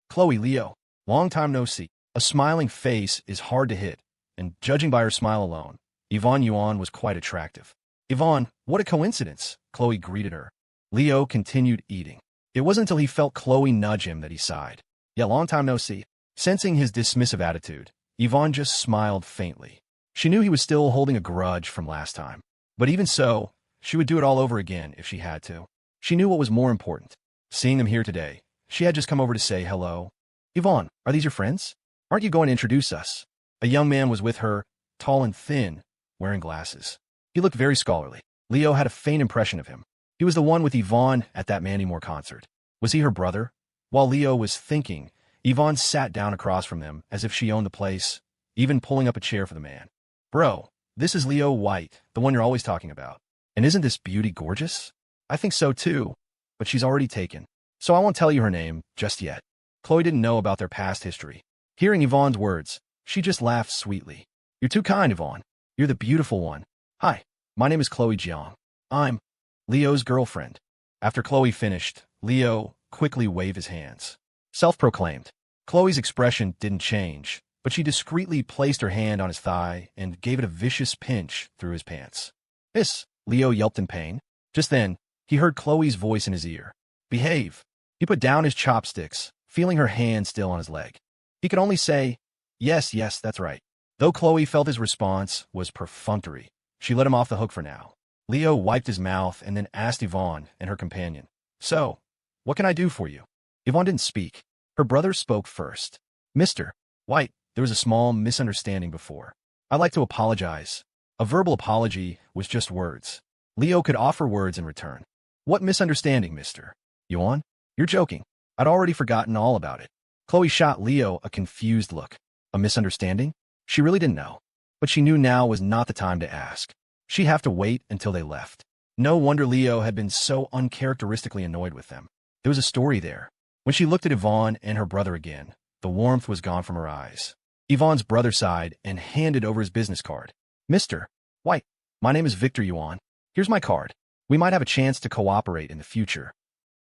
"Chloe, Leo, long time no see." A smiling face is hard to hit, and judging by her smile alone, Yvonne Yuan was quite attractive. "Yvonne, what a coincidence," Chloe greeted her. Leo continued eating. It wasn't until he felt Chloe nudge him that he sighed. "Yeah, long time no see." Sensing his dismissive attitude, Yvonne just smiled faintly. She knew he was still holding a grudge from last time. But even so, she would do it all over again if she had to. She knew what was more important. Seeing them here today, she had just come over to say hello. "Yvonne, are these your friends? Aren't you going to introduce us?" A young man was with her, tall and thin, wearing glasses. He looked very scholarly. Leo had a faint impression of him. He was the one with Yvonne at that Mandy Moore concert. Was he her brother? While Leo was thinking, Yvonne sat down across from them as if she owned the place, even pulling up a chair for the man. "Bro, this is Leo White, the one you're always talking about. And isn't this beauty gorgeous?" "I think so too, but she's already taken. So I won't tell you her name just yet." Chloe didn't know about their past history. Hearing Yvonne's words, she just laughed sweetly. "You're too kind, Yvonne. You're the beautiful one. Hi, my name is Chloe Jiang. I'm Leo's girlfriend." After Chloe finished, Leo quickly waved his hands. Self-proclaimed. Chloe's expression didn't change, but she discreetly placed her hand on his thigh and gave it a vicious pinch through his pants. "Miss," Leo yelped in pain. Just then, he heard Chloe's voice in his ear. "Behave." He put down his chopsticks, feeling her hand still on his leg. He could only say, "Yes, yes, that's right." Though Chloe felt his response was perfunctory, she let him off the hook for now. Leo wiped his mouth and then asked Yvonne and her companion, "So, what can I do for you?" Yvonne didn't speak. Her brother spoke first. "Mr. White, there was a small misunderstanding before. I'd like to apologize." A verbal apology was just words. Leo could offer words in return. "What misunderstanding, Mr. Yuan? You're joking. I'd already forgotten all about it." Chloe shot Leo a confused look. A misunderstanding? She really didn't know. But she knew now was not the time to ask. She'd have to wait until they left. No wonder Leo had been so uncharacteristically annoyed with them. There was a story there. When she looked at Yvonne and her brother again, the warmth was gone from her eyes. Yvonne's brother sighed and handed over his business card. "Mr. White, my name is Victor Yuan. Here's my card. We might have a chance to cooperate in the future."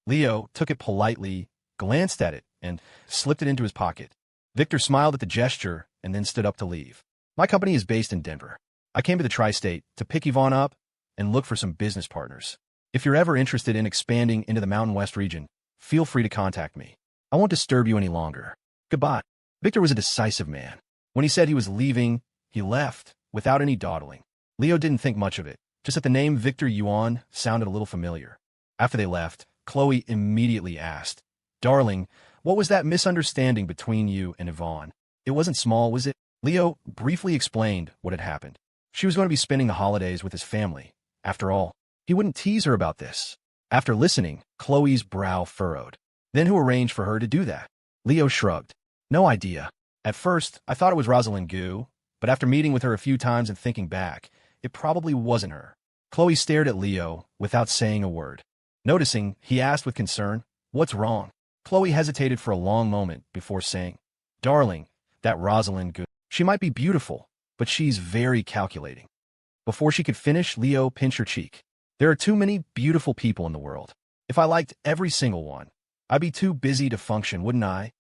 Leo took it politely, glanced at it, and slipped it into his pocket. Victor smiled at the gesture and then stood up to leave. "My company is based in Denver. I came to the tri-state to pick Yvonne up and look for some business partners. If you're ever interested in expanding into the Mountain West region, feel free to contact me. I won't disturb you any longer. Goodbye." Victor was a decisive man. When he said he was leaving, he left, without any dawdling. Leo didn't think much of it, just that the name Victor Yuan sounded a little familiar. After they left, Chloe immediately asked. Darling, what was that misunderstanding between you and Yvonne? It wasn't small, was it? Leo briefly explained what had happened. She was going to be spending the holidays with his family. After all, he wouldn't tease her about this. After listening, Chloe's brow furrowed. Then who arranged for her to do that? Leo shrugged. No idea. At first, I thought it was Rosalind Gu, but after meeting with her a few times and thinking back, it probably wasn't her. Chloe stared at Leo without saying a word. Noticing, he asked with concern, "What's wrong?" Chloe hesitated for a long moment before saying, "Darling, that Rosalind Gu, she might be beautiful, but she's very calculating." Before she could finish, Leo pinched her cheek. "There are too many beautiful people in the world. If I liked every single one, I'd be too busy to function, wouldn't I?"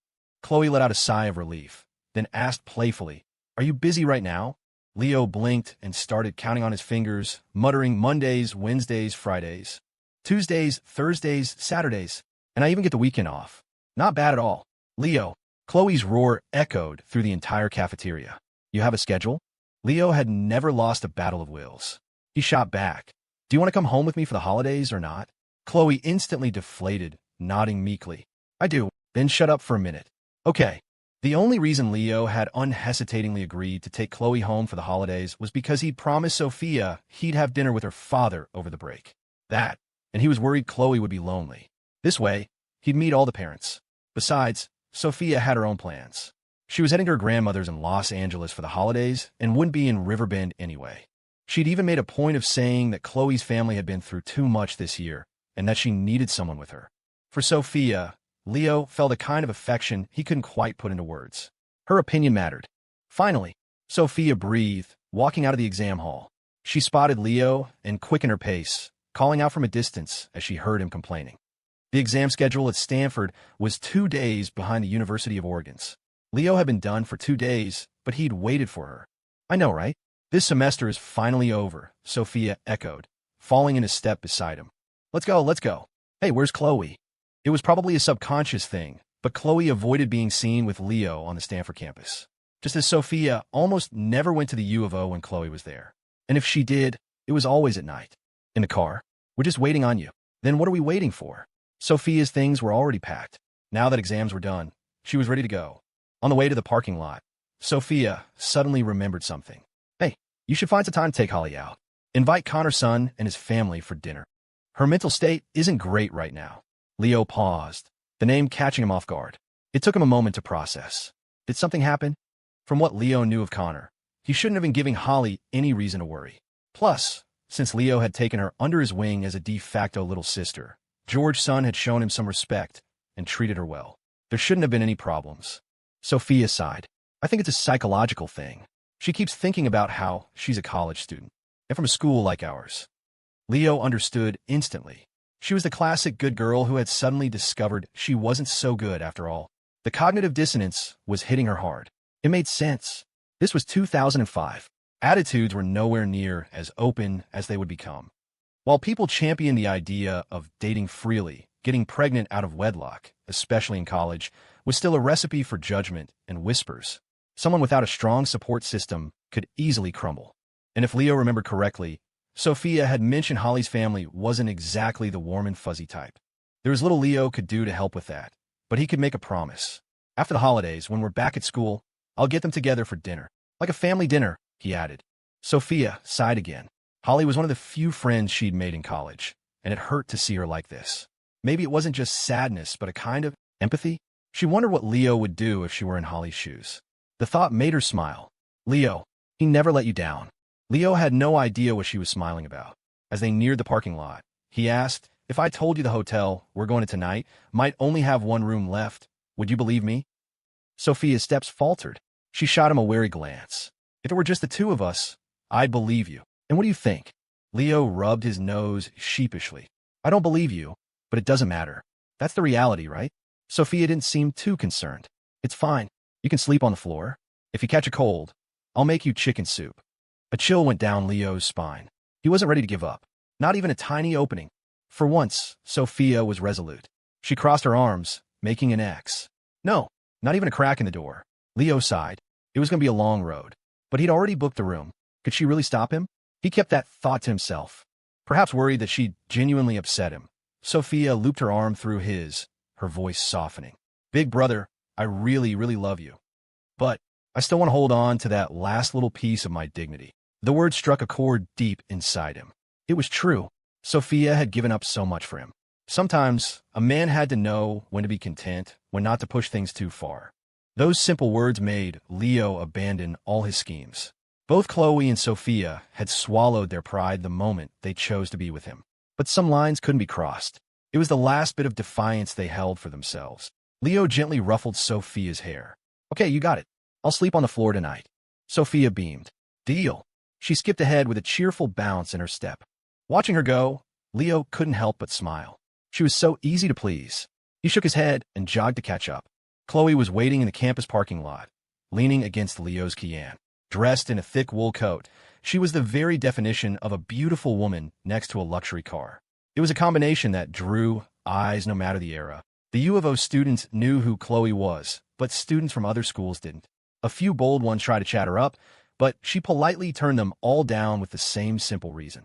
Chloe let out a sigh of relief, then asked playfully, "Are you busy right now?" Leo blinked and started counting on his fingers, muttering Mondays, Wednesdays, Fridays, Tuesdays, Thursdays, Saturdays, and I even get the weekend off. Not bad at all. Leo. Chloe's roar echoed through the entire cafeteria. "You have a schedule?" Leo had never lost a battle of wills. He shot back. "Do you want to come home with me for the holidays or not?" Chloe instantly deflated, nodding meekly. "I do." "Then shut up for a minute." "Okay." The only reason Leo had unhesitatingly agreed to take Chloe home for the holidays was because he'd promised Sophia he'd have dinner with her father over the break. That, and he was worried Chloe would be lonely. This way, he'd meet all the parents. Besides, Sophia had her own plans. She was heading to her grandmother's in Los Angeles for the holidays and wouldn't be in Riverbend anyway. She'd even made a point of saying that Chloe's family had been through too much this year and that she needed someone with her. For Sophia, Leo felt a kind of affection he couldn't quite put into words. Her opinion mattered. Finally, Sophia breathed, walking out of the exam hall. She spotted Leo and quickened her pace, calling out from a distance as she heard him complaining. The exam schedule at Stanford was 2 days behind the University of Oregon's. Leo had been done for 2 days, but he'd waited for her. "I know, right? This semester is finally over," Sophia echoed, falling into step beside him. Let's go, let's go. Hey, where's Chloe?" It was probably a subconscious thing, but Chloe avoided being seen with Leo on the Stanford campus. Just as Sophia almost never went to the U of O when Chloe was there. And if she did, it was always at night. "In the car. We're just waiting on you." "Then what are we waiting for?" Sophia's things were already packed. Now that exams were done, she was ready to go. On the way to the parking lot, Sophia suddenly remembered something. "Hey, you should find some time to take Holly out. Invite Connor's son and his family for dinner. Her mental state isn't great right now." Leo paused, the name catching him off guard. It took him a moment to process. Did something happen? From what Leo knew of Connor, he shouldn't have been giving Holly any reason to worry. Plus, since Leo had taken her under his wing as a de facto little sister, George's son had shown him some respect and treated her well. There shouldn't have been any problems. Sophia sighed. "I think it's a psychological thing. She keeps thinking about how she's a college student, and from a school like ours." Leo understood instantly. She was the classic good girl who had suddenly discovered she wasn't so good after all. The cognitive dissonance was hitting her hard. It made sense. This was 2005. Attitudes were nowhere near as open as they would become. While people championed the idea of dating freely, getting pregnant out of wedlock, especially in college, was still a recipe for judgment and whispers. Someone without a strong support system could easily crumble. And if Leo remembered correctly, Sophia had mentioned Holly's family wasn't exactly the warm and fuzzy type. There was little Leo could do to help with that, but he could make a promise. "After the holidays, when we're back at school, I'll get them together for dinner. Like a family dinner," he added. Sophia sighed again. Holly was one of the few friends she'd made in college, and it hurt to see her like this. Maybe it wasn't just sadness, but a kind of empathy. She wondered what Leo would do if she were in Holly's shoes. The thought made her smile. "Leo, he never let you down." Leo had no idea what she was smiling about. As they neared the parking lot, he asked, "If I told you the hotel we're going to tonight might only have one room left, would you believe me?" Sophia's steps faltered. She shot him a wary glance. "If it were just the two of us, I'd believe you. And what do you think?" Leo rubbed his nose sheepishly. "I don't believe you, but it doesn't matter. That's the reality, right?" Sophia didn't seem too concerned. "It's fine. You can sleep on the floor. If you catch a cold, I'll make you chicken soup." A chill went down Leo's spine. He wasn't ready to give up. Not even a tiny opening. For once, Sophia was resolute. She crossed her arms, making an X. No, not even a crack in the door. Leo sighed. It was going to be a long road. But he'd already booked the room. Could she really stop him? He kept that thought to himself. Perhaps worried that she'd genuinely upset him. Sophia looped her arm through his, her voice softening. Big brother, I really, really love you. But I still want to hold on to that last little piece of my dignity. The word struck a chord deep inside him. It was true. Sophia had given up so much for him. Sometimes a man had to know when to be content, when not to push things too far. Those simple words made Leo abandon all his schemes. Both Chloe and Sophia had swallowed their pride the moment they chose to be with him. But some lines couldn't be crossed. It was the last bit of defiance they held for themselves. Leo gently ruffled Sophia's hair. Okay, you got it. I'll sleep on the floor tonight. Sophia beamed. Deal. She skipped ahead with a cheerful bounce in her step. Watching her go, Leo couldn't help but smile. She was so easy to please. He shook his head and jogged to catch up. Chloe was waiting in the campus parking lot, leaning against Leo's Kian. Dressed in a thick wool coat, she was the very definition of a beautiful woman next to a luxury car. It was a combination that drew eyes no matter the era. The U of O students knew who Chloe was, but students from other schools didn't. A few bold ones tried to chat her up, but she politely turned them all down with the same simple reason.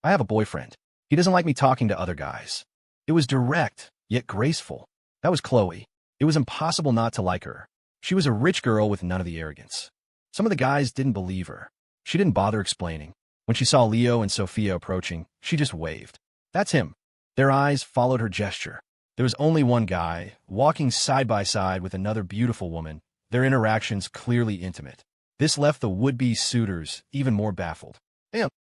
I have a boyfriend. He doesn't like me talking to other guys. It was direct, yet graceful. That was Chloe. It was impossible not to like her. She was a rich girl with none of the arrogance. Some of the guys didn't believe her. She didn't bother explaining. When she saw Leo and Sophia approaching, she just waved. That's him. Their eyes followed her gesture. There was only one guy, walking side by side with another beautiful woman, their interactions clearly intimate. This left the would-be suitors even more baffled.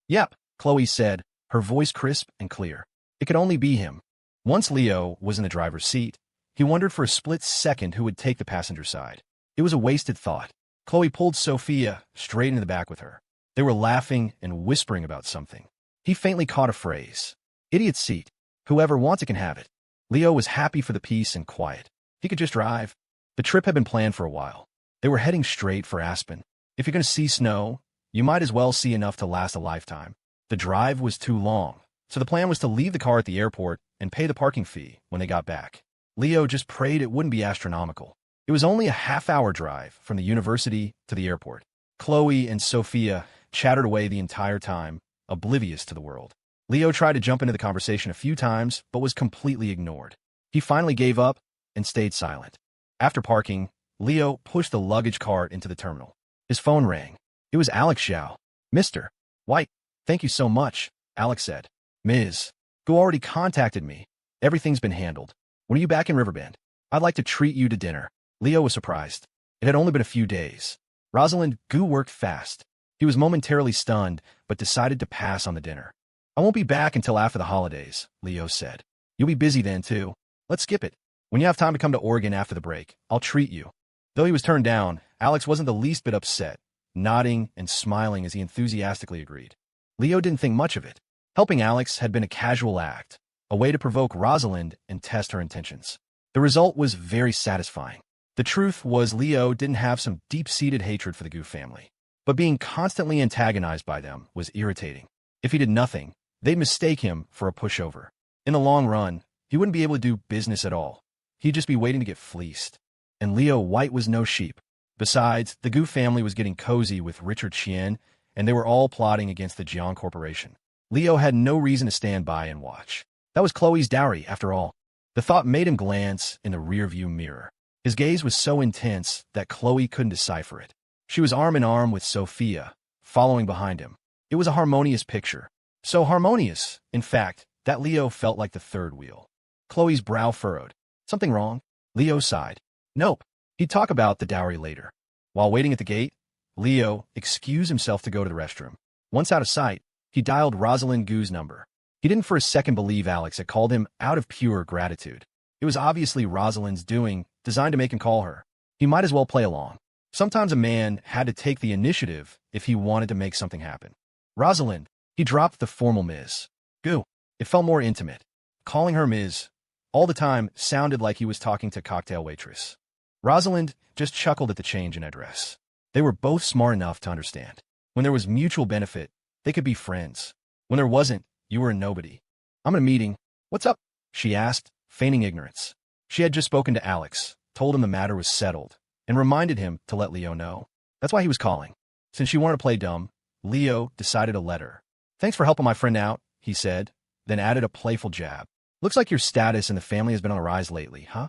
Yep, Chloe said, her voice crisp and clear. It could only be him. Once Leo was in the driver's seat, he wondered for a split second who would take the passenger side. It was a wasted thought. Chloe pulled Sophia straight into the back with her. They were laughing and whispering about something. He faintly caught a phrase. Idiot seat. Whoever wants it can have it. Leo was happy for the peace and quiet. He could just drive. The trip had been planned for a while. They were heading straight for Aspen. If you're going to see snow, you might as well see enough to last a lifetime. The drive was too long, so the plan was to leave the car at the airport and pay the parking fee when they got back. Leo just prayed it wouldn't be astronomical. It was only a half-hour drive from the university to the airport. Chloe and Sophia chattered away the entire time, oblivious to the world. Leo tried to jump into the conversation a few times, but was completely ignored. He finally gave up and stayed silent. After parking, Leo pushed the luggage cart into the terminal. His phone rang. It was Alex Zhao. Mr. White, thank you so much, Alex said. Ms. Who already contacted me. Everything's been handled. When are you back in Riverbend? I'd like to treat you to dinner. Leo was surprised. It had only been a few days. Rosalind Gu worked fast. He was momentarily stunned, but decided to pass on the dinner. I won't be back until after the holidays, Leo said. You'll be busy then, too. Let's skip it. When you have time to come to Oregon after the break, I'll treat you. Though he was turned down, Alex wasn't the least bit upset, nodding and smiling as he enthusiastically agreed. Leo didn't think much of it. Helping Alex had been a casual act, a way to provoke Rosalind and test her intentions. The result was very satisfying. The truth was Leo didn't have some deep-seated hatred for the Gu family, but being constantly antagonized by them was irritating. If he did nothing, they'd mistake him for a pushover. In the long run, he wouldn't be able to do business at all. He'd just be waiting to get fleeced. And Leo White was no sheep. Besides, the Gu family was getting cozy with Richard Chien, and they were all plotting against the Jiang Corporation. Leo had no reason to stand by and watch. That was Chloe's dowry, after all. The thought made him glance in the rearview mirror. His gaze was so intense that Chloe couldn't decipher it. She was arm in arm with Sophia, following behind him. It was a harmonious picture. So harmonious, in fact, that Leo felt like the third wheel. Chloe's brow furrowed. Something wrong? Leo sighed. Nope. He'd talk about the dowry later. While waiting at the gate, Leo excused himself to go to the restroom. Once out of sight, he dialed Rosalind Gu's number. He didn't for a second believe Alex had called him out of pure gratitude. It was obviously Rosalind's doing, designed to make him call her. He might as well play along. Sometimes a man had to take the initiative if he wanted to make something happen. Rosalind, he dropped the formal Ms. Gu. It felt more intimate. Calling her Ms. all the time sounded like he was talking to cocktail waitress. Rosalind just chuckled at the change in address. They were both smart enough to understand. When there was mutual benefit, they could be friends. When there wasn't, you were a nobody. I'm in a meeting. What's up? She asked, feigning ignorance. She had just spoken to Alex, told him the matter was settled, and reminded him to let Leo know. That's why he was calling. Since she wanted to play dumb, Leo decided to let her. Thanks for helping my friend out, he said, then added a playful jab. Looks like your status in the family has been on the rise lately, huh?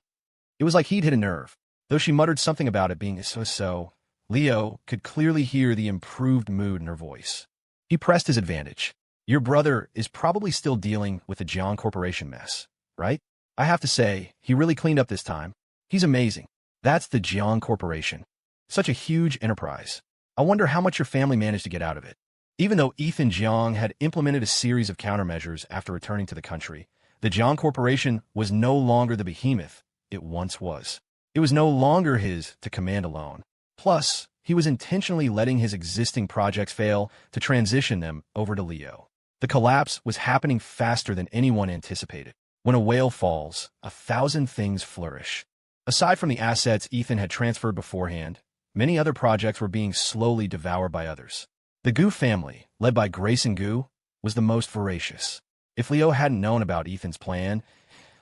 It was like he'd hit a nerve. Though she muttered something about it being so, Leo could clearly hear the improved mood in her voice. He pressed his advantage. Your brother is probably still dealing with the Jiang Corporation mess, right? I have to say, he really cleaned up this time. He's amazing. That's the Jiang Corporation. Such a huge enterprise. I wonder how much your family managed to get out of it. Even though Ethan Jiang had implemented a series of countermeasures after returning to the country, the Jiang Corporation was no longer the behemoth it once was. It was no longer his to command alone. Plus, he was intentionally letting his existing projects fail to transition them over to Leo. The collapse was happening faster than anyone anticipated. When a whale falls, 1,000 things flourish. Aside from the assets Ethan had transferred beforehand, many other projects were being slowly devoured by others. The Gu family, led by Grayson Gu, was the most voracious. If Leo hadn't known about Ethan's plan,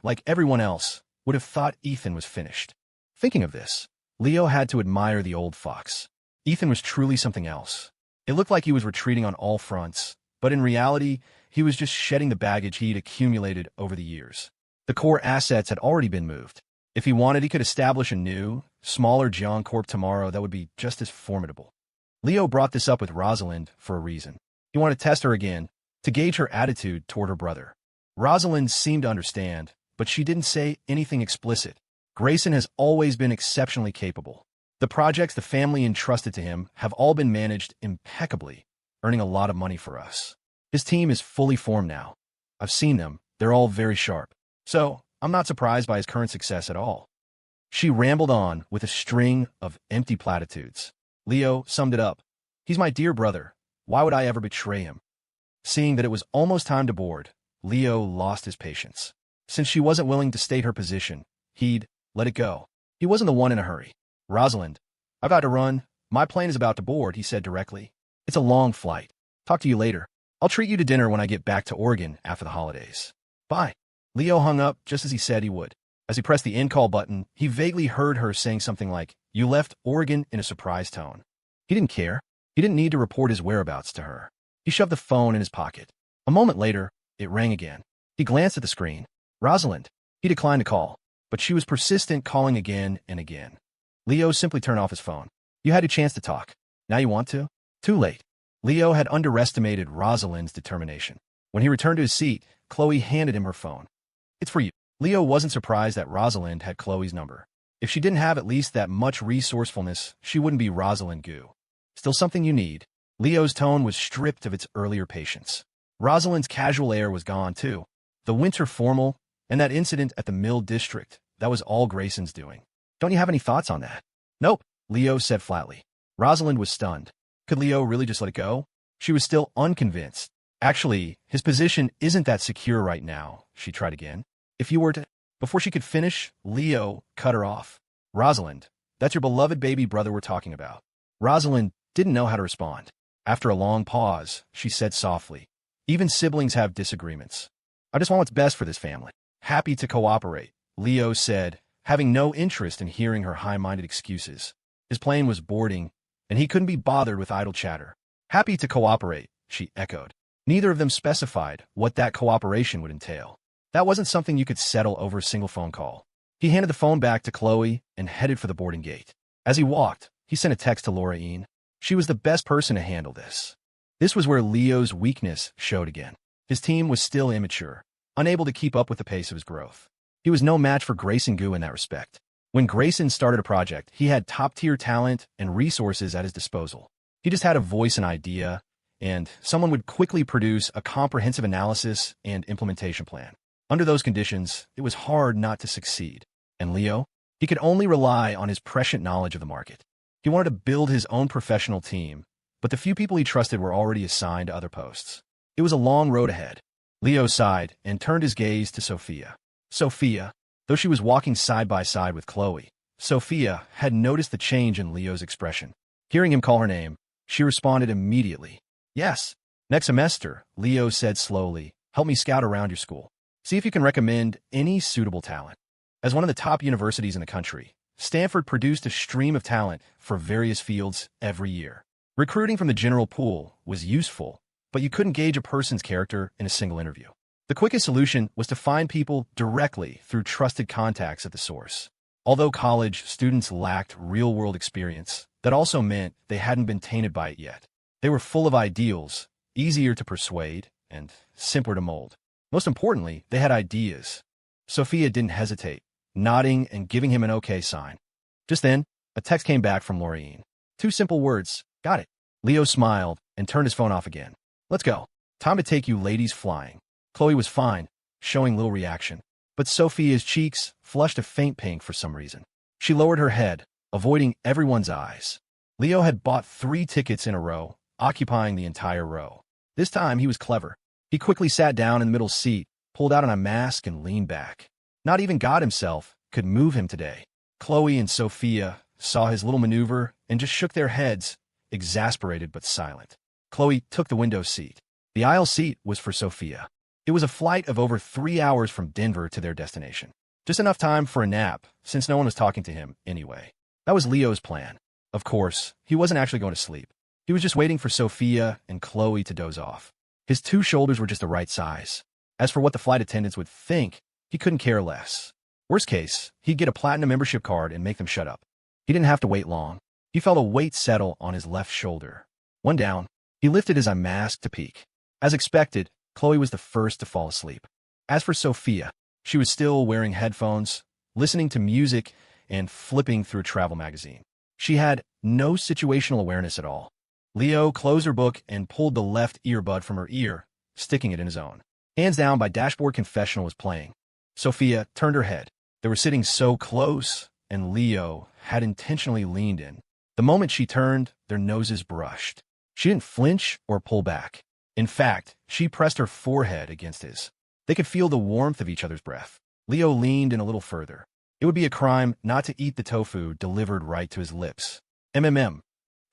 like everyone else, would have thought Ethan was finished. Thinking of this, Leo had to admire the old fox. Ethan was truly something else. It looked like he was retreating on all fronts, but in reality, he was just shedding the baggage he'd accumulated over the years. The core assets had already been moved. If he wanted, he could establish a new, smaller Jiang Corp tomorrow that would be just as formidable. Leo brought this up with Rosalind for a reason. He wanted to test her again, to gauge her attitude toward her brother. Rosalind seemed to understand, but she didn't say anything explicit. Grayson has always been exceptionally capable. The projects the family entrusted to him have all been managed impeccably, earning a lot of money for us. His team is fully formed now. I've seen them. They're all very sharp. So, I'm not surprised by his current success at all. She rambled on with a string of empty platitudes. Leo summed it up. He's my dear brother. Why would I ever betray him? Seeing that it was almost time to board, Leo lost his patience. Since she wasn't willing to state her position, he'd let it go. He wasn't the one in a hurry. Rosalind, I've got to run. My plane is about to board, he said directly. It's a long flight. Talk to you later. I'll treat you to dinner when I get back to Oregon after the holidays. Bye. Leo hung up just as he said he would. As he pressed the end call button, he vaguely heard her saying something like, "You left Oregon," in a surprised tone. He didn't care. He didn't need to report his whereabouts to her. He shoved the phone in his pocket. A moment later, it rang again. He glanced at the screen. Rosalind. He declined to call, but she was persistent, calling again and again. Leo simply turned off his phone. You had a chance to talk. Now you want to? Too late. Leo had underestimated Rosalind's determination. When he returned to his seat, Chloe handed him her phone. It's for you. Leo wasn't surprised that Rosalind had Chloe's number. If she didn't have at least that much resourcefulness, she wouldn't be Rosalind Gu. Still something you need. Leo's tone was stripped of its earlier patience. Rosalind's casual air was gone, too. The winter formal, and that incident at the Mill District, that was all Grayson's doing. Don't you have any thoughts on that? Nope, Leo said flatly. Rosalind was stunned. Could Leo really just let it go? She was still unconvinced. Actually, his position isn't that secure right now, she tried again. If you were to... Before she could finish, Leo cut her off. Rosalind, that's your beloved baby brother we're talking about. Rosalind didn't know how to respond. After a long pause, she said softly, even siblings have disagreements. I just want what's best for this family. Happy to cooperate, Leo said, having no interest in hearing her high-minded excuses. His plane was boarding, and he couldn't be bothered with idle chatter. Happy to cooperate, she echoed. Neither of them specified what that cooperation would entail. That wasn't something you could settle over a single phone call. He handed the phone back to Chloe and headed for the boarding gate. As he walked, he sent a text to Laureen. She was the best person to handle this. This was where Leo's weakness showed again. His team was still immature, unable to keep up with the pace of his growth. He was no match for Grayson Gu in that respect. When Grayson started a project, he had top-tier talent and resources at his disposal. He just had a voice and idea, and someone would quickly produce a comprehensive analysis and implementation plan. Under those conditions, it was hard not to succeed. And Leo? He could only rely on his prescient knowledge of the market. He wanted to build his own professional team, but the few people he trusted were already assigned to other posts. It was a long road ahead. Leo sighed and turned his gaze to Sophia. Sophia, though she was walking side by side with Chloe, Sophia had noticed the change in Leo's expression. Hearing him call her name, she responded immediately. Yes. Next semester, Leo said slowly, help me scout around your school. See if you can recommend any suitable talent. As one of the top universities in the country, Stanford produced a stream of talent for various fields every year. Recruiting from the general pool was useful, but you couldn't gauge a person's character in a single interview. The quickest solution was to find people directly through trusted contacts at the source. Although college students lacked real-world experience, that also meant they hadn't been tainted by it yet. They were full of ideals, easier to persuade, and simpler to mold. Most importantly, they had ideas. Sophia didn't hesitate, nodding and giving him an okay sign. Just then, a text came back from Laureen. 2 simple words, got it. Leo smiled and turned his phone off again. Let's go. Time to take you ladies flying. Chloe was fine, showing little reaction. But Sophia's cheeks flushed a faint pink for some reason. She lowered her head, avoiding everyone's eyes. Leo had bought 3 tickets in a row, occupying the entire row. This time he was clever. He quickly sat down in the middle seat, pulled out on a mask and leaned back. Not even God himself could move him today. Chloe and Sophia saw his little maneuver and just shook their heads, exasperated but silent. Chloe took the window seat. The aisle seat was for Sophia. It was a flight of over 3 hours from Denver to their destination. Just enough time for a nap, since no one was talking to him anyway. That was Leo's plan. Of course, he wasn't actually going to sleep. He was just waiting for Sophia and Chloe to doze off. His 2 shoulders were just the right size. As for what the flight attendants would think, he couldn't care less. Worst case, he'd get a platinum membership card and make them shut up. He didn't have to wait long. He felt a weight settle on his left shoulder. One down, he lifted his unmasked to peek. As expected, Chloe was the first to fall asleep. As for Sophia, she was still wearing headphones, listening to music, and flipping through a travel magazine. She had no situational awareness at all. Leo closed her book and pulled the left earbud from her ear, sticking it in his own. Hands Down by Dashboard Confessional was playing. Sophia turned her head. They were sitting so close, and Leo had intentionally leaned in. The moment she turned, their noses brushed. She didn't flinch or pull back. In fact, she pressed her forehead against his. They could feel the warmth of each other's breath. Leo leaned in a little further. It would be a crime not to eat the tofu delivered right to his lips.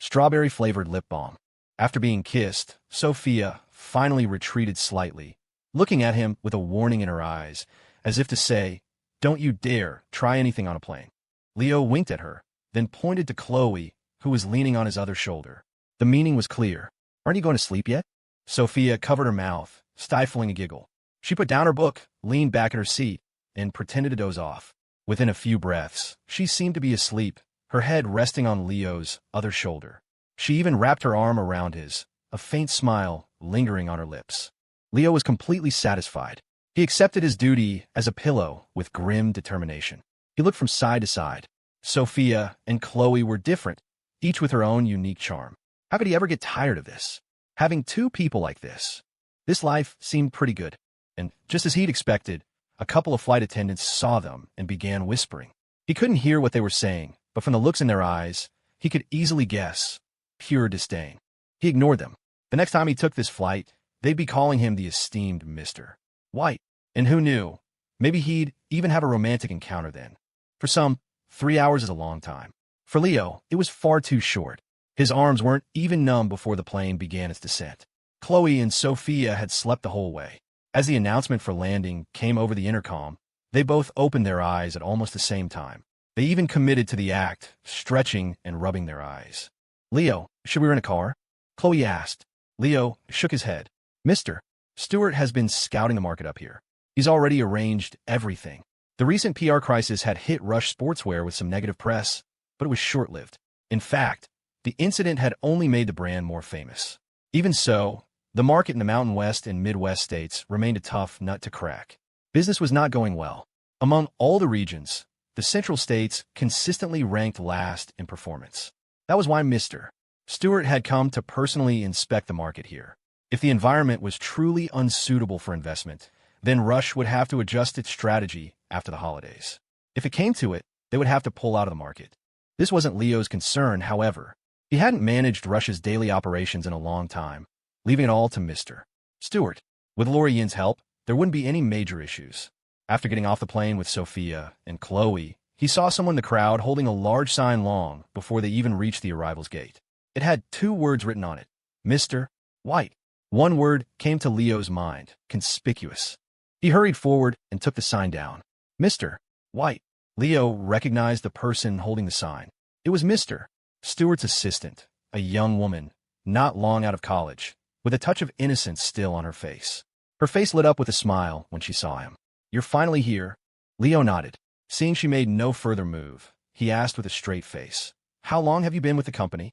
Strawberry-flavored lip balm. After being kissed, Sophia finally retreated slightly, looking at him with a warning in her eyes, as if to say, "Don't you dare try anything on a plane." Leo winked at her, then pointed to Chloe, who was leaning on his other shoulder. The meaning was clear. "Aren't you going to sleep yet?" Sophia covered her mouth, stifling a giggle. She put down her book, leaned back in her seat, and pretended to doze off. Within a few breaths, she seemed to be asleep, her head resting on Leo's other shoulder. She even wrapped her arm around his, a faint smile lingering on her lips. Leo was completely satisfied. He accepted his duty as a pillow with grim determination. He looked from side to side. Sophia and Chloe were different, each with her own unique charm. How could he ever get tired of this? Having 2 people like this. This life seemed pretty good. And just as he'd expected, a couple of flight attendants saw them and began whispering. He couldn't hear what they were saying, but from the looks in their eyes, he could easily guess pure disdain. He ignored them. The next time he took this flight, they'd be calling him the esteemed Mr. White. And who knew? Maybe he'd even have a romantic encounter then. For some, 3 hours is a long time. For Leo, it was far too short. His arms weren't even numb before the plane began its descent. Chloe and Sophia had slept the whole way. As the announcement for landing came over the intercom, they both opened their eyes at almost the same time. They even committed to the act, stretching and rubbing their eyes. "Leo, should we rent a car?" Chloe asked. Leo shook his head. "Mr. Stewart has been scouting the market up here. He's already arranged everything." The recent PR crisis had hit Rush Sportswear with some negative press, but it was short-lived. In fact, the incident had only made the brand more famous. Even so, the market in the Mountain West and Midwest states remained a tough nut to crack. Business was not going well. Among all the regions, the central states consistently ranked last in performance. That was why Mr. Stewart had come to personally inspect the market here. If the environment was truly unsuitable for investment, then Rush would have to adjust its strategy after the holidays. If it came to it, they would have to pull out of the market. This wasn't Leo's concern, however. He hadn't managed Rush's daily operations in a long time, leaving it all to Mr. Stewart. With Laureen's help, there wouldn't be any major issues. After getting off the plane with Sophia and Chloe, he saw someone in the crowd holding a large sign long before they even reached the arrival's gate. It had 2 words written on it, Mr. White. One word came to Leo's mind, conspicuous. He hurried forward and took the sign down. Mr. White. Leo recognized the person holding the sign. It was Mr. Stewart's assistant, a young woman, not long out of college, with a touch of innocence still on her face. Her face lit up with a smile when she saw him. "You're finally here." Leo nodded. Seeing she made no further move, he asked with a straight face, "How long have you been with the company?"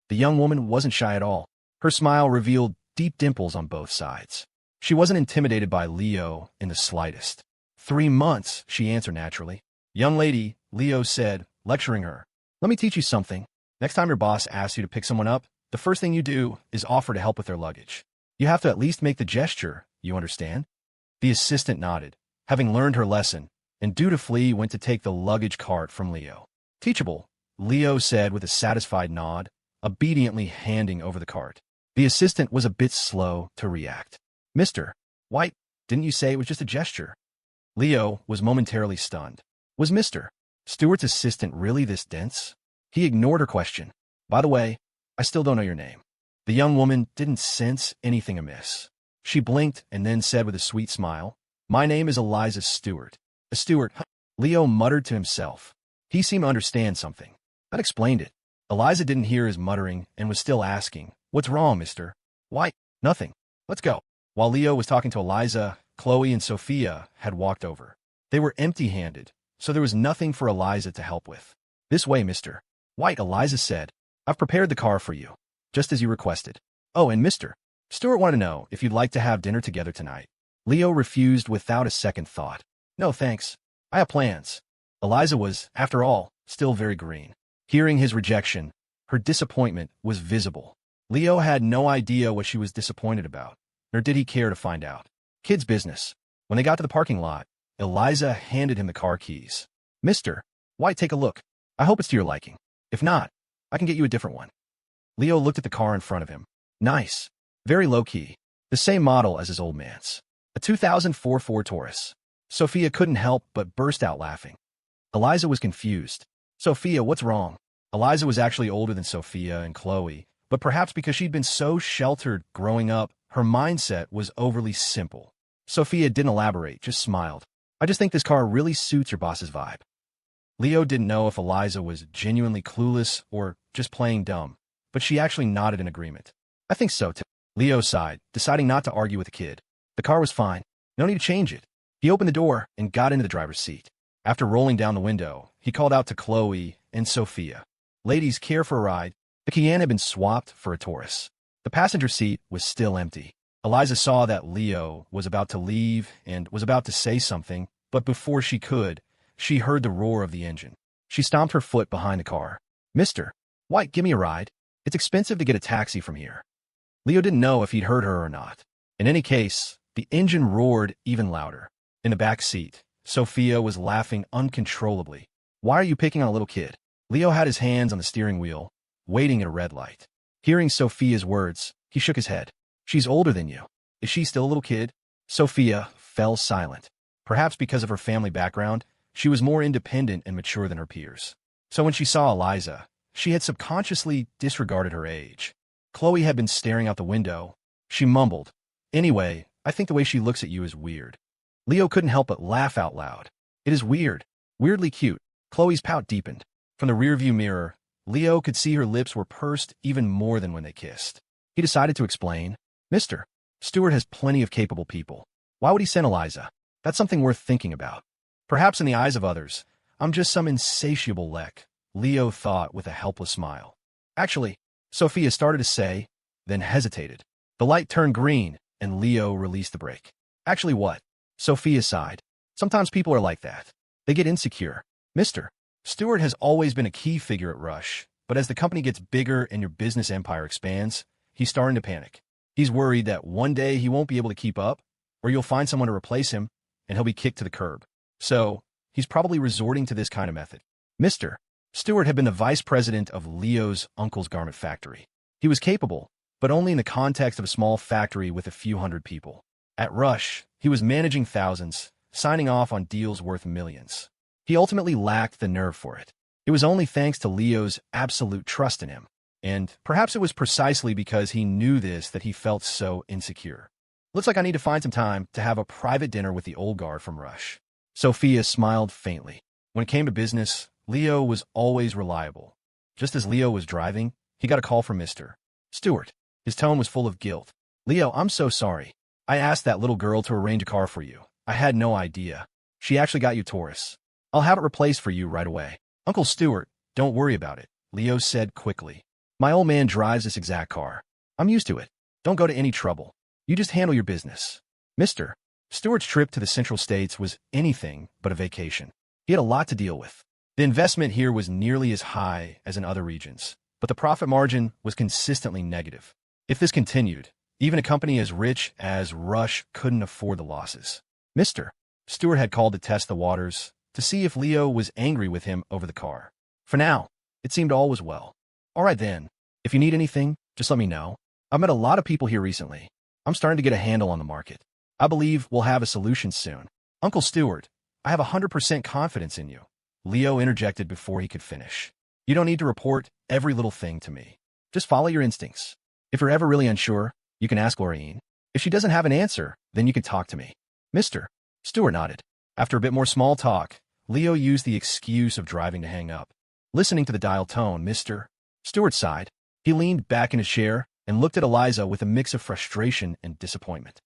The young woman wasn't shy at all. Her smile revealed deep dimples on both sides. She wasn't intimidated by Leo in the slightest. 3 months, she answered naturally. "Young lady," Leo said, lecturing her, "let me teach you something. Next time your boss asks you to pick someone up, the first thing you do is offer to help with their luggage. You have to at least make the gesture, you understand?" The assistant nodded, having learned her lesson, and dutifully went to take the luggage cart from Leo. "Teachable," Leo said with a satisfied nod, obediently handing over the cart. The assistant was a bit slow to react. "Mr. White, didn't you say it was just a gesture?" Leo was momentarily stunned. Was Mr. Stewart's assistant really this dense? He ignored her question. "By the way, I still don't know your name." The young woman didn't sense anything amiss. She blinked and then said with a sweet smile, "My name is Eliza Stewart." "A Stewart, huh?" Leo muttered to himself. He seemed to understand something. That explained it. Eliza didn't hear his muttering and was still asking, "What's wrong, Mr. White?" "Nothing. Let's go." While Leo was talking to Eliza, Chloe and Sophia had walked over. They were empty-handed, so there was nothing for Eliza to help with. "This way, Mr. White," Eliza said. "I've prepared the car for you, just as you requested. Oh, and Mr. Stewart wanted to know if you'd like to have dinner together tonight." Leo refused without a second thought. "No, thanks. I have plans." Eliza was, after all, still very green. Hearing his rejection, her disappointment was visible. Leo had no idea what she was disappointed about, nor did he care to find out. Kid's business. When they got to the parking lot, Eliza handed him the car keys. "Mr. White, take a look. I hope it's to your liking. If not, I can get you a different one." Leo looked at the car in front of him. Nice. Very low-key. The same model as his old man's. A 2004 Ford Taurus. Sophia couldn't help but burst out laughing. Eliza was confused. "Sophia, what's wrong?" Eliza was actually older than Sophia and Chloe, but perhaps because she'd been so sheltered growing up, her mindset was overly simple. Sophia didn't elaborate, just smiled. "I just think this car really suits your boss's vibe." Leo didn't know if Eliza was genuinely clueless or just playing dumb, but she actually nodded in agreement. "I think so, too." Leo sighed, deciding not to argue with the kid. The car was fine. No need to change it. He opened the door and got into the driver's seat. After rolling down the window, he called out to Chloe and Sophia. "Ladies, care for a ride?" The Cayenne had been swapped for a Taurus. The passenger seat was still empty. Eliza saw that Leo was about to leave and was about to say something, but before she could, she heard the roar of the engine. She stomped her foot behind the car. "Mr. White, give me a ride. It's expensive to get a taxi from here." Leo didn't know if he'd heard her or not. In any case, the engine roared even louder. In the back seat, Sophia was laughing uncontrollably. "Why are you picking on a little kid?" Leo had his hands on the steering wheel, waiting at a red light. Hearing Sophia's words, he shook his head. "She's older than you. Is she still a little kid?" Sophia fell silent. Perhaps because of her family background, she was more independent and mature than her peers. So when she saw Eliza, she had subconsciously disregarded her age. Chloe had been staring out the window. She mumbled, "Anyway, I think the way she looks at you is weird." Leo couldn't help but laugh out loud. "It is weird. Weirdly cute." Chloe's pout deepened. From the rearview mirror, Leo could see her lips were pursed even more than when they kissed. He decided to explain. "Mr. Stewart has plenty of capable people. Why would he send Eliza? That's something worth thinking about. Perhaps in the eyes of others, I'm just some insatiable lek," Leo thought with a helpless smile. "Actually," Sophia started to say, then hesitated. The light turned green, and Leo released the brake. "Actually what?" Sophia sighed. "Sometimes people are like that. They get insecure. Mr. Stewart has always been a key figure at Rush, but as the company gets bigger and your business empire expands, he's starting to panic. He's worried that one day he won't be able to keep up, or you'll find someone to replace him, and he'll be kicked to the curb. So, he's probably resorting to this kind of method." Mr. Stewart had been the vice president of Leo's uncle's garment factory. He was capable, but only in the context of a small factory with a few hundred people. At Rush, he was managing thousands, signing off on deals worth millions. He ultimately lacked the nerve for it. It was only thanks to Leo's absolute trust in him. And perhaps it was precisely because he knew this that he felt so insecure. "Looks like I need to find some time to have a private dinner with the old guard from Rush." Sophia smiled faintly. When it came to business, Leo was always reliable. Just as Leo was driving, he got a call from Mr. Stewart. His tone was full of guilt. "Leo, I'm so sorry. I asked that little girl to arrange a car for you. I had no idea. She actually got you Taurus. I'll have it replaced for you right away. Uncle Stuart, don't worry about it, Leo said quickly. My old man drives this exact car. I'm used to it. Don't go to any trouble. You just handle your business. Mr. Stuart's trip to the Central States was anything but a vacation. He had a lot to deal with. The investment here was nearly as high as in other regions, but the profit margin was consistently negative. If this continued, even a company as rich as Rush couldn't afford the losses. Mr. Stuart had called to test the waters to see if Leo was angry with him over the car. For now, it seemed all was well. All right then, if you need anything, just let me know. I've met a lot of people here recently. I'm starting to get a handle on the market. I believe we'll have a solution soon. Uncle Stuart, I have 100% confidence in you. Leo interjected before he could finish. You don't need to report every little thing to me. Just follow your instincts. If you're ever really unsure, you can ask Laureen. If she doesn't have an answer, then you can talk to me. Mr. Stuart nodded. After a bit more small talk, Leo used the excuse of driving to hang up. Listening to the dial tone, Mr. Stuart sighed. He leaned back in his chair and looked at Eliza with a mix of frustration and disappointment.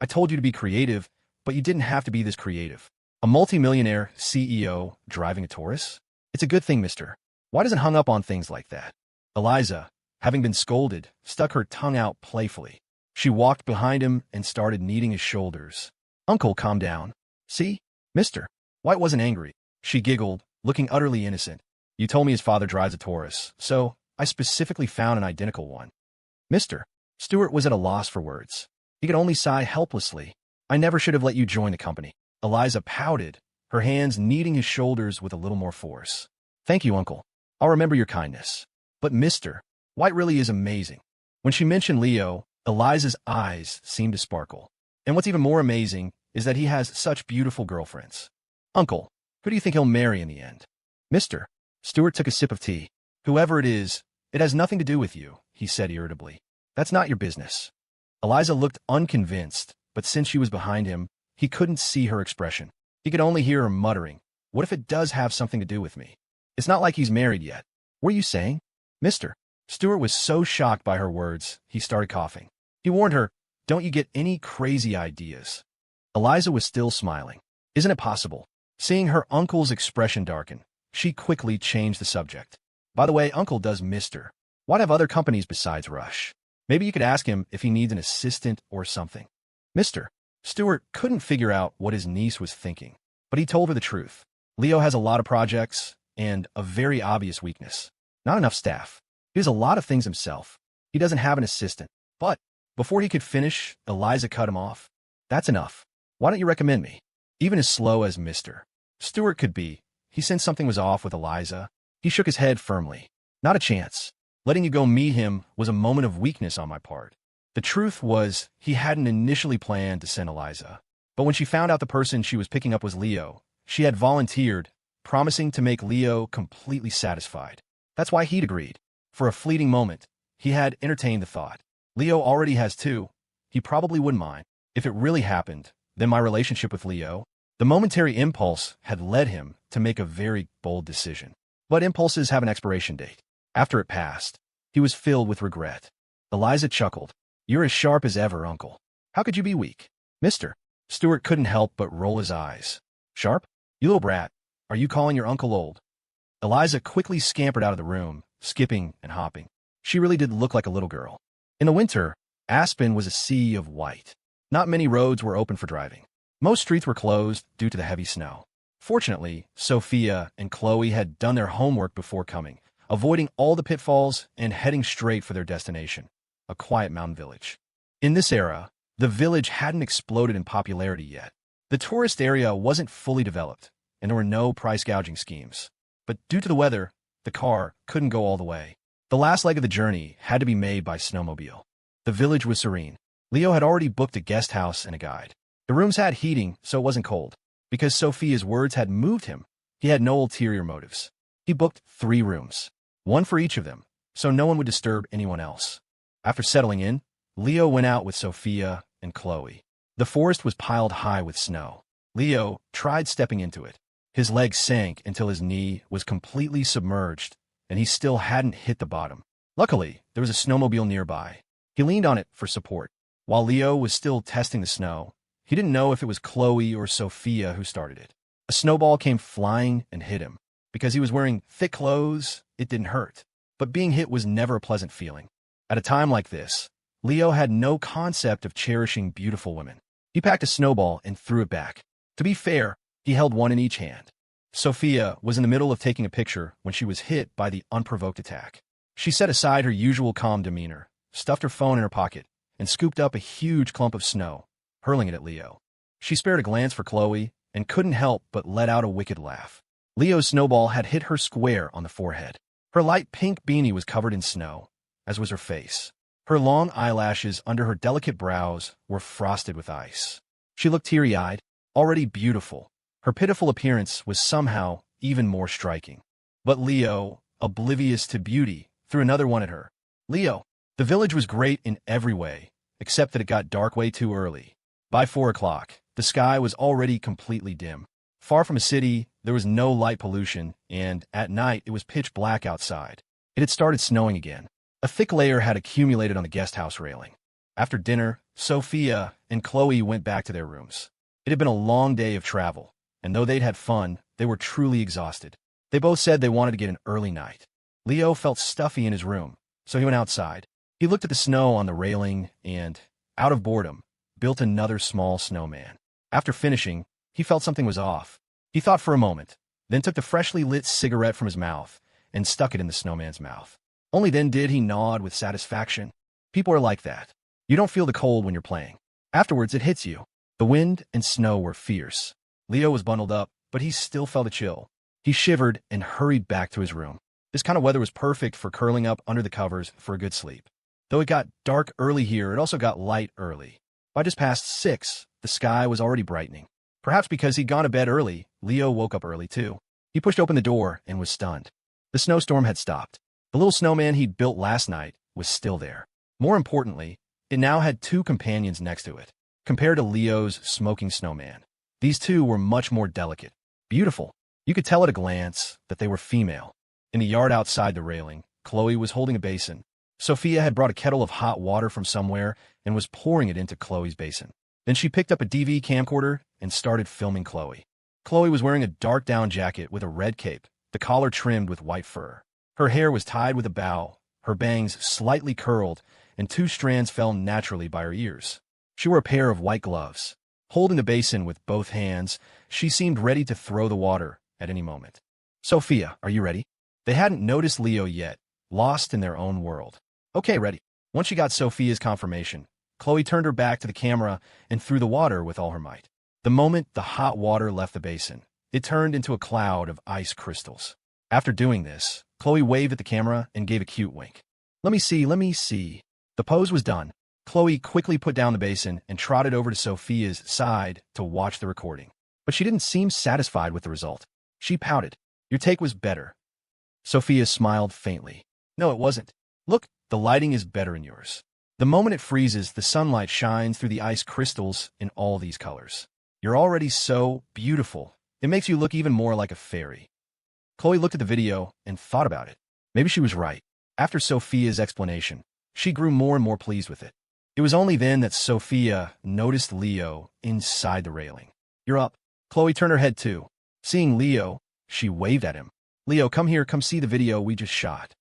I told you to be creative, but you didn't have to be this creative. A multimillionaire CEO driving a Taurus? It's a good thing, mister. Why doesn't hung up on things like that? Eliza, having been scolded, stuck her tongue out playfully. She walked behind him and started kneading his shoulders. Uncle, calm down. See? Mister. White wasn't angry. She giggled, looking utterly innocent. You told me his father drives a Taurus, so I specifically found an identical one. Mister. Stuart was at a loss for words. He could only sigh helplessly. I never should have let you join the company. Eliza pouted, her hands kneading his shoulders with a little more force. Thank you, Uncle. I'll remember your kindness. But Mr. White really is amazing. When she mentioned Leo, Eliza's eyes seemed to sparkle. And what's even more amazing is that he has such beautiful girlfriends. Uncle, who do you think he'll marry in the end? Mr. Stuart took a sip of tea. Whoever it is, it has nothing to do with you, he said irritably. That's not your business. Eliza looked unconvinced, but since she was behind him, he couldn't see her expression. He could only hear her muttering, what if it does have something to do with me? It's not like he's married yet. What are you saying? Mr. Stuart was so shocked by her words, he started coughing. He warned her, don't you get any crazy ideas. Eliza was still smiling. Isn't it possible? Seeing her uncle's expression darken, she quickly changed the subject. By the way, Uncle does Mr. White have other companies besides Rush? Maybe you could ask him if he needs an assistant or something. Mr. Stuart couldn't figure out what his niece was thinking, but he told her the truth. Leo has a lot of projects and a very obvious weakness. Not enough staff. He does a lot of things himself. He doesn't have an assistant. But before he could finish, Eliza cut him off. That's enough. Why don't you recommend me? Even as slow as Mr. Stuart could be, he sensed something was off with Eliza. He shook his head firmly. Not a chance. Letting you go meet him was a moment of weakness on my part. The truth was, he hadn't initially planned to send Eliza. But when she found out the person she was picking up was Leo, she had volunteered, promising to make Leo completely satisfied. That's why he'd agreed. For a fleeting moment, he had entertained the thought. Leo already has two. He probably wouldn't mind. If it really happened, then my relationship with Leo, the momentary impulse had led him to make a very bold decision. But impulses have an expiration date. After it passed, he was filled with regret. Eliza chuckled. You're as sharp as ever, Uncle. How could you be weak? Mr. Stuart couldn't help but roll his eyes. Sharp? You little brat. Are you calling your uncle old? Eliza quickly scampered out of the room, skipping and hopping. She really did look like a little girl. In the winter, Aspen was a sea of white. Not many roads were open for driving. Most streets were closed due to the heavy snow. Fortunately, Sophia and Chloe had done their homework before coming, avoiding all the pitfalls and heading straight for their destination, a quiet mountain village. In this era, the village hadn't exploded in popularity yet. The tourist area wasn't fully developed, and there were no price gouging schemes. But due to the weather, the car couldn't go all the way. The last leg of the journey had to be made by snowmobile. The village was serene. Leo had already booked a guest house and a guide. The rooms had heating, so it wasn't cold. Because Sophia's words had moved him, he had no ulterior motives. He booked 3 rooms, one for each of them, so no one would disturb anyone else. After settling in, Leo went out with Sophia and Chloe. The forest was piled high with snow. Leo tried stepping into it. His leg sank until his knee was completely submerged, and he still hadn't hit the bottom. Luckily, there was a snowmobile nearby. He leaned on it for support. While Leo was still testing the snow, he didn't know if it was Chloe or Sophia who started it. A snowball came flying and hit him. Because he was wearing thick clothes, it didn't hurt. But being hit was never a pleasant feeling. At a time like this, Leo had no concept of cherishing beautiful women. He packed a snowball and threw it back. To be fair, he held one in each hand. Sophia was in the middle of taking a picture when she was hit by the unprovoked attack. She set aside her usual calm demeanor, stuffed her phone in her pocket, and scooped up a huge clump of snow, hurling it at Leo. She spared a glance for Chloe and couldn't help but let out a wicked laugh. Leo's snowball had hit her square on the forehead. Her light pink beanie was covered in snow, as was her face. Her long eyelashes under her delicate brows were frosted with ice. She looked teary-eyed, already beautiful. Her pitiful appearance was somehow even more striking. But Leo, oblivious to beauty, threw another one at her. Leo, the village was great in every way, except that it got dark way too early. By 4 o'clock, the sky was already completely dim. Far from a city, there was no light pollution, and at night it was pitch black outside. It had started snowing again. A thick layer had accumulated on the guest house railing. After dinner, Sophia and Chloe went back to their rooms. It had been a long day of travel, and though they'd had fun, they were truly exhausted. They both said they wanted to get an early night. Leo felt stuffy in his room, so he went outside. He looked at the snow on the railing and, out of boredom, built another small snowman. After finishing, he felt something was off. He thought for a moment, then took the freshly lit cigarette from his mouth and stuck it in the snowman's mouth. Only then did he nod with satisfaction. People are like that. You don't feel the cold when you're playing. Afterwards, it hits you. The wind and snow were fierce. Leo was bundled up, but he still felt a chill. He shivered and hurried back to his room. This kind of weather was perfect for curling up under the covers for a good sleep. Though it got dark early here, it also got light early. By just past 6, the sky was already brightening. Perhaps because he'd gone to bed early, Leo woke up early too. He pushed open the door and was stunned. The snowstorm had stopped. The little snowman he'd built last night was still there. More importantly, it now had 2 companions next to it. Compared to Leo's smoking snowman, these 2 were much more delicate. Beautiful. You could tell at a glance that they were female. In the yard outside the railing, Chloe was holding a basin. Sophia had brought a kettle of hot water from somewhere and was pouring it into Chloe's basin. Then she picked up a DV camcorder and started filming Chloe. Chloe was wearing a dark down jacket with a red cape, the collar trimmed with white fur. Her hair was tied with a bow, her bangs slightly curled, and 2 strands fell naturally by her ears. She wore a pair of white gloves. Holding the basin with both hands, she seemed ready to throw the water at any moment. Sophia, are you ready? They hadn't noticed Leo yet, lost in their own world. Okay, ready. Once she got Sophia's confirmation, Chloe turned her back to the camera and threw the water with all her might. The moment the hot water left the basin, it turned into a cloud of ice crystals. After doing this, Chloe waved at the camera and gave a cute wink. Let me see. The pose was done. Chloe quickly put down the basin and trotted over to Sophia's side to watch the recording. But she didn't seem satisfied with the result. She pouted. Your take was better. Sophia smiled faintly. No, it wasn't. Look, the lighting is better in yours. The moment it freezes, the sunlight shines through the ice crystals in all these colors. You're already so beautiful. It makes you look even more like a fairy. Chloe looked at the video and thought about it. Maybe she was right. After Sophia's explanation, she grew more and more pleased with it. It was only then that Sophia noticed Leo inside the railing. You're up. Chloe turned her head too. Seeing Leo, she waved at him. Leo, come here, come see the video we just shot.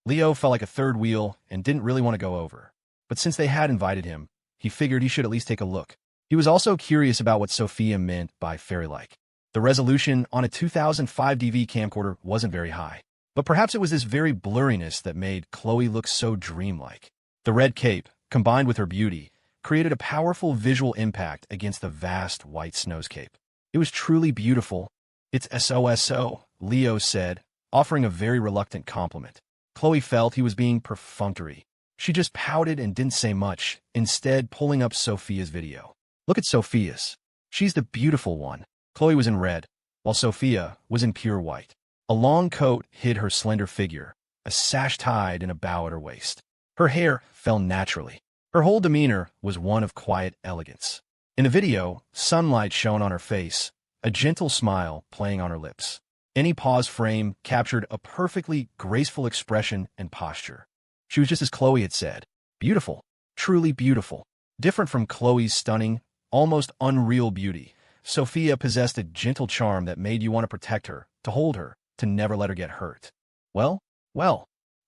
Leo felt like a third wheel and didn't really want to go over. But since they had invited him, he figured he should at least take a look. He was also curious about what Sophia meant by fairy-like. The resolution on a 2005 DV camcorder wasn't very high, but perhaps it was this very blurriness that made Chloe look so dreamlike. The red cape, combined with her beauty, created a powerful visual impact against the vast white snowscape. It was truly beautiful. It's SOSO, Leo said, offering a very reluctant compliment. Chloe felt he was being perfunctory. She just pouted and didn't say much, instead pulling up Sophia's video. Look at Sophia's. She's the beautiful one. Chloe was in red, while Sophia was in pure white. A long coat hid her slender figure, a sash tied in a bow at her waist. Her hair fell naturally. Her whole demeanor was one of quiet elegance. In the video, sunlight shone on her face, a gentle smile playing on her lips. Any pause frame captured a perfectly graceful expression and posture. She was just as Chloe had said. Beautiful. Truly beautiful. Different from Chloe's stunning, almost unreal beauty, Sophia possessed a gentle charm that made you want to protect her, to hold her, to never let her get hurt. Well,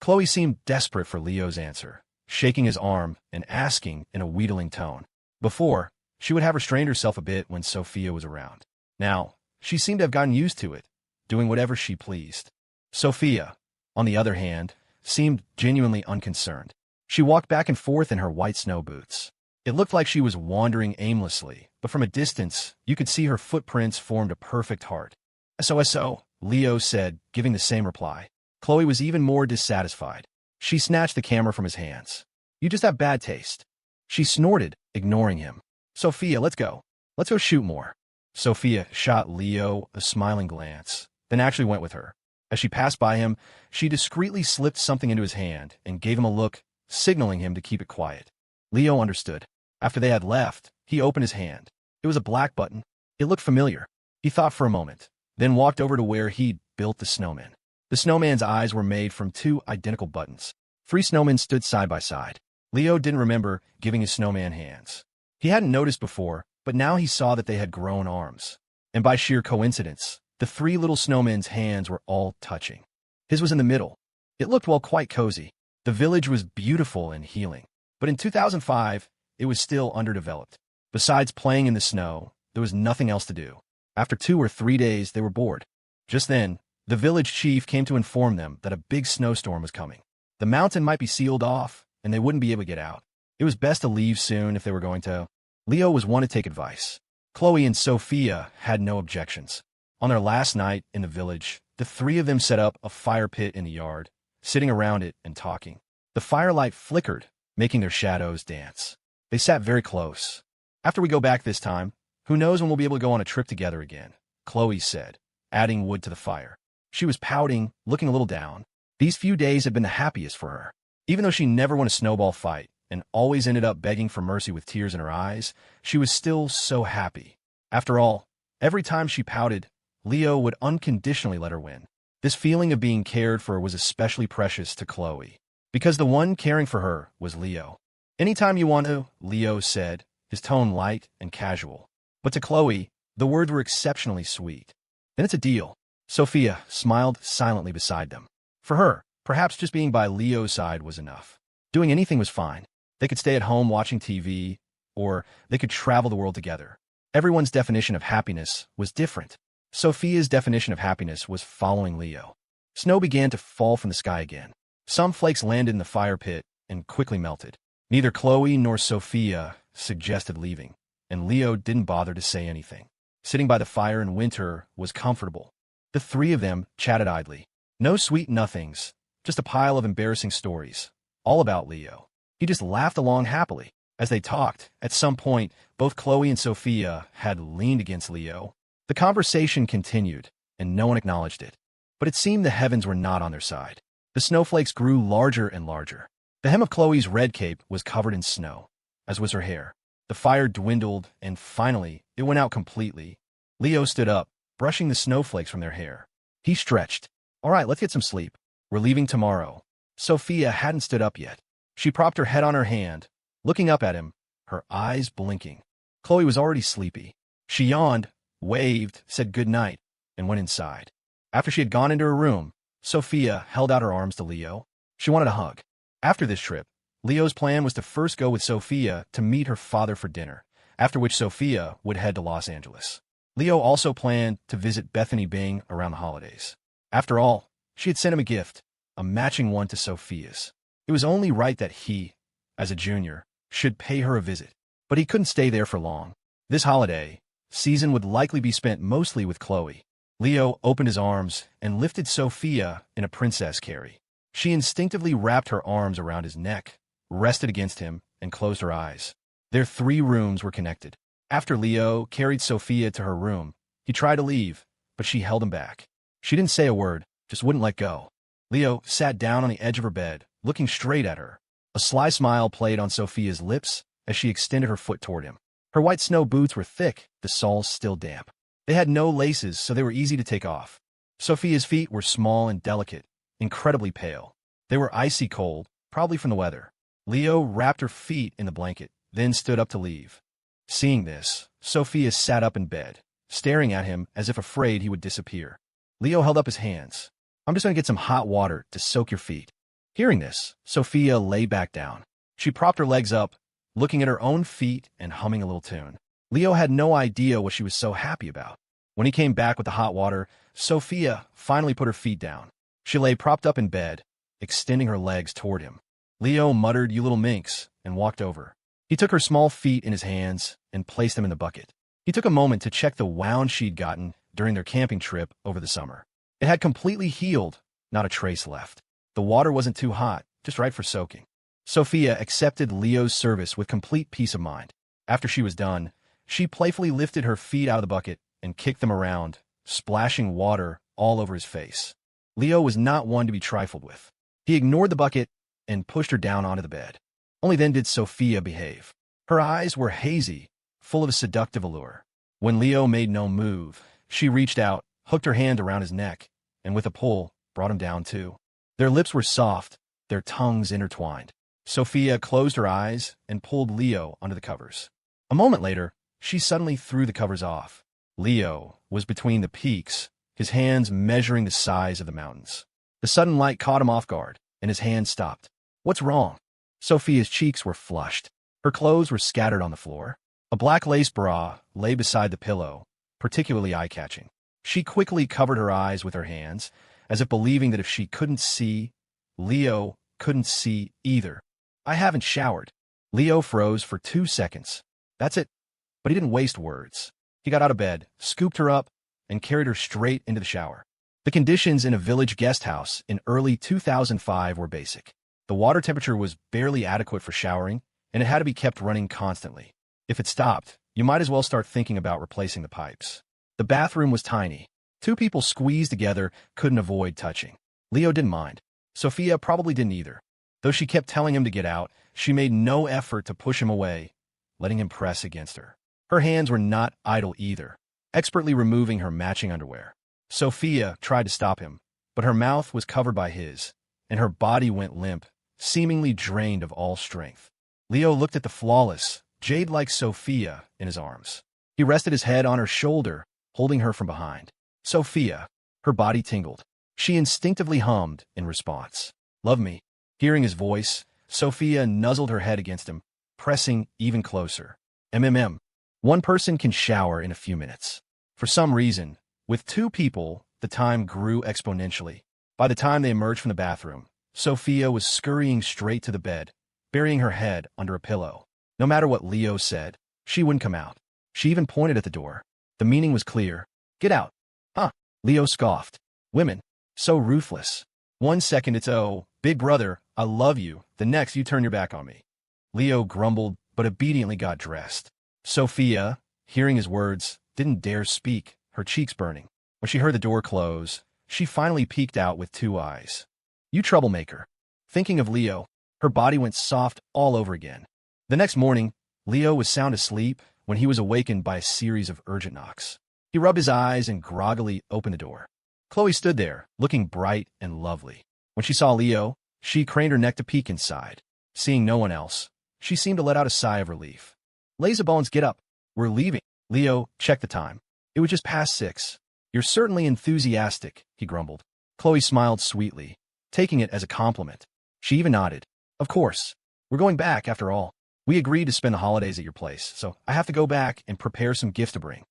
Chloe seemed desperate for Leo's answer, shaking his arm and asking in a wheedling tone. Before, she would have restrained herself a bit when Sophia was around. Now, she seemed to have gotten used to it, doing whatever she pleased. Sophia, on the other hand, seemed genuinely unconcerned. She walked back and forth in her white snow boots. It looked like she was wandering aimlessly, but from a distance, you could see her footprints formed a perfect heart. So, Leo said, giving the same reply. Chloe was even more dissatisfied. She snatched the camera from his hands. You just have bad taste. She snorted, ignoring him. Sophia, let's go. Let's go shoot more. Sophia shot Leo a smiling glance, then actually went with her. As she passed by him, she discreetly slipped something into his hand and gave him a look, signaling him to keep it quiet. Leo understood. After they had left, he opened his hand. It was a black button. It looked familiar. He thought for a moment, then walked over to where he'd built the snowman. The snowman's eyes were made from two identical buttons. 3 snowmen stood side by side. Leo didn't remember giving his snowman hands. He hadn't noticed before, but now he saw that they had grown arms. And by sheer coincidence, the 3 little snowmen's hands were all touching. His was in the middle. It looked, well, quite cozy. The village was beautiful and healing. But in 2005, it was still underdeveloped. Besides playing in the snow, there was nothing else to do. After 2 or 3 days, they were bored. Just then, the village chief came to inform them that a big snowstorm was coming. The mountain might be sealed off, and they wouldn't be able to get out. It was best to leave soon if they were going to. Leo was one to take advice. Chloe and Sophia had no objections. On their last night in the village, the 3 of them set up a fire pit in the yard, sitting around it and talking. The firelight flickered, making their shadows dance. They sat very close. After we go back this time, who knows when we'll be able to go on a trip together again, Chloe said, adding wood to the fire. She was pouting, looking a little down. These few days had been the happiest for her. Even though she never won a snowball fight and always ended up begging for mercy with tears in her eyes, she was still so happy. After all, every time she pouted, Leo would unconditionally let her win. This feeling of being cared for was especially precious to Chloe, because the one caring for her was Leo. Anytime you want to, Leo said, his tone light and casual. But to Chloe, the words were exceptionally sweet. Then it's a deal. Sophia smiled silently beside them. For her, perhaps just being by Leo's side was enough. Doing anything was fine. They could stay at home watching TV, or they could travel the world together. Everyone's definition of happiness was different. Sophia's definition of happiness was following Leo. Snow began to fall from the sky again. Some flakes landed in the fire pit and quickly melted. Neither Chloe nor Sophia suggested leaving, and Leo didn't bother to say anything. Sitting by the fire in winter was comfortable. The 3 of them chatted idly. No sweet nothings, just a pile of embarrassing stories, all about Leo. He just laughed along happily. As they talked, at some point, both Chloe and Sophia had leaned against Leo. The conversation continued, and no one acknowledged it. But it seemed the heavens were not on their side. The snowflakes grew larger and larger. The hem of Chloe's red cape was covered in snow, as was her hair. The fire dwindled, and finally, it went out completely. Leo stood up, brushing the snowflakes from their hair. He stretched. All right, let's get some sleep. We're leaving tomorrow. Sophia hadn't stood up yet. She propped her head on her hand, looking up at him, her eyes blinking. Chloe was already sleepy. She yawned, waved, said good night, and went inside. After she had gone into her room, Sophia held out her arms to Leo. She wanted a hug. After this trip, Leo's plan was to first go with Sophia to meet her father for dinner, after which Sophia would head to Los Angeles. Leo also planned to visit Bethany Bing around the holidays. After all, she had sent him a gift, a matching one to Sophia's. It was only right that he, as a junior, should pay her a visit. But he couldn't stay there for long. This holiday season would likely be spent mostly with Chloe. Leo opened his arms and lifted Sophia in a princess carry. She instinctively wrapped her arms around his neck, rested against him, and closed her eyes. Their 3 rooms were connected. After Leo carried Sophia to her room, he tried to leave, but she held him back. She didn't say a word, just wouldn't let go. Leo sat down on the edge of her bed, looking straight at her. A sly smile played on Sophia's lips as she extended her foot toward him. Her white snow boots were thick, the soles still damp. They had no laces, so they were easy to take off. Sophia's feet were small and delicate, incredibly pale. They were icy cold, probably from the weather. Leo wrapped her feet in the blanket, then stood up to leave. Seeing this, Sophia sat up in bed, staring at him as if afraid he would disappear. Leo held up his hands. I'm just going to get some hot water to soak your feet. Hearing this, Sophia lay back down. She propped her legs up, looking at her own feet and humming a little tune. Leo had no idea what she was so happy about. When he came back with the hot water, Sophia finally put her feet down. She lay propped up in bed, extending her legs toward him. Leo muttered, "You little minx," and walked over. He took her small feet in his hands and placed them in the bucket. He took a moment to check the wound she'd gotten during their camping trip over the summer. It had completely healed, not a trace left. The water wasn't too hot, just right for soaking. Sophia accepted Leo's service with complete peace of mind. After she was done, she playfully lifted her feet out of the bucket and kicked them around, splashing water all over his face. Leo was not one to be trifled with. He ignored the bucket and pushed her down onto the bed. Only then did Sophia behave. Her eyes were hazy, full of a seductive allure. When Leo made no move, she reached out, hooked her hand around his neck, and with a pull, brought him down too. Their lips were soft, their tongues intertwined. Sophia closed her eyes and pulled Leo under the covers. A moment later, she suddenly threw the covers off. Leo was between the peaks, his hands measuring the size of the mountains. The sudden light caught him off guard, and his hand stopped. "What's wrong?" Sophia's cheeks were flushed. Her clothes were scattered on the floor. A black lace bra lay beside the pillow, particularly eye-catching. She quickly covered her eyes with her hands, as if believing that if she couldn't see, Leo couldn't see either. "I haven't showered." Leo froze for 2 seconds. That's it. But he didn't waste words. He got out of bed, scooped her up, and carried her straight into the shower. The conditions in a village guest house in early 2005 were basic. The water temperature was barely adequate for showering, and it had to be kept running constantly. If it stopped, you might as well start thinking about replacing the pipes. The bathroom was tiny. 2 people squeezed together couldn't avoid touching. Leo didn't mind. Sophia probably didn't either. Though she kept telling him to get out, she made no effort to push him away, letting him press against her. Her hands were not idle either, expertly removing her matching underwear. Sophia tried to stop him, but her mouth was covered by his, and her body went limp, seemingly drained of all strength. Leo looked at the flawless, jade-like Sophia in his arms. He rested his head on her shoulder, holding her from behind. Sophia, her body tingled. She instinctively hummed in response. "Love me." Hearing his voice, Sophia nuzzled her head against him, pressing even closer. One person can shower in a few minutes. For some reason, with 2 people, the time grew exponentially. By the time they emerged from the bathroom, Sophia was scurrying straight to the bed, burying her head under a pillow. No matter what Leo said, she wouldn't come out. She even pointed at the door. The meaning was clear. "Get out." "Huh?" Leo scoffed. "Women. So ruthless. 1 second it's, 'Oh, big brother, I love you.' The next you turn your back on me." Leo grumbled, but obediently got dressed. Sophia, hearing his words, didn't dare speak, her cheeks burning. When she heard the door close, she finally peeked out with 2 eyes. "You troublemaker." Thinking of Leo, her body went soft all over again. The next morning, Leo was sound asleep when he was awakened by a series of urgent knocks. He rubbed his eyes and groggily opened the door. Chloe stood there, looking bright and lovely. When she saw Leo, she craned her neck to peek inside. Seeing no one else, she seemed to let out a sigh of relief. "Lazybones, get up. We're leaving." Leo checked the time. It was just past 6. "You're certainly enthusiastic," he grumbled. Chloe smiled sweetly, taking it as a compliment. She even nodded. "Of course. We're going back, after all. We agreed to spend the holidays at your place, so I have to go back and prepare some gifts to bring."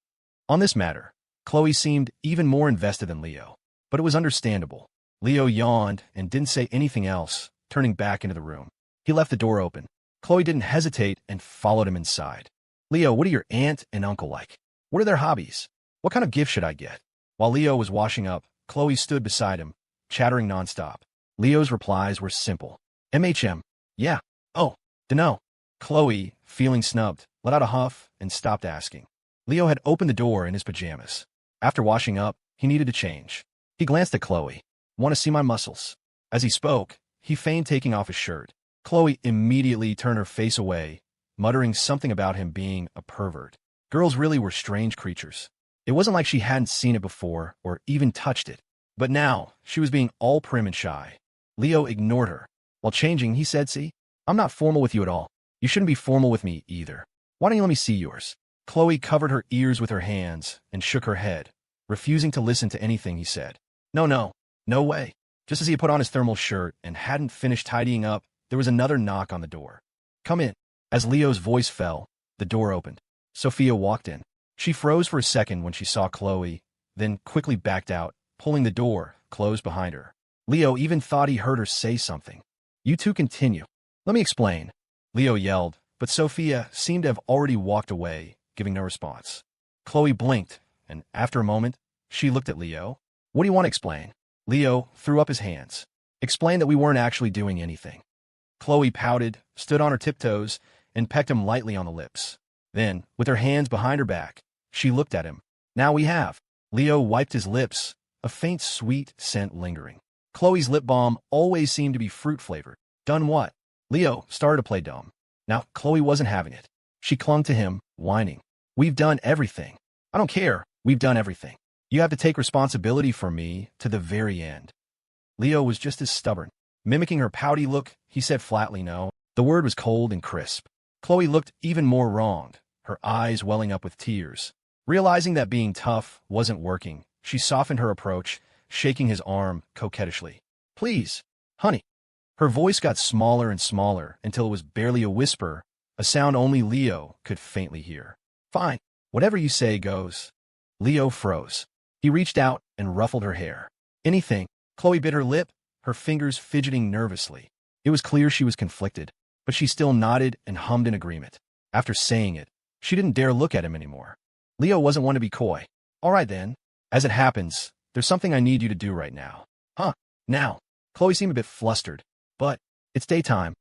On this matter, Chloe seemed even more invested than Leo, but it was understandable. Leo yawned and didn't say anything else, turning back into the room. He left the door open. Chloe didn't hesitate and followed him inside. "Leo, what are your aunt and uncle like? What are their hobbies? What kind of gift should I get?" While Leo was washing up, Chloe stood beside him, chattering nonstop. Leo's replies were simple. Yeah. Oh, dunno." Chloe, feeling snubbed, let out a huff and stopped asking. Leo had opened the door in his pajamas. After washing up, he needed to change. He glanced at Chloe. "Want to see my muscles?" As he spoke, he feigned taking off his shirt. Chloe immediately turned her face away, muttering something about him being a pervert. Girls really were strange creatures. It wasn't like she hadn't seen it before or even touched it. But now, she was being all prim and shy. Leo ignored her. While changing, he said, "See, I'm not formal with you at all. You shouldn't be formal with me either. Why don't you let me see yours? Chloe covered her ears with her hands and shook her head, refusing to listen to anything he said. No, no, no way. Just as he had put on his thermal shirt and hadn't finished tidying up, there was another knock on the door. Come in. As Leo's voice fell, the door opened. Sophia walked in. She froze for a second when she saw Chloe, then quickly backed out, pulling the door closed behind her. Leo even thought he heard her say something. You two continue. Let me explain. Leo yelled, but Sophia seemed to have already walked away, giving no response. Chloe blinked, and after a moment, she looked at Leo. What do you want to explain? Leo threw up his hands. Explain that we weren't actually doing anything. Chloe pouted, stood on her tiptoes, and pecked him lightly on the lips. Then, with her hands behind her back, she looked at him. Now we have. Leo wiped his lips, a faint sweet scent lingering. Chloe's lip balm always seemed to be fruit-flavored. Done what? Leo started to play dumb. Now, Chloe wasn't having it. She clung to him, whining. We've done everything. I don't care. We've done everything. You have to take responsibility for me to the very end. Leo was just as stubborn. Mimicking her pouty look, he said flatly no. The word was cold and crisp. Chloe looked even more wronged, her eyes welling up with tears. Realizing that being tough wasn't working, she softened her approach, shaking his arm coquettishly. Please, honey. Her voice got smaller and smaller until it was barely a whisper, a sound only Leo could faintly hear. Fine, whatever you say goes. Leo froze. He reached out and ruffled her hair. Anything. Chloe bit her lip, her fingers fidgeting nervously. It was clear she was conflicted, but she still nodded and hummed in agreement. After saying it, she didn't dare look at him anymore. Leo wasn't one to be coy. All right then. As it happens, there's something I need you to do right now. Huh? Now. Chloe seemed a bit flustered. But it's daytime,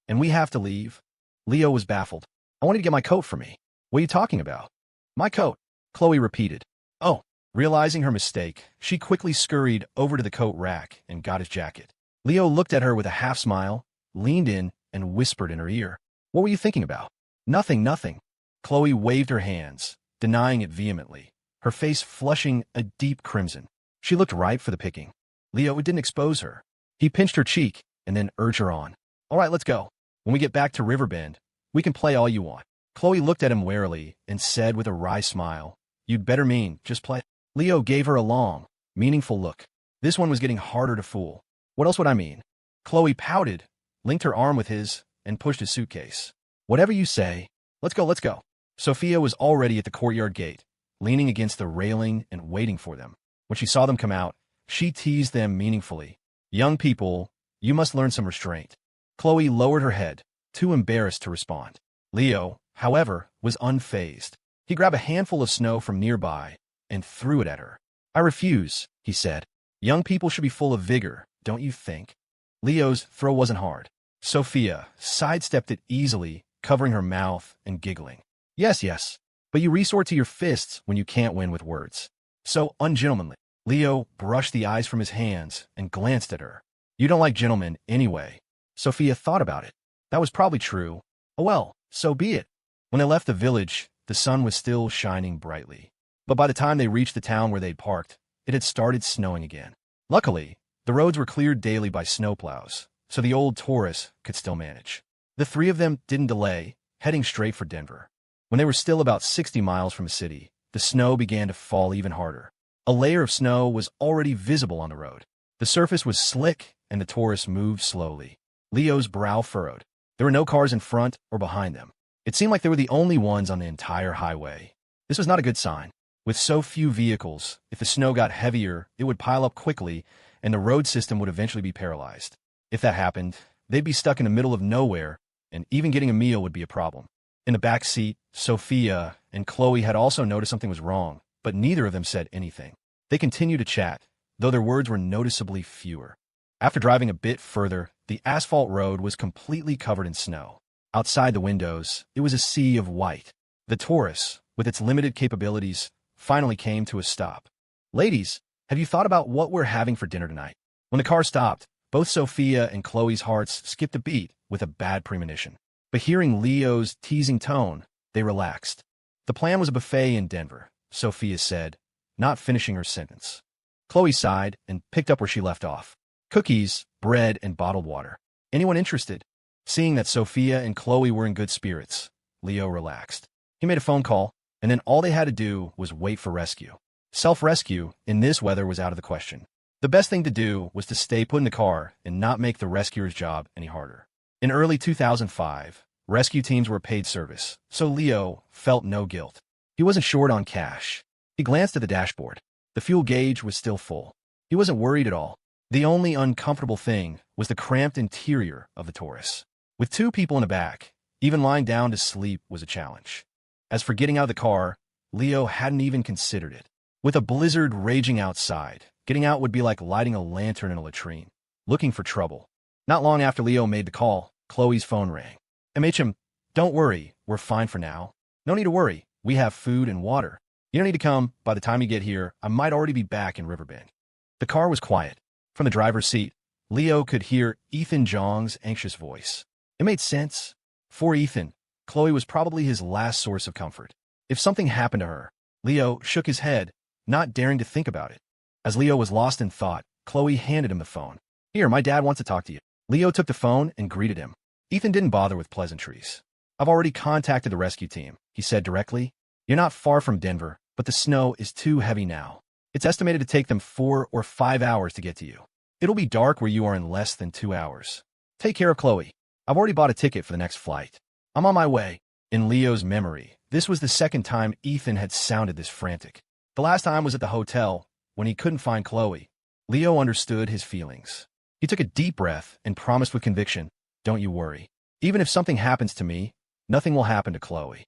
and we have to leave. Leo was baffled. I wanted to get my coat for me. What are you talking about? My coat, Chloe repeated. Oh, realizing her mistake, she quickly scurried over to the coat rack and got his jacket. Leo looked at her with a half smile, leaned in, and whispered in her ear. What were you thinking about? Nothing, nothing. Chloe waved her hands, denying it vehemently, her face flushing a deep crimson. She looked ripe for the picking. Leo didn't expose her. He pinched her cheek and then urged her on. All right, let's go. When we get back to Riverbend, we can play all you want. Chloe looked at him warily and said with a wry smile, You'd better mean, just play. Leo gave her a long, meaningful look. This one was getting harder to fool. What else would I mean? Chloe pouted, linked her arm with his, and pushed his suitcase. Whatever you say. Let's go, let's go. Sophia was already at the courtyard gate, leaning against the railing and waiting for them. When she saw them come out, she teased them meaningfully. Young people, you must learn some restraint. Chloe lowered her head, too embarrassed to respond. Leo, however, was unfazed. He grabbed a handful of snow from nearby and threw it at her. I refuse, he said. Young people should be full of vigor, don't you think? Leo's throw wasn't hard. Sophia sidestepped it easily, covering her mouth and giggling. Yes, yes, but you resort to your fists when you can't win with words. So ungentlemanly. Leo brushed the eyes from his hands and glanced at her. You don't like gentlemen anyway. Sophia thought about it. That was probably true. Oh well, so be it. When they left the village, the sun was still shining brightly. But by the time they reached the town where they'd parked, it had started snowing again. Luckily, the roads were cleared daily by snowplows, so the old Taurus could still manage. The three of them didn't delay, heading straight for Denver. When they were still about 60 miles from the city, the snow began to fall even harder. A layer of snow was already visible on the road. The surface was slick, and the Taurus moved slowly. Leo's brow furrowed. There were no cars in front or behind them. It seemed like they were the only ones on the entire highway. This was not a good sign. With so few vehicles, if the snow got heavier, it would pile up quickly, and the road system would eventually be paralyzed. If that happened, they'd be stuck in the middle of nowhere, and even getting a meal would be a problem. In the back seat, Sophia and Chloe had also noticed something was wrong, but neither of them said anything. They continued to chat, though their words were noticeably fewer. After driving a bit further, the asphalt road was completely covered in snow. Outside the windows, it was a sea of white. The Taurus, with its limited capabilities, finally came to a stop. Ladies, have you thought about what we're having for dinner tonight? When the car stopped, both Sophia and Chloe's hearts skipped a beat with a bad premonition. But hearing Leo's teasing tone, they relaxed. The plan was a buffet in Denver, Sophia said, not finishing her sentence. Chloe sighed and picked up where she left off. Cookies, bread, and bottled water. Anyone interested? Seeing that Sophia and Chloe were in good spirits, Leo relaxed. He made a phone call, and then all they had to do was wait for rescue. Self-rescue in this weather was out of the question. The best thing to do was to stay put in the car and not make the rescuer's job any harder. In early 2005, rescue teams were a paid service, so Leo felt no guilt. He wasn't short on cash. He glanced at the dashboard. The fuel gauge was still full. He wasn't worried at all. The only uncomfortable thing was the cramped interior of the Taurus. With two people in the back, even lying down to sleep was a challenge. As for getting out of the car, Leo hadn't even considered it. With a blizzard raging outside, getting out would be like lighting a lantern in a latrine, looking for trouble. Not long after Leo made the call, Chloe's phone rang. "MHM, don't worry, we're fine for now. No need to worry, we have food and water. You don't need to come. By the time you get here, I might already be back in Riverbend." The car was quiet. From the driver's seat, Leo could hear Ethan Jong's anxious voice. It made sense. For Ethan, Chloe was probably his last source of comfort. If something happened to her, Leo shook his head, not daring to think about it. As Leo was lost in thought, Chloe handed him the phone. "Here, my dad wants to talk to you." Leo took the phone and greeted him. Ethan didn't bother with pleasantries. "I've already contacted the rescue team," he said directly. "You're not far from Denver, but the snow is too heavy now. It's estimated to take them 4 or 5 hours to get to you. It'll be dark where you are in less than 2 hours. Take care of Chloe. I've already bought a ticket for the next flight. I'm on my way." In Leo's memory, this was the second time Ethan had sounded this frantic. The last time was at the hotel, when he couldn't find Chloe. Leo understood his feelings. He took a deep breath and promised with conviction, "Don't you worry. Even if something happens to me, nothing will happen to Chloe."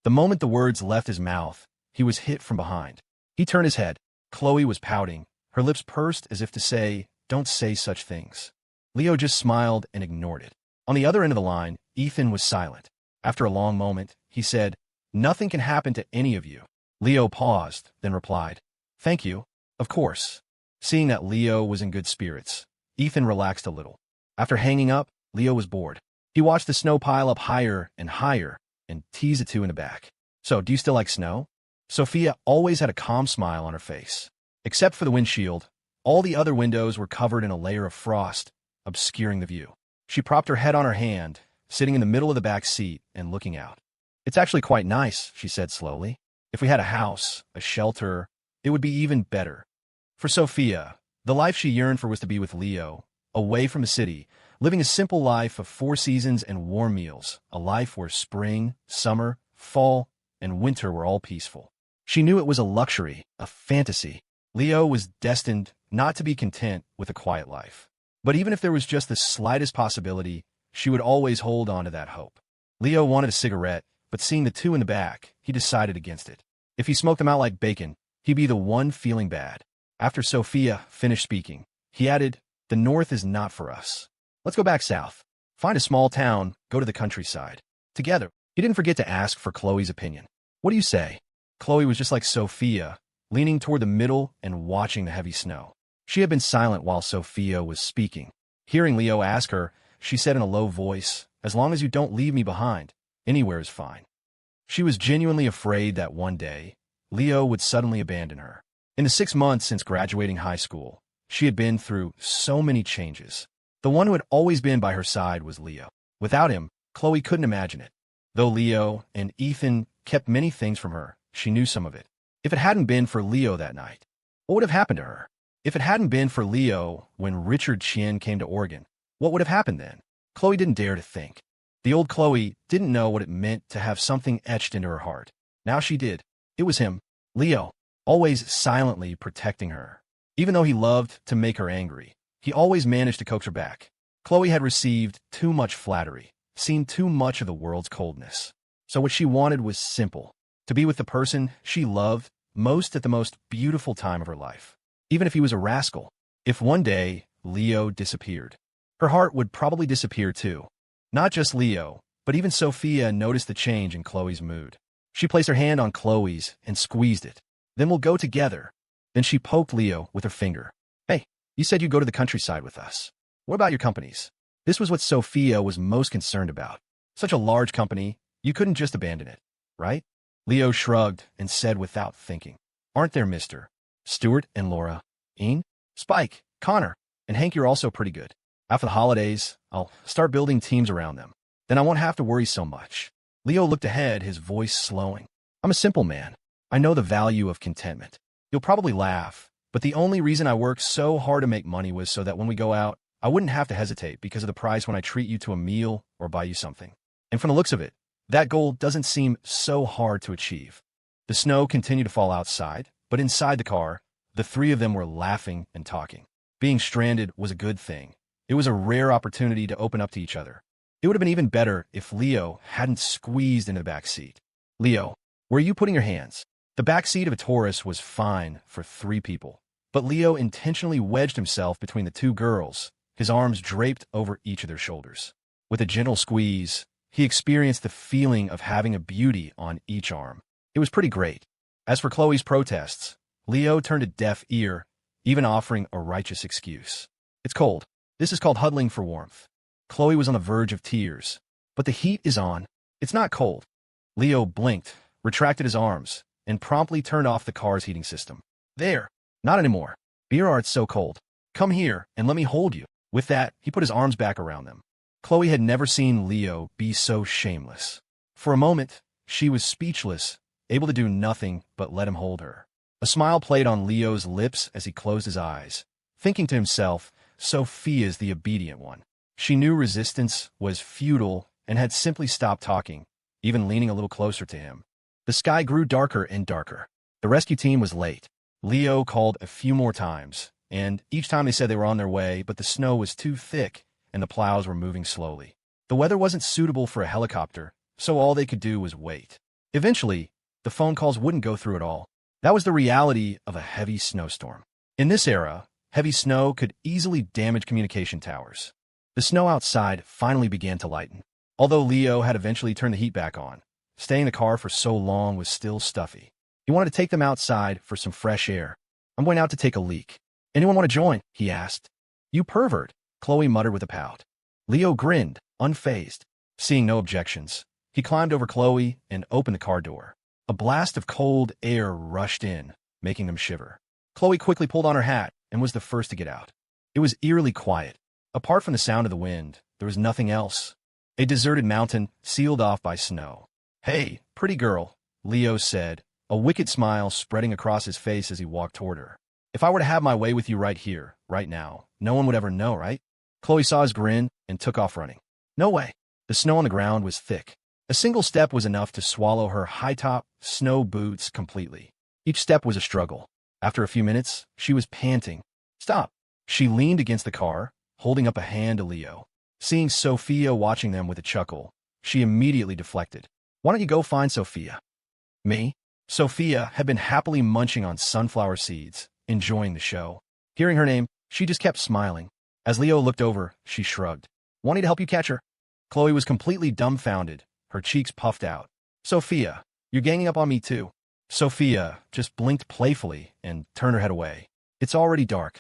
The moment the words left his mouth, he was hit from behind. He turned his head. Chloe was pouting, her lips pursed as if to say, "Don't say such things." Leo just smiled and ignored it. On the other end of the line, Ethan was silent. After a long moment, he said, "Nothing can happen to any of you." Leo paused, then replied, "Thank you. Of course." Seeing that Leo was in good spirits, Ethan relaxed a little. After hanging up, Leo was bored. He watched the snow pile up higher and teased the two in the back. "So, do you still like snow?" Sophia always had a calm smile on her face. Except for the windshield, all the other windows were covered in a layer of frost, obscuring the view. She propped her head on her hand, sitting in the middle of the back seat and looking out. "It's actually quite nice," she said slowly. "If we had a house, a shelter, it would be even better." For Sophia, the life she yearned for was to be with Leo, away from the city, living a simple life of 4 seasons and warm meals, a life where spring, summer, fall, and winter were all peaceful. She knew it was a luxury, a fantasy. Leo was destined not to be content with a quiet life. But even if there was just the slightest possibility, she would always hold on to that hope. Leo wanted a cigarette, but seeing the two in the back, he decided against it. If he smoked them out like bacon, he'd be the one feeling bad. After Sophia finished speaking, he added, "The north is not for us. Let's go back south. Find a small town, go to the countryside. Together." He didn't forget to ask for Chloe's opinion. "What do you say?" Chloe was just like Sophia, leaning toward the middle and watching the heavy snow. She had been silent while Sophia was speaking. Hearing Leo ask her, she said in a low voice, "As long as you don't leave me behind, anywhere is fine." She was genuinely afraid that one day, Leo would suddenly abandon her. In the 6 months since graduating high school, she had been through so many changes. The one who had always been by her side was Leo. Without him, Chloe couldn't imagine it. Though Leo and Ethan kept many things from her, she knew some of it. If it hadn't been for Leo that night, what would have happened to her? If it hadn't been for Leo when Richard Chien came to Oregon, what would have happened then? Chloe didn't dare to think. The old Chloe didn't know what it meant to have something etched into her heart. Now she did. It was him, Leo, always silently protecting her. Even though he loved to make her angry, he always managed to coax her back. Chloe had received too much flattery, seen too much of the world's coldness. So what she wanted was simple: to be with the person she loved most at the most beautiful time of her life. Even if he was a rascal, if one day Leo disappeared, her heart would probably disappear too. Not just Leo, but even Sophia noticed the change in Chloe's mood. She placed her hand on Chloe's and squeezed it. "Then we'll go together." Then she poked Leo with her finger. "Hey, you said you'd go to the countryside with us. What about your companies?" This was what Sophia was most concerned about. Such a large company, you couldn't just abandon it, right? Leo shrugged and said without thinking, "Aren't there Mr. Stuart and Laura, Ian, Spike, Connor, and Hank? You're also pretty good. After the holidays, I'll start building teams around them. Then I won't have to worry so much. Leo looked ahead, his voice slowing. I'm a simple man. I know the value of contentment. You'll probably laugh, but the only reason I worked so hard to make money was so that when we go out, I wouldn't have to hesitate because of the price when I treat you to a meal or buy you something. And from the looks of it, that goal doesn't seem so hard to achieve. The snow continued to fall outside, but inside the car, the three of them were laughing and talking. Being stranded was a good thing. It was a rare opportunity to open up to each other. It would have been even better if Leo hadn't squeezed into the back seat. Leo, where are you putting your hands? The back seat of a Taurus was fine for 3 people, but Leo intentionally wedged himself between the 2 girls, his arms draped over each of their shoulders. With a gentle squeeze, he experienced the feeling of having a beauty on each arm. It was pretty great. As for Chloe's protests, Leo turned a deaf ear, even offering a righteous excuse. It's cold. This is called huddling for warmth. Chloe was on the verge of tears. But the heat is on. It's not cold. Leo blinked, retracted his arms, and promptly turned off the car's heating system. There. Not anymore. Beer, it's so cold. Come here and let me hold you. With that, he put his arms back around them. Chloe had never seen Leo be so shameless. For a moment, she was speechless, able to do nothing but let him hold her. A smile played on Leo's lips as he closed his eyes, thinking to himself, Sophia's the obedient one. She knew resistance was futile and had simply stopped talking, even leaning a little closer to him. The sky grew darker and darker. The rescue team was late. Leo called a few more times, and each time they said they were on their way, but the snow was too thick and the plows were moving slowly. The weather wasn't suitable for a helicopter, so all they could do was wait. Eventually, the phone calls wouldn't go through at all. That was the reality of a heavy snowstorm. In this era, heavy snow could easily damage communication towers. The snow outside finally began to lighten. Although Leo had eventually turned the heat back on, staying in the car for so long was still stuffy. He wanted to take them outside for some fresh air. I'm going out to take a leak. Anyone want to join? He asked. You pervert, Chloe muttered with a pout. Leo grinned, unfazed. Seeing no objections, he climbed over Chloe and opened the car door. A blast of cold air rushed in, making them shiver. Chloe quickly pulled on her hat and was the first to get out. It was eerily quiet. Apart from the sound of the wind, there was nothing else. A deserted mountain, sealed off by snow. Hey, pretty girl, Leo said, a wicked smile spreading across his face as he walked toward her. If I were to have my way with you right here, right now, no one would ever know, right? Chloe saw his grin and took off running. No way. The snow on the ground was thick. A single step was enough to swallow her high-top snow boots completely. Each step was a struggle. After a few minutes, she was panting. Stop. She leaned against the car, holding up a hand to Leo. Seeing Sophia watching them with a chuckle, she immediately deflected. Why don't you go find Sophia? Me? Sophia had been happily munching on sunflower seeds, enjoying the show. Hearing her name, she just kept smiling. As Leo looked over, she shrugged. Want me to help you catch her? Chloe was completely dumbfounded, her cheeks puffed out. Sophia, you're ganging up on me too. Sophia just blinked playfully and turned her head away. It's already dark.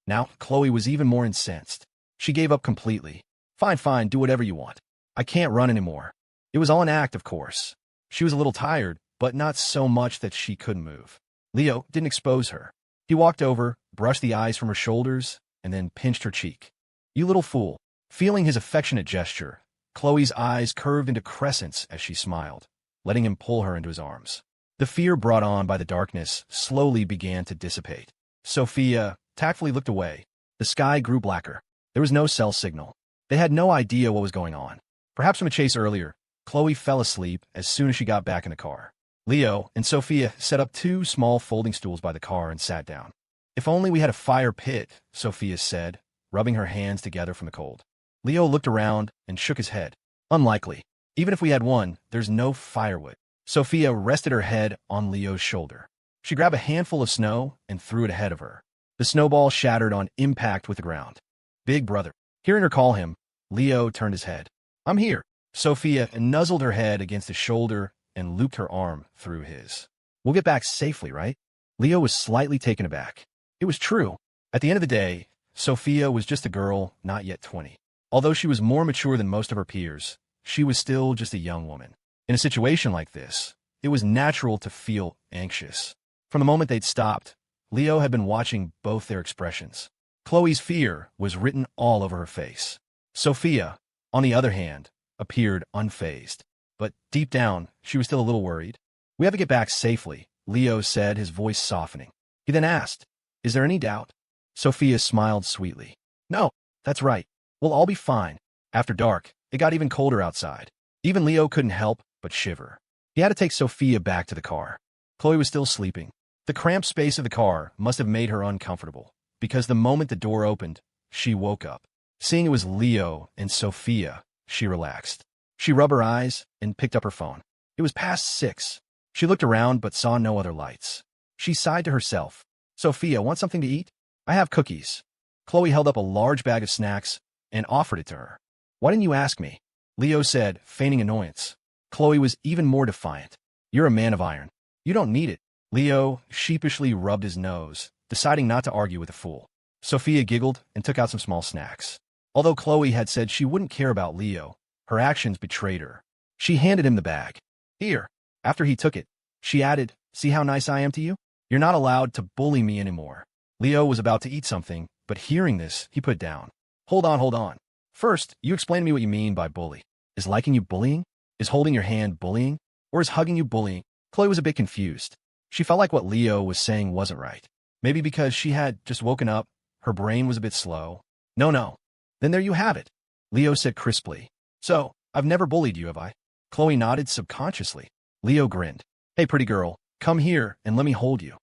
Now, Chloe was even more incensed. She gave up completely. Fine, do whatever you want. I can't run anymore. It was all an act, of course. She was a little tired, but not so much that she couldn't move. Leo didn't expose her. He walked over, brushed the eyes from her shoulders, and then pinched her cheek. You little fool. Feeling his affectionate gesture, Chloe's eyes curved into crescents as she smiled, letting him pull her into his arms. The fear brought on by the darkness slowly began to dissipate. Sophia tactfully looked away. The sky grew blacker. There was no cell signal. They had no idea what was going on. Perhaps from a chase earlier, Chloe fell asleep as soon as she got back in the car. Leo and Sophia set up 2 small folding stools by the car and sat down. If only we had a fire pit, Sophia said, rubbing her hands together from the cold. Leo looked around and shook his head. Unlikely. Even if we had one, there's no firewood. Sophia rested her head on Leo's shoulder. She grabbed a handful of snow and threw it ahead of her. The snowball shattered on impact with the ground. Big brother. Hearing her call him, Leo turned his head. I'm here. Sophia nuzzled her head against his shoulder and looped her arm through his. We'll get back safely, right? Leo was slightly taken aback. It was true. At the end of the day, Sophia was just a girl, not yet 20. Although she was more mature than most of her peers, she was still just a young woman. In a situation like this, it was natural to feel anxious. From the moment they'd stopped, Leo had been watching both their expressions. Chloe's fear was written all over her face. Sophia, on the other hand, appeared unfazed. But deep down, she was still a little worried. "We have to get back safely," Leo said, his voice softening. He then asked, "Is there any doubt?" Sophia smiled sweetly. "No, that's right. We'll all be fine." After dark, it got even colder outside. Even Leo couldn't help but shiver. He had to take Sophia back to the car. Chloe was still sleeping. The cramped space of the car must have made her uncomfortable, because the moment the door opened, she woke up. Seeing it was Leo and Sophia, she relaxed. She rubbed her eyes and picked up her phone. It was past 6. She looked around but saw no other lights. She sighed to herself. "Sophia, want something to eat? I have cookies." Chloe held up a large bag of snacks and offered it to her. "Why didn't you ask me?" Leo said, feigning annoyance. Chloe was even more defiant. "You're a man of iron. You don't need it." Leo sheepishly rubbed his nose, deciding not to argue with the fool. Sophia giggled and took out some small snacks. Although Chloe had said she wouldn't care about Leo, her actions betrayed her. She handed him the bag. "Here." After he took it, she added, "See how nice I am to you? You're not allowed to bully me anymore." Leo was about to eat something, but hearing this, he put it down. Hold on. First, you explain to me what you mean by bully. Is liking you bullying? Is holding your hand bullying? Or is hugging you bullying?" Chloe was a bit confused. She felt like what Leo was saying wasn't right. Maybe because she had just woken up, her brain was a bit slow. No. Then there you have it," Leo said crisply. "So, I've never bullied you, have I?" Chloe nodded subconsciously. Leo grinned. "Hey, pretty girl, come here and let me hold you."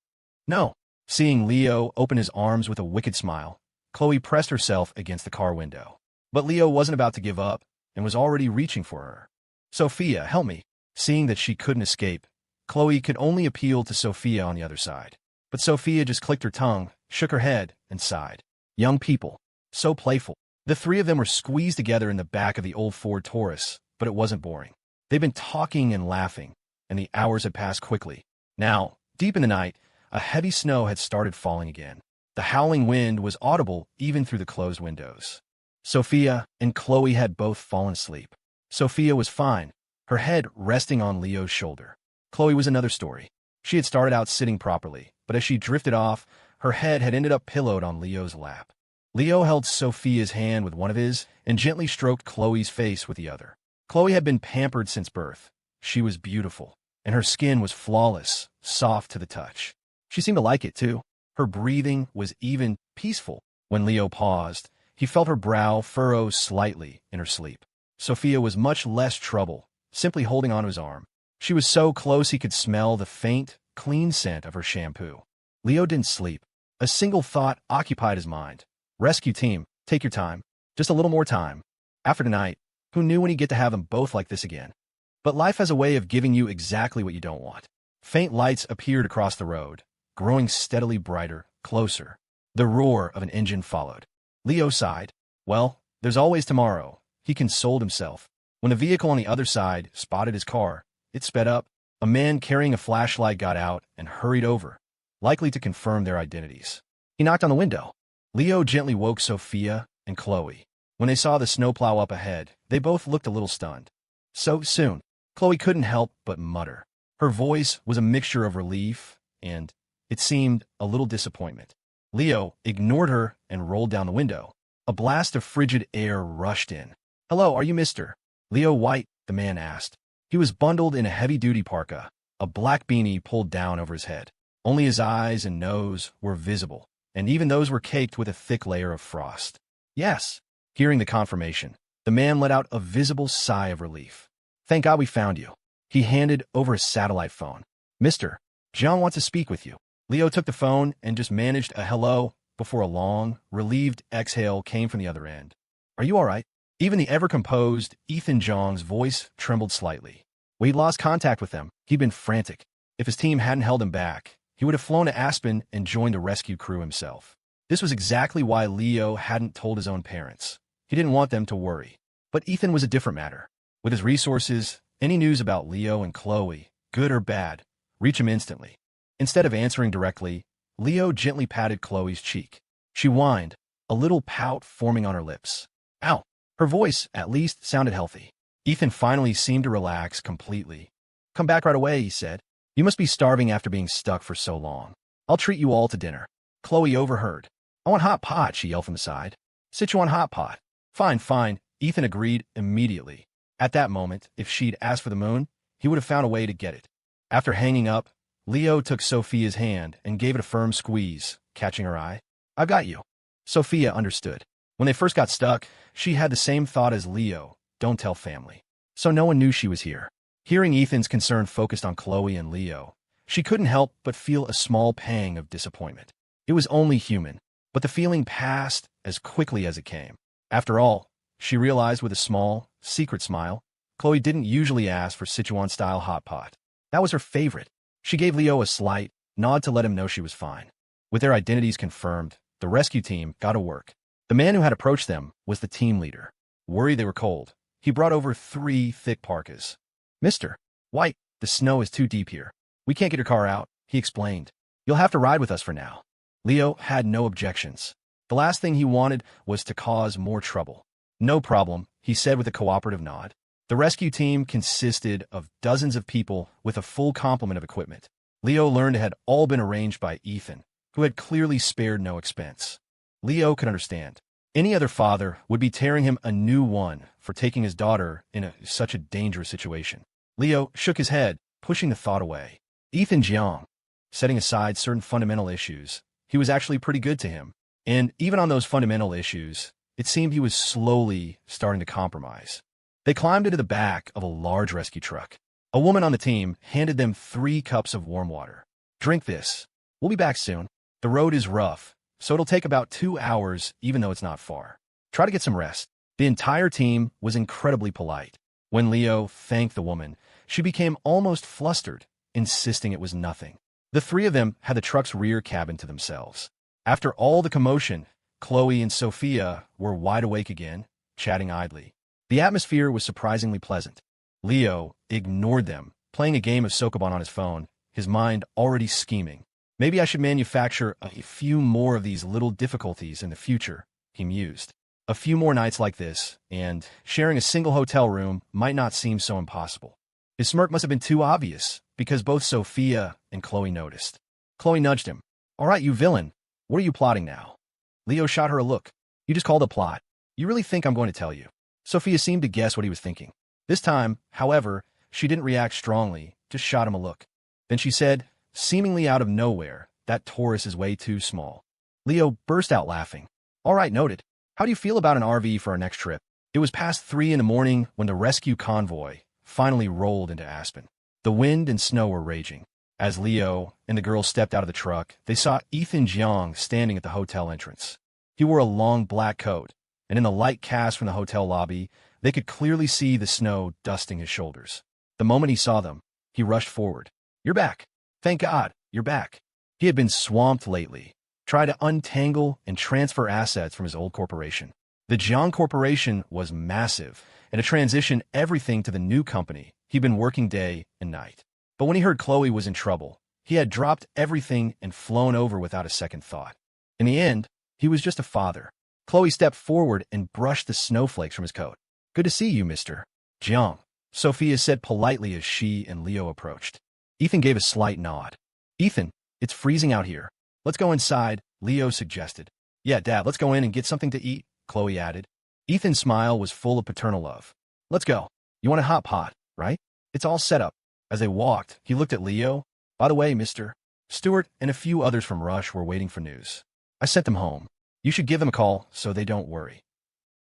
"No." Seeing Leo open his arms with a wicked smile, Chloe pressed herself against the car window. But Leo wasn't about to give up and was already reaching for her. "Sophia, help me." Seeing that she couldn't escape, Chloe could only appeal to Sophia on the other side. But Sophia just clicked her tongue, shook her head, and sighed. Young people. So playful. The three of them were squeezed together in the back of the old Ford Taurus, but it wasn't boring. They'd been talking and laughing, and the hours had passed quickly. Now, deep in the night, a heavy snow had started falling again. The howling wind was audible even through the closed windows. Sophia and Chloe had both fallen asleep. Sophia was fine, her head resting on Leo's shoulder. Chloe was another story. She had started out sitting properly, but as she drifted off, her head had ended up pillowed on Leo's lap. Leo held Sophia's hand with one of his and gently stroked Chloe's face with the other. Chloe had been pampered since birth. She was beautiful, and her skin was flawless, soft to the touch. She seemed to like it, too. Her breathing was even peaceful. When Leo paused, he felt her brow furrow slightly in her sleep. Sophia was much less trouble, simply holding onto his arm. She was so close he could smell the faint, clean scent of her shampoo. Leo didn't sleep. A single thought occupied his mind. Rescue team, take your time. Just a little more time. After tonight, who knew when he'd get to have them both like this again? But life has a way of giving you exactly what you don't want. Faint lights appeared across the road, growing steadily brighter, closer. The roar of an engine followed. Leo sighed. Well, there's always tomorrow, he consoled himself. When a vehicle on the other side spotted his car, it sped up. A man carrying a flashlight got out and hurried over, likely to confirm their identities. He knocked on the window. Leo gently woke Sophia and Chloe. When they saw the snowplow up ahead, they both looked a little stunned. So soon, Chloe couldn't help but mutter. Her voice was a mixture of relief and, it seemed, a little disappointment. Leo ignored her and rolled down the window. A blast of frigid air rushed in. "Hello, are you Mr. Leo White?" the man asked. He was bundled in a heavy-duty parka, a black beanie pulled down over his head. Only his eyes and nose were visible, and even those were caked with a thick layer of frost. "Yes." Hearing the confirmation, the man let out a visible sigh of relief. "Thank God we found you." He handed over his satellite phone. "Mr. John wants to speak with you." Leo took the phone and just managed a hello before a long, relieved exhale came from the other end. "Are you all right?" Even the ever-composed Ethan Jong's voice trembled slightly. We'd lost contact with them. He'd been frantic. If his team hadn't held him back, he would have flown to Aspen and joined the rescue crew himself. This was exactly why Leo hadn't told his own parents. He didn't want them to worry. But Ethan was a different matter. With his resources, any news about Leo and Chloe, good or bad, reach him instantly. Instead of answering directly, Leo gently patted Chloe's cheek. She whined, a little pout forming on her lips. Ow! Her voice, at least, sounded healthy. Ethan finally seemed to relax completely. "Come back right away," he said. "You must be starving after being stuck for so long. I'll treat you all to dinner." Chloe overheard. I want hot pot, she yelled from the side. Sichuan hot pot. Fine, fine, Ethan agreed immediately. At that moment, if she'd asked for the moon, he would have found a way to get it. After hanging up, Leo took Sophia's hand and gave it a firm squeeze, catching her eye. I've got you. Sophia understood. When they first got stuck, she had the same thought as Leo, don't tell family. So no one knew she was here. Hearing Ethan's concern focused on Chloe and Leo, she couldn't help but feel a small pang of disappointment. It was only human, but the feeling passed as quickly as it came. After all, she realized with a small, secret smile, Chloe didn't usually ask for Sichuan-style hot pot. That was her favorite. She gave Leo a slight nod to let him know she was fine. With their identities confirmed, the rescue team got to work. The man who had approached them was the team leader. Worried they were cold, he brought over 3 thick parkas. Mr. White, the snow is too deep here. We can't get your car out, he explained. You'll have to ride with us for now. Leo had no objections. The last thing he wanted was to cause more trouble. No problem, he said with a cooperative nod. The rescue team consisted of dozens of people with a full complement of equipment. Leo learned it had all been arranged by Ethan, who had clearly spared no expense. Leo could understand. Any other father would be tearing him a new one for taking his daughter in such a dangerous situation. Leo shook his head, pushing the thought away. Ethan Jiang, setting aside certain fundamental issues, he was actually pretty good to him. And even on those fundamental issues, it seemed he was slowly starting to compromise. They climbed into the back of a large rescue truck. A woman on the team handed them 3 cups of warm water. Drink this. We'll be back soon. The road is rough, so it'll take about 2 hours, even though it's not far. Try to get some rest. The entire team was incredibly polite. When Leo thanked the woman, she became almost flustered, insisting it was nothing. The 3 of them had the truck's rear cabin to themselves. After all the commotion, Chloe and Sophia were wide awake again, chatting idly. The atmosphere was surprisingly pleasant. Leo ignored them, playing a game of Sokoban on his phone, his mind already scheming. Maybe I should manufacture a few more of these little difficulties in the future, he mused. A few more nights like this, and sharing a single hotel room might not seem so impossible. His smirk must have been too obvious, because both Sophia and Chloe noticed. Chloe nudged him. All right, you villain. What are you plotting now? Leo shot her a look. You just called a plot. You really think I'm going to tell you? Sophia seemed to guess what he was thinking. This time, however, she didn't react strongly, just shot him a look. Then she said, seemingly out of nowhere, that Taurus is way too small. Leo burst out laughing. All right, noted. How do you feel about an RV for our next trip? It was past 3 in the morning when the rescue convoy finally rolled into Aspen. The wind and snow were raging. As Leo and the girls stepped out of the truck, they saw Ethan Jiang standing at the hotel entrance. He wore a long black coat, and in the light cast from the hotel lobby, they could clearly see the snow dusting his shoulders. The moment he saw them, he rushed forward. You're back. Thank God, you're back. He had been swamped lately, tried to untangle and transfer assets from his old corporation. The Jiang Corporation was massive, and to transition everything to the new company, he'd been working day and night. But when he heard Chloe was in trouble, he had dropped everything and flown over without a second thought. In the end, he was just a father. Chloe stepped forward and brushed the snowflakes from his coat. Good to see you, Mr. Jiang, Sophia said politely as she and Leo approached. Ethan gave a slight nod. Ethan, it's freezing out here. Let's go inside, Leo suggested. Yeah, Dad, let's go in and get something to eat, Chloe added. Ethan's smile was full of paternal love. Let's go. You want a hot pot, right? It's all set up. As they walked, he looked at Leo. By the way, Mr. Stewart and a few others from Rush were waiting for news. I sent them home. You should give them a call so they don't worry.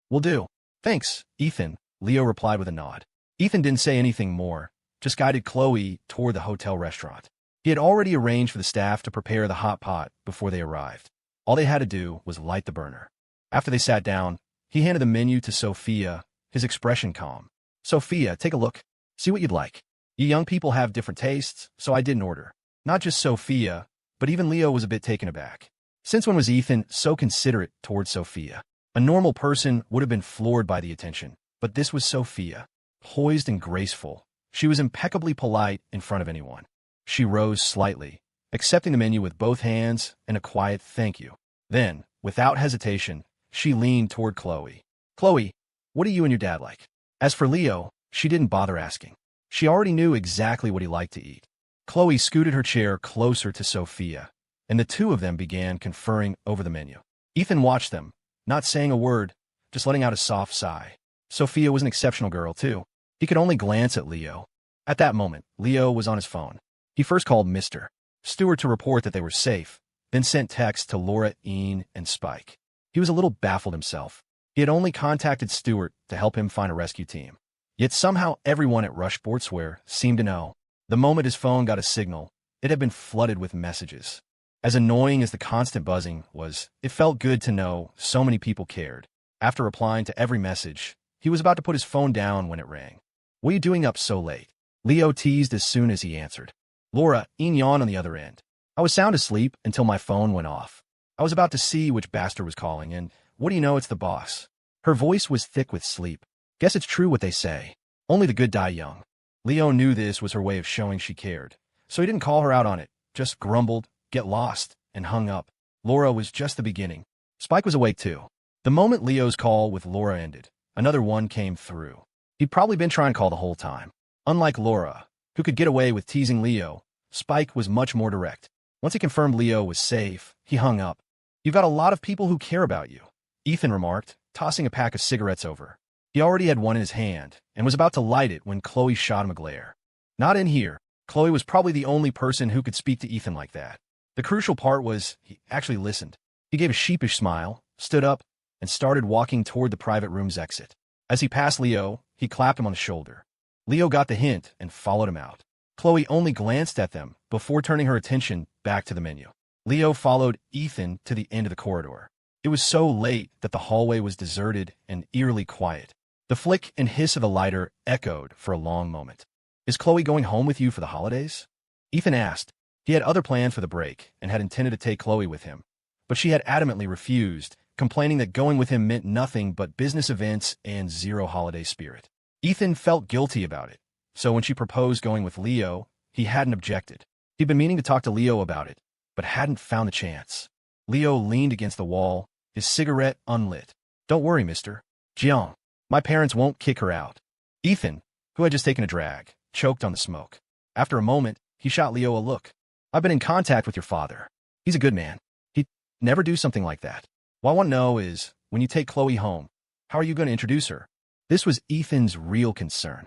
Will do. Thanks, Ethan, Leo replied with a nod. Ethan didn't say anything more, just guided Chloe toward the hotel restaurant. He had already arranged for the staff to prepare the hot pot before they arrived. All they had to do was light the burner. After they sat down, he handed the menu to Sophia, his expression calm. Sophia, take a look. See what you'd like. You young people have different tastes, so I didn't order. Not just Sophia, but even Leo was a bit taken aback. Since when was Ethan so considerate towards Sophia? A normal person would have been floored by the attention, but this was Sophia. Poised and graceful, she was impeccably polite in front of anyone. She rose slightly, accepting the menu with both hands and a quiet thank you. Then, without hesitation, she leaned toward Chloe. Chloe, what do you and your dad like? As for Leo, she didn't bother asking. She already knew exactly what he liked to eat. Chloe scooted her chair closer to Sophia, and the two of them began conferring over the menu. Ethan watched them, not saying a word, just letting out a soft sigh. Sophia was an exceptional girl, too. He could only glance at Leo. At that moment, Leo was on his phone. He first called Mr. Stewart to report that they were safe, then sent texts to Laura, Ian, and Spike. He was a little baffled himself. He had only contacted Stewart to help him find a rescue team. Yet somehow everyone at Rush Sportswear seemed to know. The moment his phone got a signal, it had been flooded with messages. As annoying as the constant buzzing was, it felt good to know so many people cared. After replying to every message, he was about to put his phone down when it rang. "What are you doing up so late?" Leo teased as soon as he answered. Laura, Ian yawned on the other end. "I was sound asleep until my phone went off. I was about to see which bastard was calling, and what do you know, it's the boss." Her voice was thick with sleep. "Guess it's true what they say. Only the good die young." Leo knew this was her way of showing she cared, so he didn't call her out on it, just grumbled, "Get lost," and hung up. Laura was just the beginning. Spike was awake too. The moment Leo's call with Laura ended, another one came through. He'd probably been trying to call the whole time. Unlike Laura, who could get away with teasing Leo, Spike was much more direct. Once he confirmed Leo was safe, he hung up. "You've got a lot of people who care about you," Ethan remarked, tossing a pack of cigarettes over. He already had one in his hand and was about to light it when Chloe shot him a glare. Not in here. Chloe was probably the only person who could speak to Ethan like that. The crucial part was he actually listened. He gave a sheepish smile, stood up, and started walking toward the private room's exit. As he passed Leo, he clapped him on the shoulder. Leo got the hint and followed him out. Chloe only glanced at them before turning her attention back to the menu. Leo followed Ethan to the end of the corridor. It was so late that the hallway was deserted and eerily quiet. The flick and hiss of the lighter echoed for a long moment. "Is Chloe going home with you for the holidays?" Ethan asked. He had other plans for the break and had intended to take Chloe with him, but she had adamantly refused, complaining that going with him meant nothing but business events and zero holiday spirit. Ethan felt guilty about it, so when she proposed going with Leo, he hadn't objected. He'd been meaning to talk to Leo about it, but hadn't found the chance. Leo leaned against the wall, his cigarette unlit. "Don't worry, Mr. Jiang. My parents won't kick her out." Ethan, who had just taken a drag, choked on the smoke. After a moment, he shot Leo a look. "I've been in contact with your father. He's a good man. He'd never do something like that. What I want to know is, when you take Chloe home, how are you going to introduce her?" This was Ethan's real concern.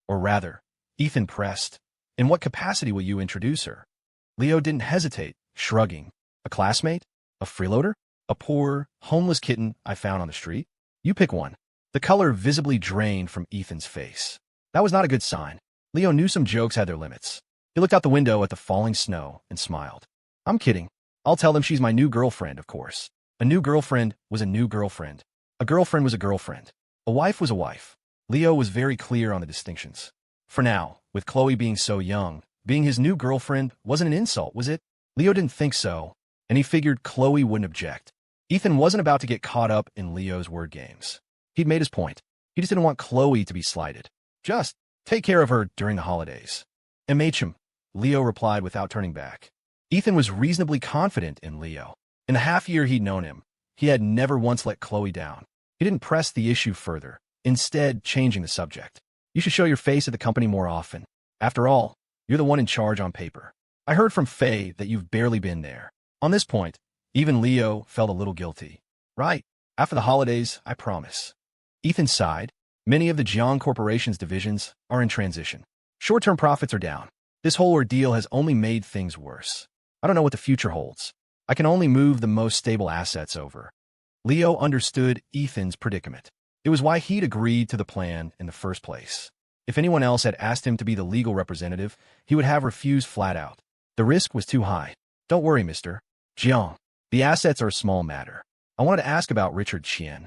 Or rather, Ethan pressed, "In what capacity will you introduce her?" Leo didn't hesitate, shrugging. "A classmate? A freeloader? A poor, homeless kitten I found on the street? You pick one." The color visibly drained from Ethan's face. That was not a good sign. Leo knew some jokes had their limits. He looked out the window at the falling snow and smiled. "I'm kidding. I'll tell them she's my new girlfriend, of course." A new girlfriend was a new girlfriend. A girlfriend was a girlfriend. A wife was a wife. Leo was very clear on the distinctions. For now, with Chloe being so young, being his new girlfriend wasn't an insult, was it? Leo didn't think so, and he figured Chloe wouldn't object. Ethan wasn't about to get caught up in Leo's word games. He'd made his point. He just didn't want Chloe to be slighted. "Just take care of her during the holidays." "MHM," Leo replied without turning back. Ethan was reasonably confident in Leo. In the half year he'd known him, he had never once let Chloe down. He didn't press the issue further, instead changing the subject. "You should show your face at the company more often. After all, you're the one in charge on paper. I heard from Faye that you've barely been there." On this point, even Leo felt a little guilty. "Right. After the holidays, I promise." Ethan sighed. Many of the Jiang Corporation's divisions are in transition. Short-term profits are down. This whole ordeal has only made things worse. I don't know what the future holds. I can only move the most stable assets over. Leo understood Ethan's predicament. It was why he'd agreed to the plan in the first place. If anyone else had asked him to be the legal representative, he would have refused flat out. The risk was too high. "Don't worry, Mr. Jiang. The assets are a small matter. I wanted to ask about Richard Chien."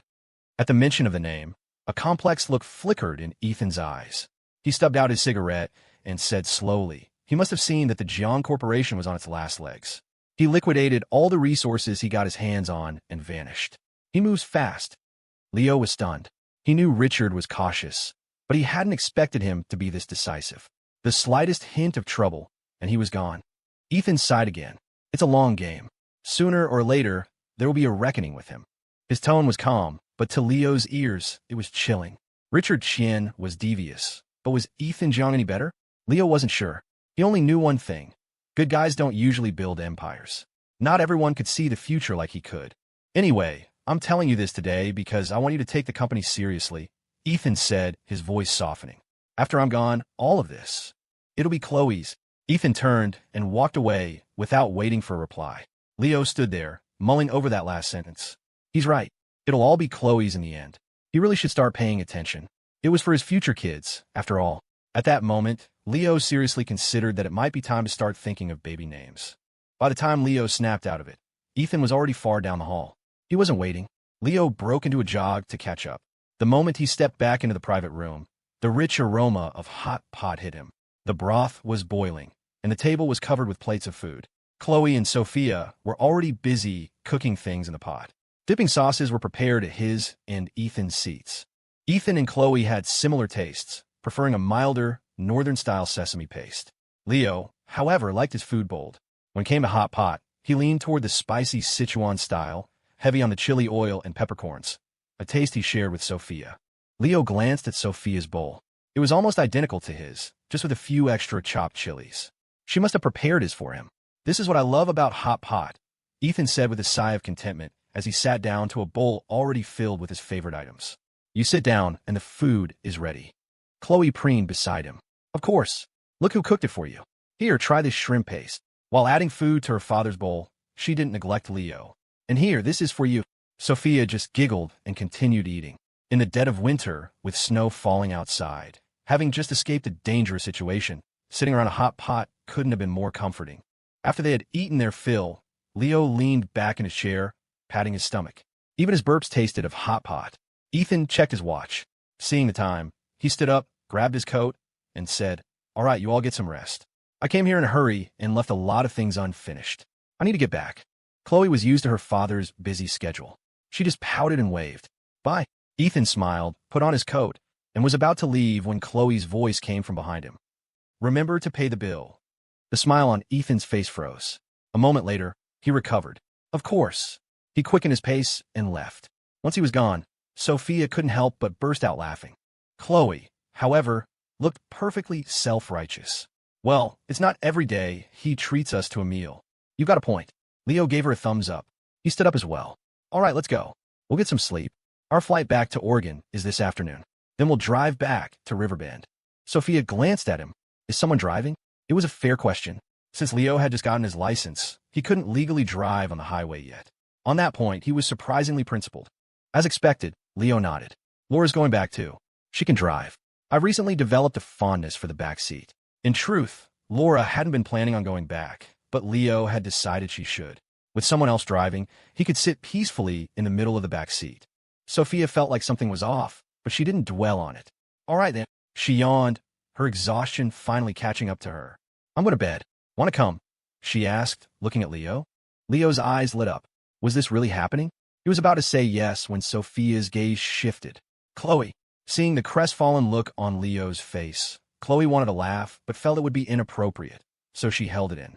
At the mention of the name, a complex look flickered in Ethan's eyes. He stubbed out his cigarette and said slowly, he must have seen that the Jiang Corporation was on its last legs. He liquidated all the resources he got his hands on and vanished. He moves fast. Leo was stunned. He knew Richard was cautious, but he hadn't expected him to be this decisive. The slightest hint of trouble, and he was gone. Ethan sighed again. It's a long game. Sooner or later, there will be a reckoning with him. His tone was calm, but to Leo's ears, it was chilling. Richard Chien was devious, but was Ethan Jiang any better? Leo wasn't sure. He only knew one thing. Good guys don't usually build empires. Not everyone could see the future like he could. Anyway, I'm telling you this today because I want you to take the company seriously, Ethan said, his voice softening. After I'm gone, all of this, it'll be Chloe's. Ethan turned and walked away without waiting for a reply. Leo stood there, mulling over that last sentence. He's right. It'll all be Chloe's in the end. He really should start paying attention. It was for his future kids, after all. At that moment, Leo seriously considered that it might be time to start thinking of baby names. By the time Leo snapped out of it, Ethan was already far down the hall. He wasn't waiting. Leo broke into a jog to catch up. The moment he stepped back into the private room, the rich aroma of hot pot hit him. The broth was boiling, and the table was covered with plates of food. Chloe and Sophia were already busy cooking things in the pot. Dipping sauces were prepared at his and Ethan's seats. Ethan and Chloe had similar tastes, preferring a milder, northern-style sesame paste. Leo, however, liked his food bold. When it came to hot pot, he leaned toward the spicy Sichuan style, heavy on the chili oil and peppercorns, a taste he shared with Sophia. Leo glanced at Sophia's bowl. It was almost identical to his, just with a few extra chopped chilies. She must have prepared his for him. This is what I love about hot pot, Ethan said with a sigh of contentment as he sat down to a bowl already filled with his favorite items. You sit down and the food is ready. Chloe preened beside him. Of course. Look who cooked it for you. Here, try this shrimp paste. While adding food to her father's bowl, she didn't neglect Leo. And here, this is for you. Sophia just giggled and continued eating. In the dead of winter, with snow falling outside, having just escaped a dangerous situation, sitting around a hot pot couldn't have been more comforting. After they had eaten their fill, Leo leaned back in his chair, patting his stomach. Even his burps tasted of hot pot. Ethan checked his watch. Seeing the time, he stood up, grabbed his coat, and said, All right, you all get some rest. I came here in a hurry and left a lot of things unfinished. I need to get back. Chloe was used to her father's busy schedule. She just pouted and waved. Bye. Ethan smiled, put on his coat, and was about to leave when Chloe's voice came from behind him. Remember to pay the bill. The smile on Ethan's face froze. A moment later, he recovered. Of course. He quickened his pace and left. Once he was gone, Sophia couldn't help but burst out laughing. Chloe, however, looked perfectly self-righteous. Well, it's not every day he treats us to a meal. You've got a point. Leo gave her a thumbs up. He stood up as well. All right, let's go. We'll get some sleep. Our flight back to Oregon is this afternoon. Then we'll drive back to Riverbend. Sophia glanced at him. Is someone driving? It was a fair question. Since Leo had just gotten his license, he couldn't legally drive on the highway yet. On that point, he was surprisingly principled. As expected, Leo nodded. Laura's going back too. She can drive. I've recently developed a fondness for the back seat. In truth, Laura hadn't been planning on going back, but Leo had decided she should. With someone else driving, he could sit peacefully in the middle of the back seat. Sophia felt like something was off, but she didn't dwell on it. All right then. She yawned, her exhaustion finally catching up to her. I'm going to bed. Want to come? She asked, looking at Leo. Leo's eyes lit up. Was this really happening? He was about to say yes when Sophia's gaze shifted. Chloe. Seeing the crestfallen look on Leo's face, Chloe wanted to laugh, but felt it would be inappropriate, so she held it in.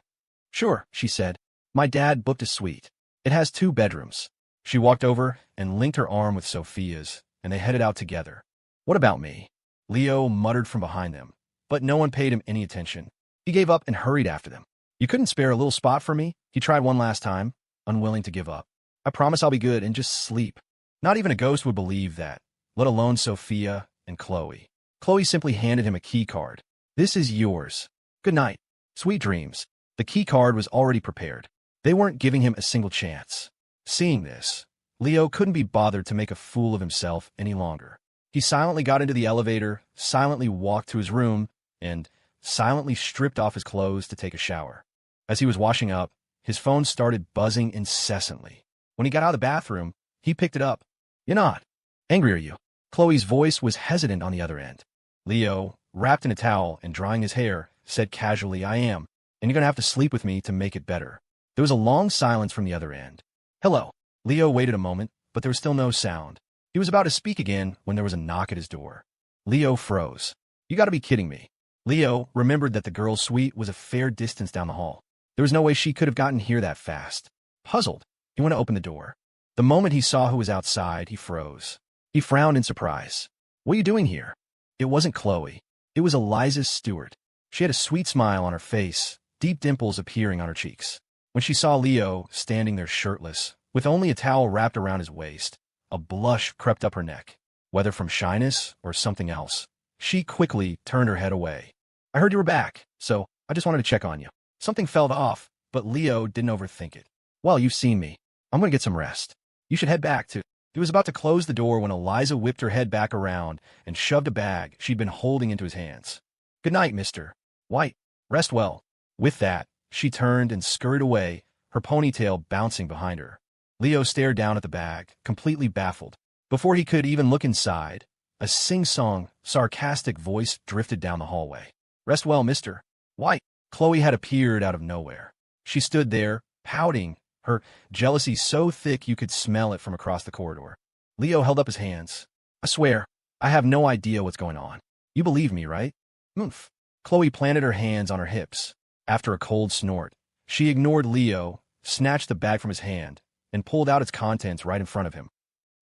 Sure, she said. My dad booked a suite. It has 2 bedrooms. She walked over and linked her arm with Sophia's, and they headed out together. What about me? Leo muttered from behind them, but no one paid him any attention. He gave up and hurried after them. You couldn't spare a little spot for me? He tried one last time, unwilling to give up. I promise I'll be good and just sleep. Not even a ghost would believe that, let alone Sophia and Chloe. Chloe simply handed him a key card. This is yours. Good night. Sweet dreams. The key card was already prepared. They weren't giving him a single chance. Seeing this, Leo couldn't be bothered to make a fool of himself any longer. He silently got into the elevator, silently walked to his room, and silently stripped off his clothes to take a shower. As he was washing up, his phone started buzzing incessantly. When he got out of the bathroom, he picked it up. You're not. Angry are you? Chloe's voice was hesitant on the other end. Leo, wrapped in a towel and drying his hair, said casually, I am, and you're going to have to sleep with me to make it better. There was a long silence from the other end. Hello. Leo waited a moment, but there was still no sound. He was about to speak again when there was a knock at his door. Leo froze. You got to be kidding me. Leo remembered that the girl's suite was a fair distance down the hall. There was no way she could have gotten here that fast. Puzzled, he went to open the door. The moment he saw who was outside, he froze. He frowned in surprise. What are you doing here? It wasn't Chloe. It was Eliza Stewart. She had a sweet smile on her face, deep dimples appearing on her cheeks. When she saw Leo standing there shirtless, With only a towel wrapped around his waist, a blush crept up her neck. Whether from shyness or something else, she quickly turned her head away. I heard you were back, so I just wanted to check on you. Something felt off, but Leo didn't overthink it. Well, you've seen me. I'm going to get some rest. You should head back to... He was about to close the door when Eliza whipped her head back around and shoved a bag she'd been holding into his hands. Good night, Mr. White. Rest well. With that, she turned and scurried away, her ponytail bouncing behind her. Leo stared down at the bag, completely baffled. Before he could even look inside, a sing-song, sarcastic voice drifted down the hallway. Rest well, Mr. White. Chloe had appeared out of nowhere. She stood there, pouting, her jealousy so thick you could smell it from across the corridor. Leo held up his hands. I swear, I have no idea what's going on. You believe me, right? Oomph. Chloe planted her hands on her hips. After a cold snort, she ignored Leo, snatched the bag from his hand, and pulled out its contents right in front of him.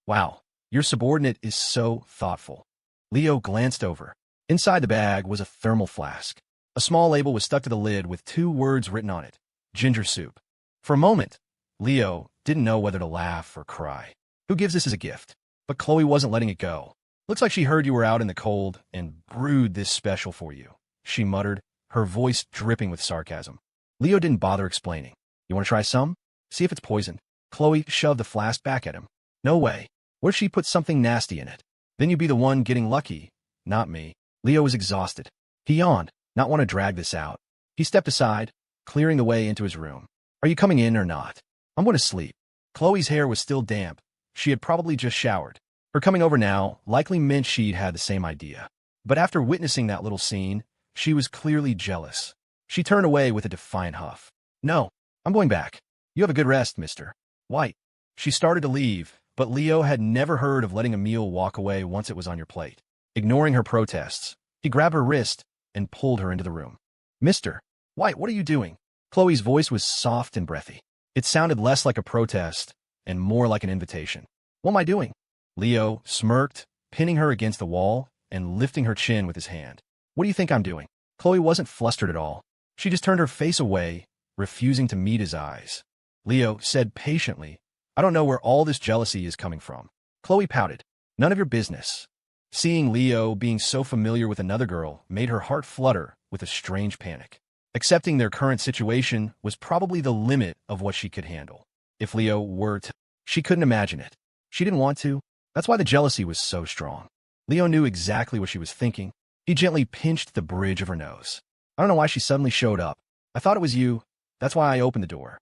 Wow, your subordinate is so thoughtful. Leo glanced over. Inside the bag was a thermal flask. A small label was stuck to the lid with 2 words written on it. Ginger soup. For a moment, Leo didn't know whether to laugh or cry. Who gives this as a gift? But Chloe wasn't letting it go. Looks like she heard you were out in the cold and brewed this special for you, she muttered, her voice dripping with sarcasm. Leo didn't bother explaining. You want to try some? See if it's poisoned. Chloe shoved the flask back at him. No way. What if she put something nasty in it? Then you'd be the one getting lucky, not me. Leo was exhausted. He yawned, not want to drag this out. He stepped aside, clearing the way into his room. Are you coming in or not? I'm going to sleep. Chloe's hair was still damp. She had probably just showered. Her coming over now likely meant she'd had the same idea. But after witnessing that little scene, she was clearly jealous. She turned away with a defiant huff. No, I'm going back. You have a good rest, Mr. White. She started to leave, but Leo had never heard of letting a meal walk away once it was on your plate. Ignoring her protests, he grabbed her wrist and pulled her into the room. Mr. White, what are you doing? Chloe's voice was soft and breathy. It sounded less like a protest and more like an invitation. What am I doing? Leo smirked, pinning her against the wall and lifting her chin with his hand. What do you think I'm doing? Chloe wasn't flustered at all. She just turned her face away, refusing to meet his eyes. Leo said patiently, I don't know where all this jealousy is coming from. Chloe pouted. None of your business. Seeing Leo being so familiar with another girl made her heart flutter with a strange panic. Accepting their current situation was probably the limit of what she could handle. If Leo were to, she couldn't imagine it. She didn't want to. That's why the jealousy was so strong. Leo knew exactly what she was thinking. He gently pinched the bridge of her nose. I don't know why she suddenly showed up. I thought it was you. That's why I opened the door.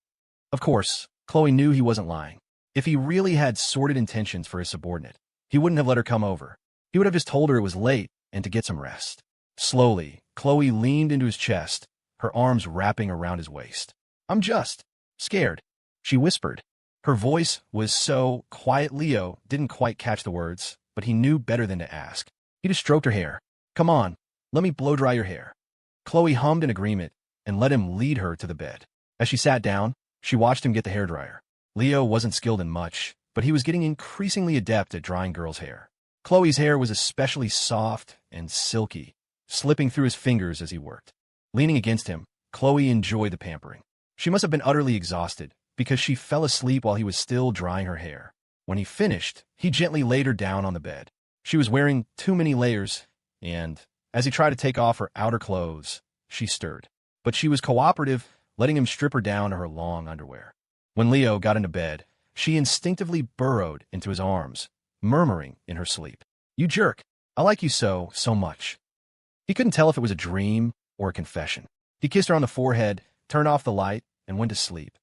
Of course, Chloe knew he wasn't lying. If he really had sordid intentions for his subordinate, he wouldn't have let her come over. He would have just told her it was late and to get some rest. Slowly, Chloe leaned into his chest, her arms wrapping around his waist. I'm just scared, she whispered. Her voice was so quiet Leo didn't quite catch the words, but he knew better than to ask. He just stroked her hair. Come on, let me blow dry your hair. Chloe hummed in agreement and let him lead her to the bed. As she sat down, she watched him get the hairdryer. Leo wasn't skilled in much, but he was getting increasingly adept at drying girls' hair. Chloe's hair was especially soft and silky, slipping through his fingers as he worked. Leaning against him, Chloe enjoyed the pampering. She must have been utterly exhausted, because she fell asleep while he was still drying her hair. When he finished, he gently laid her down on the bed. She was wearing too many layers, and, as he tried to take off her outer clothes, she stirred. But she was cooperative, letting him strip her down to her long underwear. When Leo got into bed, she instinctively burrowed into his arms, murmuring in her sleep, You jerk! I like you so much. He couldn't tell if it was a dream or a confession. He kissed her on the forehead, turned off the light, and went to sleep.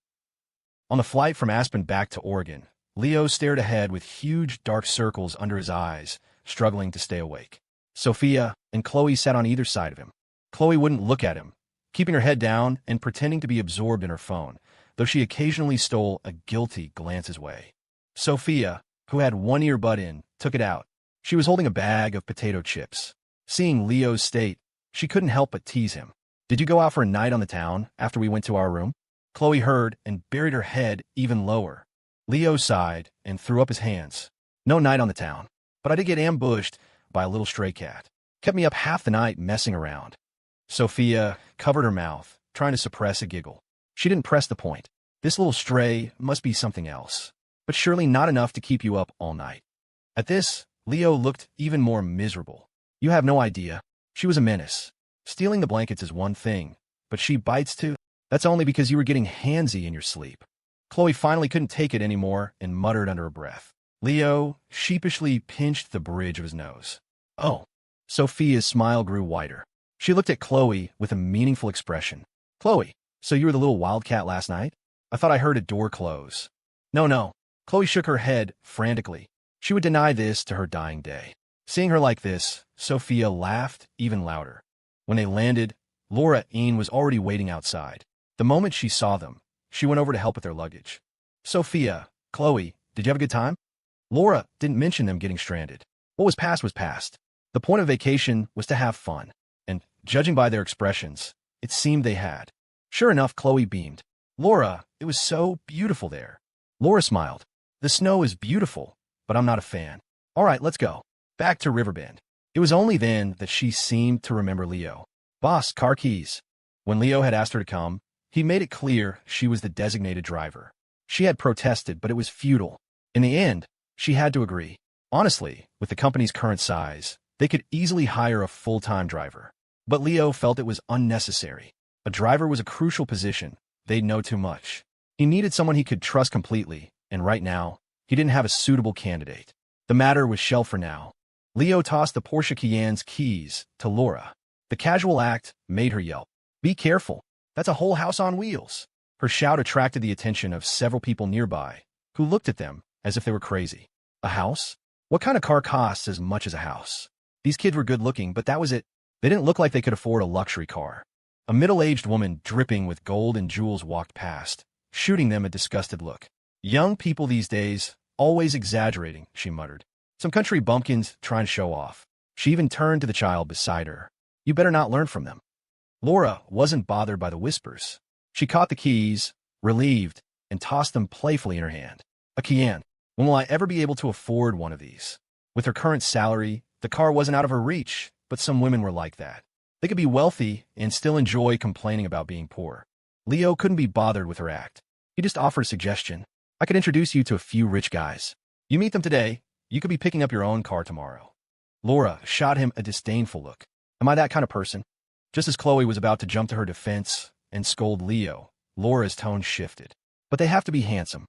On the flight from Aspen back to Oregon, Leo stared ahead with huge dark circles under his eyes, struggling to stay awake. Sophia and Chloe sat on either side of him. Chloe wouldn't look at him, keeping her head down and pretending to be absorbed in her phone, though she occasionally stole a guilty glance his way. Sophia, who had one earbud in, took it out. She was holding a bag of potato chips. Seeing Leo's state, she couldn't help but tease him. Did you go out for a night on the town after we went to our room? Chloe heard and buried her head even lower. Leo sighed and threw up his hands. No night on the town, but I did get ambushed by a little stray cat. Kept me up half the night messing around. Sophia covered her mouth, trying to suppress a giggle. She didn't press the point. This little stray must be something else. but surely not enough to keep you up all night. At this, Leo looked even more miserable. You have no idea. She was a menace. Stealing the blankets is one thing, but she bites too. That's only because you were getting handsy in your sleep. Chloe finally couldn't take it anymore and muttered under her breath. Leo sheepishly pinched the bridge of his nose. Oh. Sophia's smile grew wider. She looked at Chloe with a meaningful expression. Chloe, so you were the little wildcat last night? I thought I heard a door close. No. Chloe shook her head frantically. She would deny this to her dying day. Seeing her like this, Sophia laughed even louder. When they landed, Laura Een was already waiting outside. The moment she saw them, she went over to help with their luggage. Sophia, Chloe, did you have a good time? Laura didn't mention them getting stranded. What was past was past. The point of vacation was to have fun, and, judging by their expressions, it seemed they had. Sure enough, Chloe beamed. Laura, it was so beautiful there. Laura smiled. The snow is beautiful, but I'm not a fan. All right, let's go. Back to Riverbend. It was only then that she seemed to remember Leo. Boss, car keys. When Leo had asked her to come, he made it clear she was the designated driver. She had protested, but it was futile. In the end, she had to agree. Honestly, with the company's current size, they could easily hire a full-time driver. But Leo felt it was unnecessary. A driver was a crucial position. They'd know too much. He needed someone he could trust completely, and right now, he didn't have a suitable candidate. The matter was shelved for now. Leo tossed the Porsche Cayenne's keys to Laura. The casual act made her yelp. Be careful. That's a whole house on wheels. Her shout attracted the attention of several people nearby, who looked at them as if they were crazy. A house? What kind of car costs as much as a house? These kids were good-looking, but that was it. They didn't look like they could afford a luxury car. A middle-aged woman dripping with gold and jewels walked past, shooting them a disgusted look. Young people these days, always exaggerating, she muttered. Some country bumpkins trying to show off. She even turned to the child beside her. You better not learn from them. Laura wasn't bothered by the whispers. She caught the keys, relieved, and tossed them playfully in her hand. A Cayenne. When will I ever be able to afford one of these? With her current salary, the car wasn't out of her reach, but some women were like that. They could be wealthy and still enjoy complaining about being poor. Leo couldn't be bothered with her act. He just offered a suggestion. I could introduce you to a few rich guys. You meet them today, you could be picking up your own car tomorrow. Laura shot him a disdainful look. Am I that kind of person? Just as Chloe was about to jump to her defense and scold Leo, Laura's tone shifted. But they have to be handsome.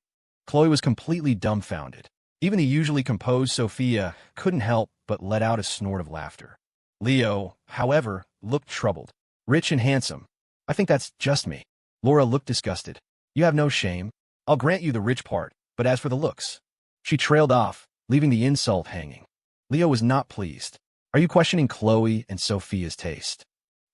Chloe was completely dumbfounded. Even the usually composed Sophia couldn't help but let out a snort of laughter. Leo, however, looked troubled. Rich and handsome. I think that's just me. Laura looked disgusted. You have no shame. I'll grant you the rich part, but as for the looks. She trailed off, leaving the insult hanging. Leo was not pleased. Are you questioning Chloe and Sophia's taste?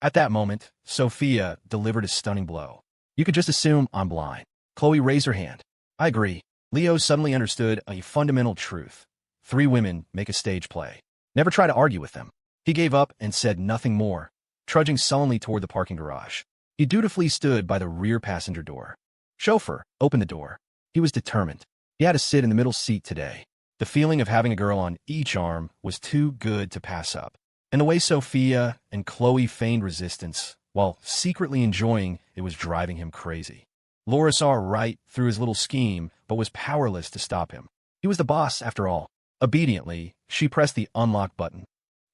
At that moment, Sophia delivered a stunning blow. You could just assume I'm blind. Chloe raised her hand. I agree. Leo suddenly understood a fundamental truth. 3 women make a stage play. Never try to argue with them. He gave up and said nothing more, trudging sullenly toward the parking garage. He dutifully stood by the rear passenger door. Chauffeur, open the door. He was determined. He had to sit in the middle seat today. The feeling of having a girl on each arm was too good to pass up. And the way Sophia and Chloe feigned resistance, while secretly enjoying it, was driving him crazy. Laura saw right through his little scheme, but was powerless to stop him. He was the boss, after all. Obediently, she pressed the unlock button.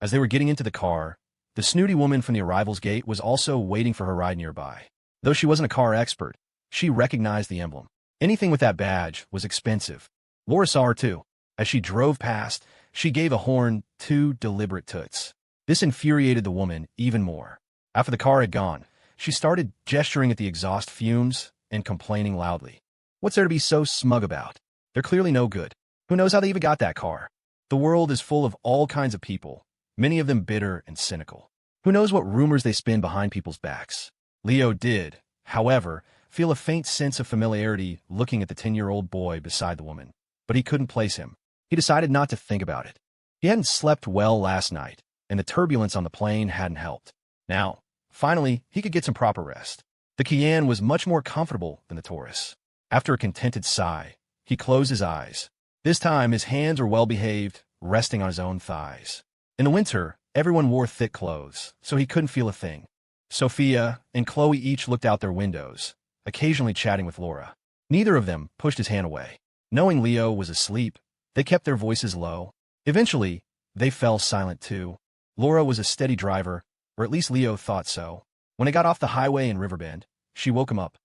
As they were getting into the car, the snooty woman from the arrivals gate was also waiting for her ride nearby. Though she wasn't a car expert, she recognized the emblem. Anything with that badge was expensive. Laura saw her too. As she drove past, she gave a horn 2 deliberate toots. This infuriated the woman even more. After the car had gone, she started gesturing at the exhaust fumes and complaining loudly. What's there to be so smug about? They're clearly no good. Who knows how they even got that car? The world is full of all kinds of people, many of them bitter and cynical. Who knows what rumors they spin behind people's backs? Leo did, however, feel a faint sense of familiarity looking at the 10-year-old boy beside the woman. But he couldn't place him. He decided not to think about it. He hadn't slept well last night, and the turbulence on the plane hadn't helped. Now, finally, he could get some proper rest. The Cayenne was much more comfortable than the Taurus. After a contented sigh, he closed his eyes. This time, his hands were well-behaved, resting on his own thighs. In the winter, everyone wore thick clothes, so he couldn't feel a thing. Sophia and Chloe each looked out their windows, occasionally chatting with Laura. Neither of them pushed his hand away. Knowing Leo was asleep, they kept their voices low. Eventually, they fell silent too. Laura was a steady driver, or at least Leo thought so. When they got off the highway in Riverbend, she woke him up.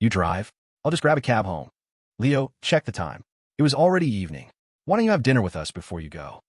You drive? I'll just grab a cab home. Leo checked the time. It was already evening. Why don't you have dinner with us before you go?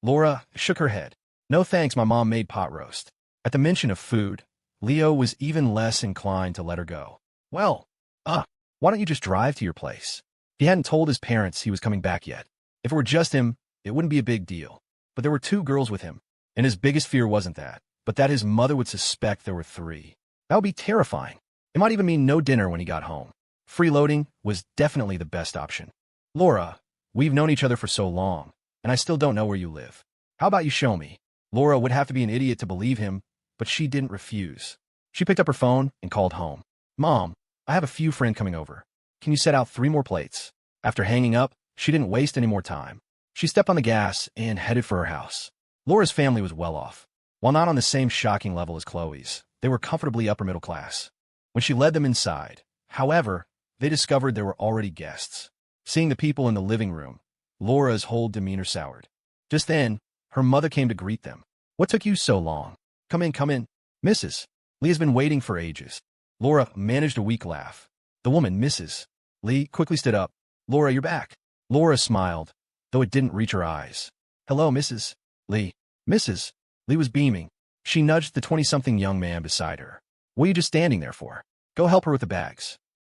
Laura shook her head. No thanks, my mom made pot roast. At the mention of food, Leo was even less inclined to let her go. Well, why don't you just drive to your place? He hadn't told his parents he was coming back yet. If it were just him, it wouldn't be a big deal. But there were 2 girls with him, and his biggest fear wasn't that, but that his mother would suspect there were 3. That would be terrifying. It might even mean no dinner when he got home. Freeloading was definitely the best option. Laura, we've known each other for so long, and I still don't know where you live. How about you show me? Laura would have to be an idiot to believe him, but she didn't refuse. She picked up her phone and called home. Mom, I have a few friends coming over. Can you set out 3 more plates? After hanging up, she didn't waste any more time. She stepped on the gas and headed for her house. Laura's family was well off. While not on the same shocking level as Chloe's, they were comfortably upper middle class. When she led them inside, however, they discovered there were already guests. Seeing the people in the living room, Laura's whole demeanor soured. Just then, her mother came to greet them. What took you so long? Come in, come in. Mrs. Lee has been waiting for ages. Laura managed a weak laugh. The woman, Mrs. Lee, quickly stood up. Laura, you're back. Laura smiled, though it didn't reach her eyes. Hello, Mrs. Lee. Mrs. Lee was beaming. She nudged the 20-something young man beside her. What are you just standing there for? Go help her with the bags.